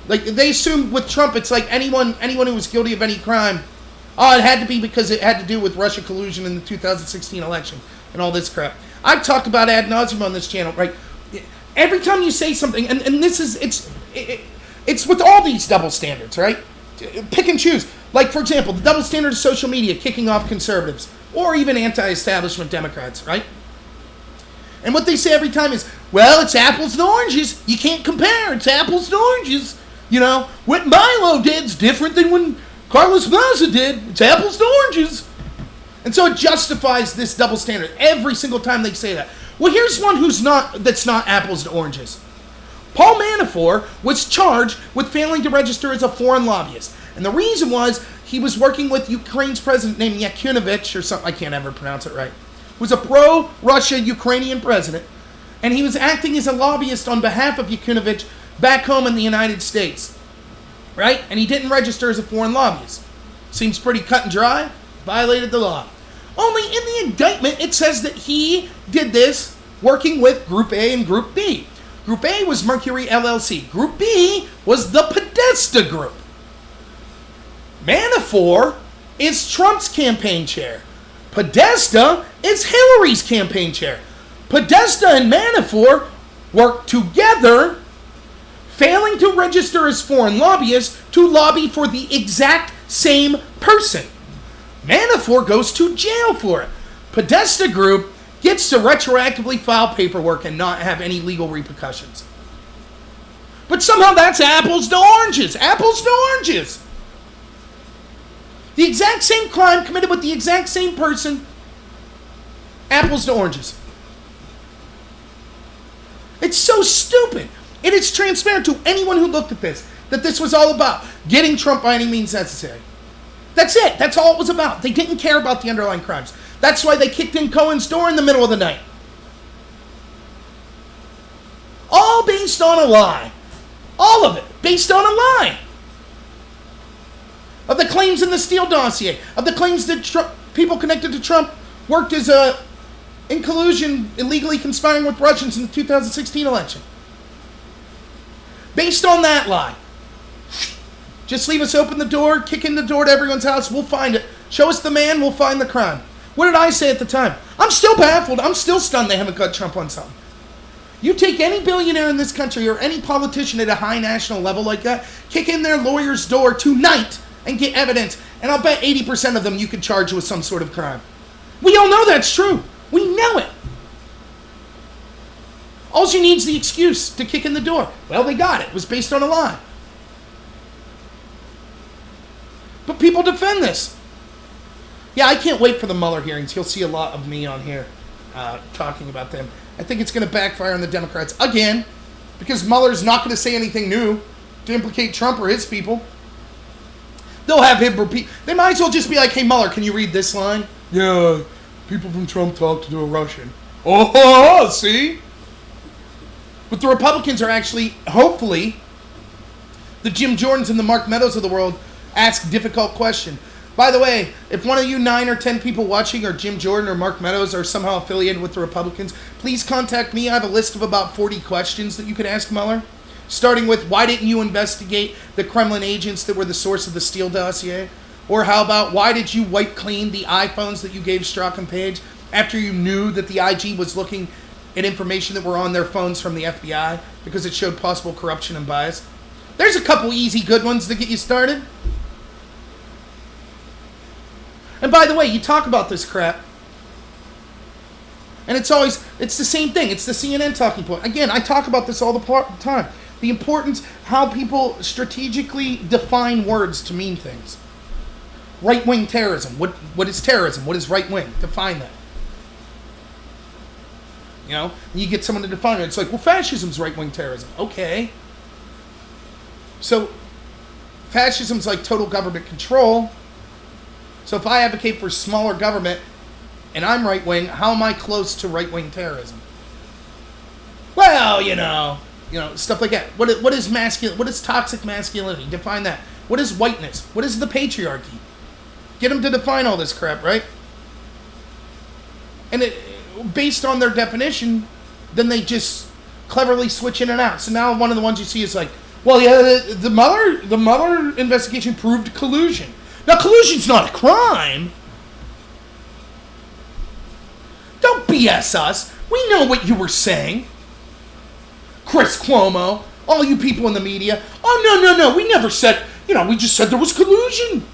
Like, they assume with Trump, it's like anyone who was guilty of any crime, it had to be because it had to do with Russia collusion in the 2016 election and all this crap. I've talked about ad nauseum on this channel, right? Every time you say something, and this is, it's with all these double standards, right? Pick and choose. Like, for example, the double standard of social media kicking off conservatives or even anti-establishment Democrats, right? And what they say every time is, well, it's apples to oranges. You can't compare. It's apples to oranges. What Milo did's different than when Carlos Maza did. It's apples to oranges. And so it justifies this double standard every single time they say that. Well, here's one that's not apples to oranges. Paul Manafort was charged with failing to register as a foreign lobbyist. And the reason was he was working with Ukraine's president named Yanukovych or something. I can't ever pronounce it right. Was a pro-Russia Ukrainian president. And he was acting as a lobbyist on behalf of Yanukovych back home in the United States. Right? And he didn't register as a foreign lobbyist. Seems pretty cut and dry. Violated the law. Only in the indictment it says that he did this working with Group A and Group B. Group A was Mercury LLC. Group B was the Podesta Group. Manafort is Trump's campaign chair. Podesta is Hillary's campaign chair. Podesta and Manafort worked together, failing to register as foreign lobbyists to lobby for the exact same person. Manafort goes to jail for it. Podesta Group gets to retroactively file paperwork and not have any legal repercussions. But somehow that's apples to oranges. Apples to oranges. The exact same crime committed with the exact same person. Apples to oranges. It's so stupid. It is transparent to anyone who looked at this that this was all about getting Trump by any means necessary. That's it. That's all it was about. They didn't care about the underlying crimes. That's why they kicked in Cohen's door in the middle of the night. All based on a lie. All of it based on a lie. Of the claims in the Steele dossier. Of the claims that people connected to Trump worked as in collusion, illegally conspiring with Russians in the 2016 election. Based on that lie. Just leave us open the door, kick in the door to everyone's house, we'll find it. Show us the man, we'll find the crime. What did I say at the time? I'm still baffled. I'm still stunned they haven't got Trump on something. You take any billionaire in this country or any politician at a high national level like that, kick in their lawyer's door tonight and get evidence, and I'll bet 80% of them you could charge with some sort of crime. We all know that's true. We know it. All she needs is the excuse to kick in the door. Well, they got it. It was based on a lie. But people defend this. Yeah, I can't wait for the Mueller hearings. You'll see a lot of me on here talking about them. I think it's going to backfire on the Democrats again, because Mueller's not going to say anything new to implicate Trump or his people. They'll have him repeat. They might as well just be like, hey, Mueller, can you read this line? Yeah, people from Trump talked to a Russian. Oh, see? But the Republicans are actually, hopefully, the Jim Jordans and the Mark Meadows of the world ask difficult questions. By the way, if one of you 9 or 10 people watching are Jim Jordan or Mark Meadows are somehow affiliated with the Republicans, please contact me. I have a list of about 40 questions that you could ask Mueller. Starting with, why didn't you investigate the Kremlin agents that were the source of the Steele dossier? Or how about, why did you wipe clean the iPhones that you gave Strzok and Page after you knew that the IG was looking at information that were on their phones from the FBI because it showed possible corruption and bias? There's a couple easy good ones to get you started. And by the way, you talk about this crap, and it's the same thing. It's the CNN talking point. Again, I talk about this all the time. The importance, how people strategically define words to mean things. Right-wing terrorism. What is terrorism? What is right-wing? Define that. You know, you get someone to define it. It's like, well, fascism's right-wing terrorism. Okay. So, fascism's like total government control. So if I advocate for smaller government and I'm right-wing, how am I close to right-wing terrorism? Well, you know, stuff like that. What is masculine? What is toxic masculinity? Define that. What is whiteness? What is the patriarchy? Get them to define all this crap, right? And based on their definition, then they just cleverly switch in and out. So now one of the ones you see is like, well, yeah, the Mueller investigation proved collusion. Now, collusion's not a crime. Don't BS us. We know what you were saying. Chris Cuomo, all you people in the media. Oh, no. We never said, we just said there was collusion.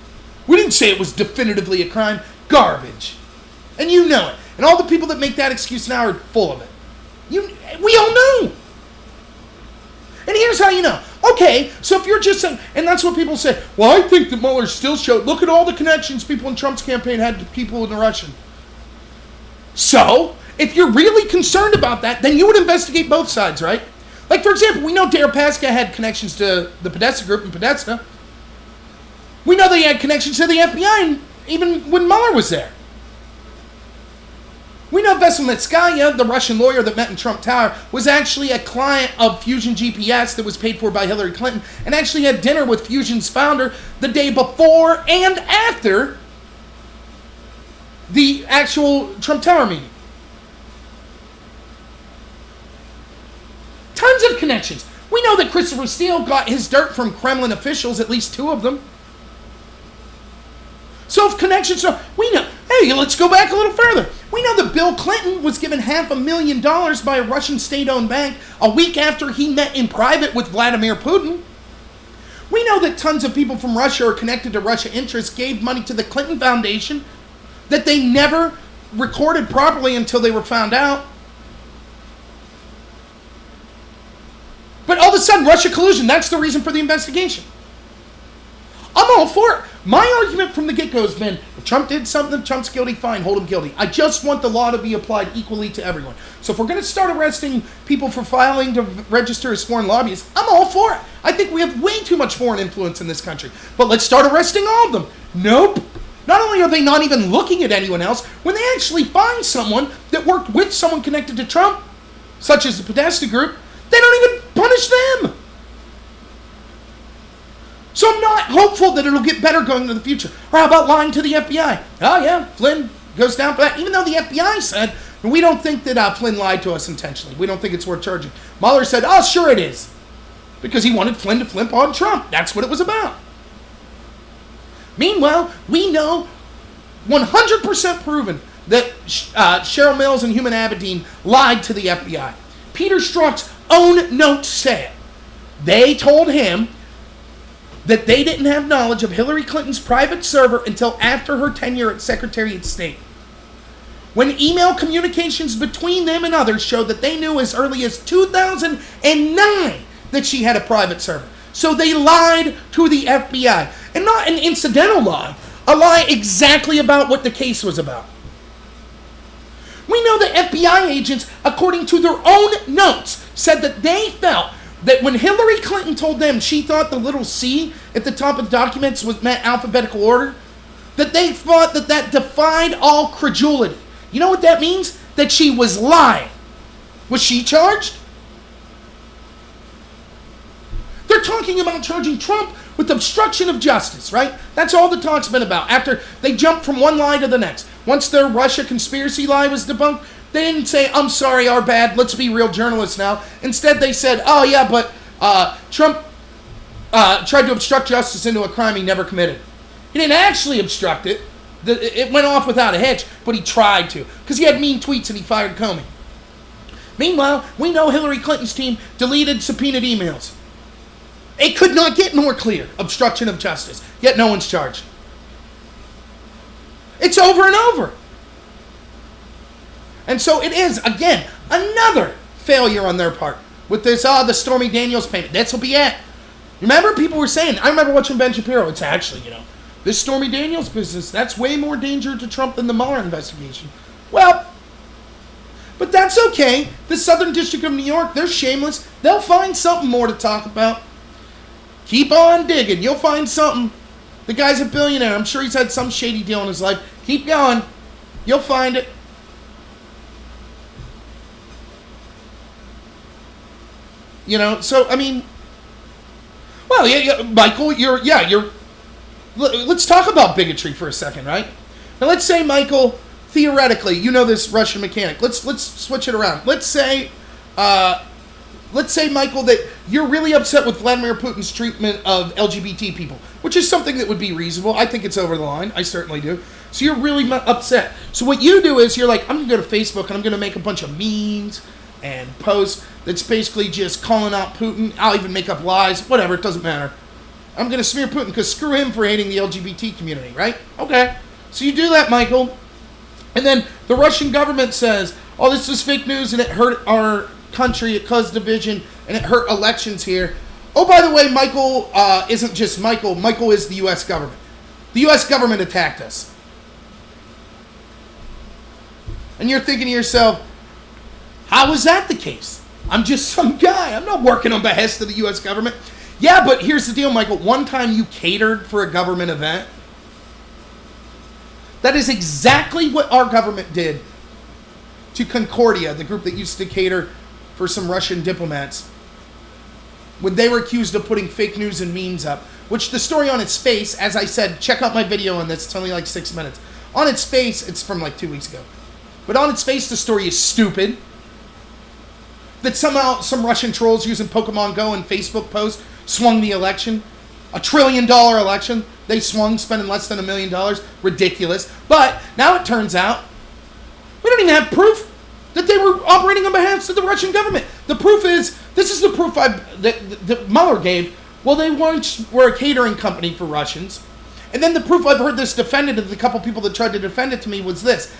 We didn't say it was definitively a crime. Garbage. And you know it. And all the people that make that excuse now are full of it. We all know. And here's how you know. Okay, so if you're just saying, and that's what people say, well, I think that Mueller still showed, look at all the connections people in Trump's campaign had to people in the Russian. So, if you're really concerned about that, then you would investigate both sides, right? Like, for example, we know Deripaska had connections to the Podesta group in Podesta. We know they had connections to the FBI, even when Mueller was there. We know Veselnitskaya, the Russian lawyer that met in Trump Tower, was actually a client of Fusion GPS that was paid for by Hillary Clinton and actually had dinner with Fusion's founder the day before and after the actual Trump Tower meeting. Tons of connections. We know that Christopher Steele got his dirt from Kremlin officials, at least 2 of them. So if connections are, we know, hey, let's go back a little further. We know that Bill Clinton was given $500,000 by a Russian state-owned bank a week after he met in private with Vladimir Putin. We know that tons of people from Russia are connected to Russia interests gave money to the Clinton Foundation that they never recorded properly until they were found out. But all of a sudden, Russia collusion, that's the reason for the investigation. I'm all for it. My argument from the get-go has been, if Trump did something, Trump's guilty, fine, hold him guilty. I just want the law to be applied equally to everyone. So if we're going to start arresting people for filing to register as foreign lobbyists, I'm all for it. I think we have way too much foreign influence in this country. But let's start arresting all of them. Nope. Not only are they not even looking at anyone else, when they actually find someone that worked with someone connected to Trump, such as the Podesta group, they don't even punish them. So I'm not hopeful that it'll get better going into the future. Or how about lying to the FBI? Oh yeah, Flynn goes down for that. Even though the FBI said, we don't think that Flynn lied to us intentionally. We don't think it's worth charging. Mueller said, oh, sure it is. Because he wanted Flynn to flip on Trump. That's what it was about. Meanwhile, we know 100% proven that Cheryl Mills and Huma Abedin lied to the FBI. Peter Strzok's own notes say it. They told him that they didn't have knowledge of Hillary Clinton's private server until after her tenure at Secretary of State. when email communications between them and others showed that they knew as early as 2009 that she had a private server. So they lied to the FBI. And not an incidental lie, a lie exactly about what the case was about. We know that FBI agents, according to their own notes, said that they felt that when Hillary Clinton told them she thought the little C at the top of the documents was meant alphabetical order, that they thought that that defied all credulity. You know what that means? That she was lying. Was she charged? They're talking about charging Trump with obstruction of justice, right? That's all the talk's been about. After they jumped from one lie to the next. Once their Russia conspiracy lie was debunked, they didn't say, I'm sorry, our bad, let's be real journalists now. Instead, they said, oh yeah, but Trump tried to obstruct justice into a crime he never committed. He didn't actually obstruct it. It went off without a hitch, but he tried to. Because he had mean tweets and he fired Comey. Meanwhile, we know Hillary Clinton's team deleted subpoenaed emails. It could not get more clear. Obstruction of justice. Yet no one's charged. It's over and over. And so it is, again, another failure on their part. With this, the Stormy Daniels payment. This will be it. Remember, people were saying, I remember watching Ben Shapiro. It's actually, this Stormy Daniels business, that's way more danger to Trump than the Mueller investigation. Well, but that's okay. The Southern District of New York, they're shameless. They'll find something more to talk about. Keep on digging. You'll find something. The guy's a billionaire. I'm sure he's had some shady deal in his life. Keep going. You'll find it. So, I mean, well, yeah, Michael, let's talk about bigotry for a second, right? Now, let's say, Michael, theoretically, this Russian mechanic. Let's switch it around. Let's say, Michael, that you're really upset with Vladimir Putin's treatment of LGBT people, which is something that would be reasonable. I think it's over the line. I certainly do. So you're really upset. So what you do is you're like, I'm going to go to Facebook and I'm going to make a bunch of memes and posts that's basically just calling out Putin. I'll even make up lies. Whatever. It doesn't matter. I'm going to smear Putin because screw him for hating the LGBT community, right? Okay. So you do that, Michael. And then the Russian government says, oh, this is fake news and it hurt our country, it caused division, and it hurt elections here. Oh, by the way, Michael isn't just Michael. Michael is the U.S. government. The U.S. government attacked us. And you're thinking to yourself, how is that the case? I'm just some guy. I'm not working on behest of the U.S. government. Yeah, but here's the deal, Michael. One time you catered for a government event. That is exactly what our government did to Concordia, the group that used to cater for some Russian diplomats, when they were accused of putting fake news and memes up, which the story on its face, as I said, check out my video on this, it's only like 6 minutes. On its face, it's from like 2 weeks ago, but on its face, the story is stupid. That somehow some Russian trolls using Pokemon Go and Facebook posts swung the election. $1 trillion election, they swung, spending less than $1 million. Ridiculous. But now it turns out, we don't even have proof that they were operating on behalf of the Russian government. The proof is, this is the proof that Mueller gave. Well, they were a catering company for Russians. And then the proof I've heard this defended of the couple people that tried to defend it to me was this.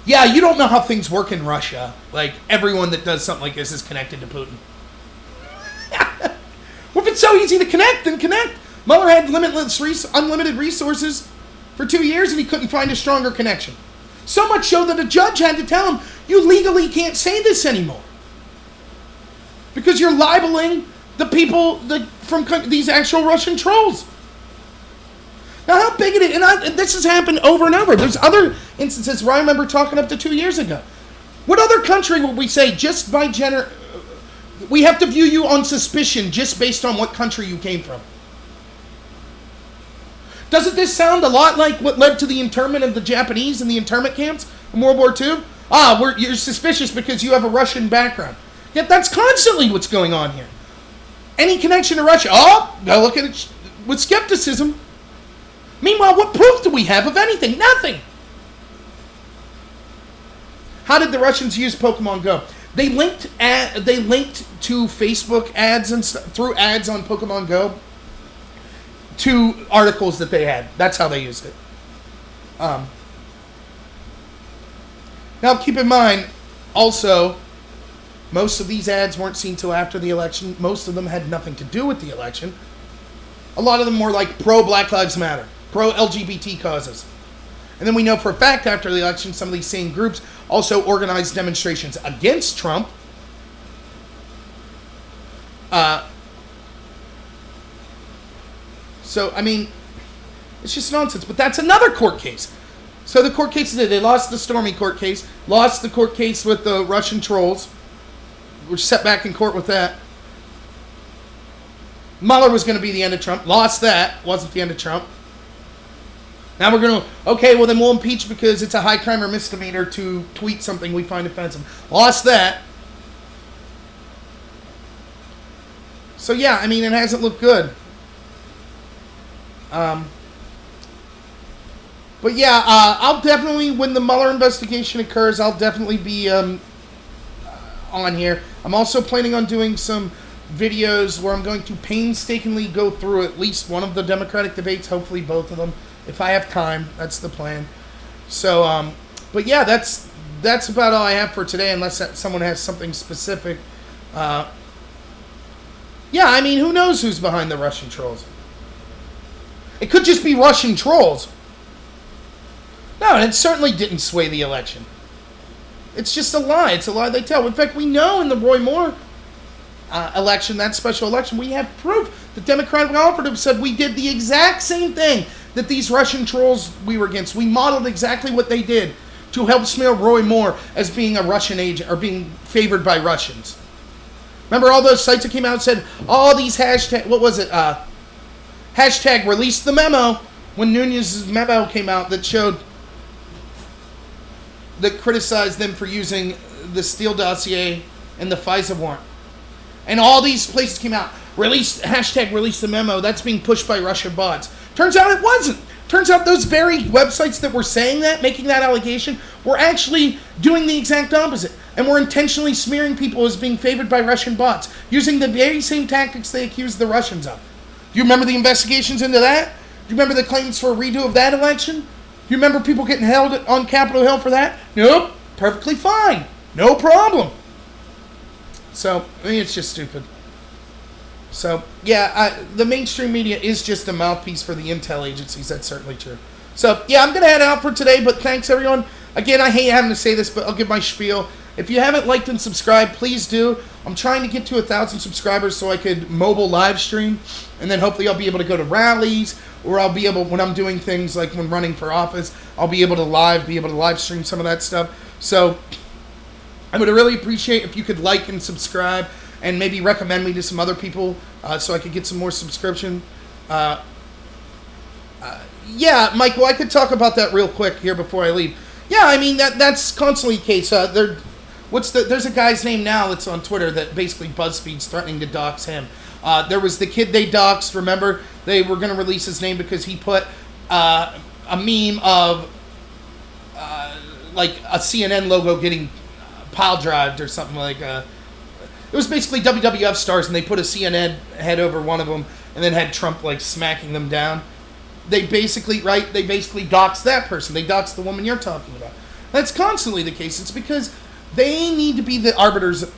Yeah, you don't know how things work in Russia. Like, everyone that does something like this is connected to Putin. Well, if it's so easy to connect, then connect. Mueller had unlimited resources for 2 years, and he couldn't find a stronger connection. So much so that a judge had to tell him, you legally can't say this anymore. Because you're libeling the people from these actual Russian trolls. Now, how big it is, and this has happened over and over. There's other instances where I remember talking up to 2 years ago. What other country would we say, just by we have to view you on suspicion just based on what country you came from? Doesn't this sound a lot like what led to the internment of the Japanese in the internment camps in World War II? You're suspicious because you have a Russian background. Yet that's constantly what's going on here. Any connection to Russia? Go look at it with skepticism. Meanwhile, what proof do we have of anything? Nothing. How did the Russians use Pokemon Go? They linked to Facebook ads and through ads on Pokemon Go to articles that they had. That's how they used it. Now, keep in mind, also, most of these ads weren't seen till after the election. Most of them had nothing to do with the election. A lot of them were like pro-Black Lives Matter, pro-LGBT causes. And then we know for a fact after the election, some of these same groups also organized demonstrations against Trump. So, I mean, it's just nonsense. But that's another court case. So the court cases, they lost the Stormy court case, lost the court case with the Russian trolls. We're set back in court with that. Mueller was going to be the end of Trump. Lost that. Wasn't the end of Trump. Now we're going to, okay, well then we'll impeach because it's a high crime or misdemeanor to tweet something we find offensive. Lost that. So yeah, I mean, it hasn't looked good. But yeah, I'll definitely, when the Mueller investigation occurs, I'll definitely be on here. I'm also planning on doing some videos where I'm going to painstakingly go through at least one of the Democratic debates, hopefully both of them, if I have time. That's the plan. So, but yeah, that's about all I have for today, unless someone has something specific. Yeah, I mean, who knows who's behind the Russian trolls? It could just be Russian trolls. No, and it certainly didn't sway the election. It's just a lie. It's a lie they tell. In fact, we know in the Roy Moore election, that special election, we have proof. The Democratic operative said we did the exact same thing that these Russian trolls we were against. We modeled exactly what they did to help smear Roy Moore as being a Russian agent or being favored by Russians. Remember all those sites that came out and said, all these hashtag, what was it? Hashtag release the memo, when Nunez's memo came out that showed, that criticized them for using the Steele dossier and the FISA warrant. And all these places came out, hashtag release the memo, that's being pushed by Russian bots. Turns out it wasn't. Turns out those very websites that were saying that, making that allegation, were actually doing the exact opposite. And were intentionally smearing people as being favored by Russian bots, using the very same tactics they accused the Russians of. Do you remember the investigations into that? Do you remember the claims for a redo of that election? Do you remember people getting held on Capitol Hill for that? Nope. Perfectly fine. No problem. So, I mean, it's just stupid. So, yeah, the mainstream media is just a mouthpiece for the intel agencies. That's certainly true. So, yeah, I'm going to head out for today, but thanks, everyone. Again, I hate having to say this, but I'll give my spiel. If you haven't liked and subscribed, please do. I'm trying to get to 1,000 subscribers so I could mobile live stream, and then hopefully I'll be able to go to rallies, or I'll be able, when I'm doing things like when running for office, I'll be able to live stream some of that stuff. So I would really appreciate if you could like and subscribe, and maybe recommend me to some other people so I could get some more subscription. Yeah, Michael, I could talk about that real quick here before I leave. Yeah, I mean, that's constantly the case. There's a guy's name now that's on Twitter that basically BuzzFeed's threatening to dox him. There was the kid they doxed, remember? They were going to release his name because he put a meme of like a CNN logo getting pile-drived or something like it was basically WWF stars, and they put a CNN head over one of them and then had Trump like smacking them down. They basically doxed that person. They doxed the woman you're talking about. That's constantly the case. It's because they need to be the arbiters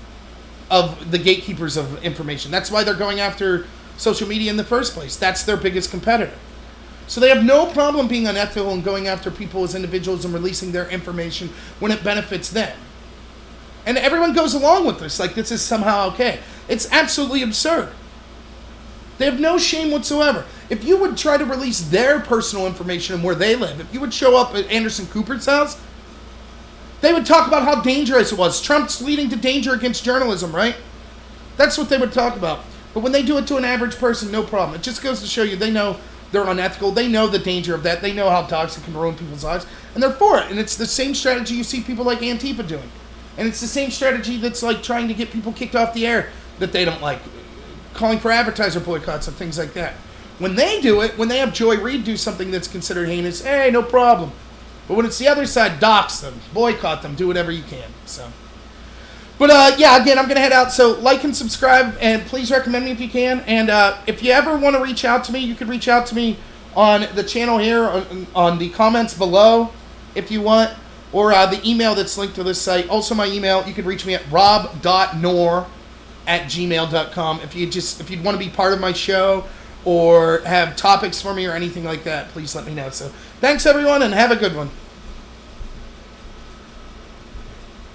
of the gatekeepers of information. That's why they're going after social media in the first place. That's their biggest competitor. So they have no problem being unethical and going after people as individuals and releasing their information when it benefits them. And everyone goes along with this, like this is somehow okay. It's absolutely absurd. They have no shame whatsoever. If you would try to release their personal information and where they live, if you would show up at Anderson Cooper's house, they would talk about how dangerous it was. Trump's leading to danger against journalism, right? That's what they would talk about. But when they do it to an average person, no problem. It just goes to show you they know they're unethical. They know the danger of that. They know how toxic can ruin people's lives. And they're for it. And it's the same strategy you see people like Antifa doing. And it's the same strategy that's like trying to get people kicked off the air that they don't like. Calling for advertiser boycotts and things like that. When they do it, when they have Joy Reid do something that's considered heinous, hey, no problem. But when it's the other side, dox them, boycott them, do whatever you can. So, but yeah, again, I'm gonna head out. So like and subscribe, and please recommend me if you can. And if you ever want to reach out to me, you can reach out to me on the channel here, on the comments below, if you want. or the email that's linked to this site. Also, my email, you can reach me at rob.nor@gmail.com. If you'd want to be part of my show or have topics for me or anything like that, please let me know. So thanks, everyone, and have a good one.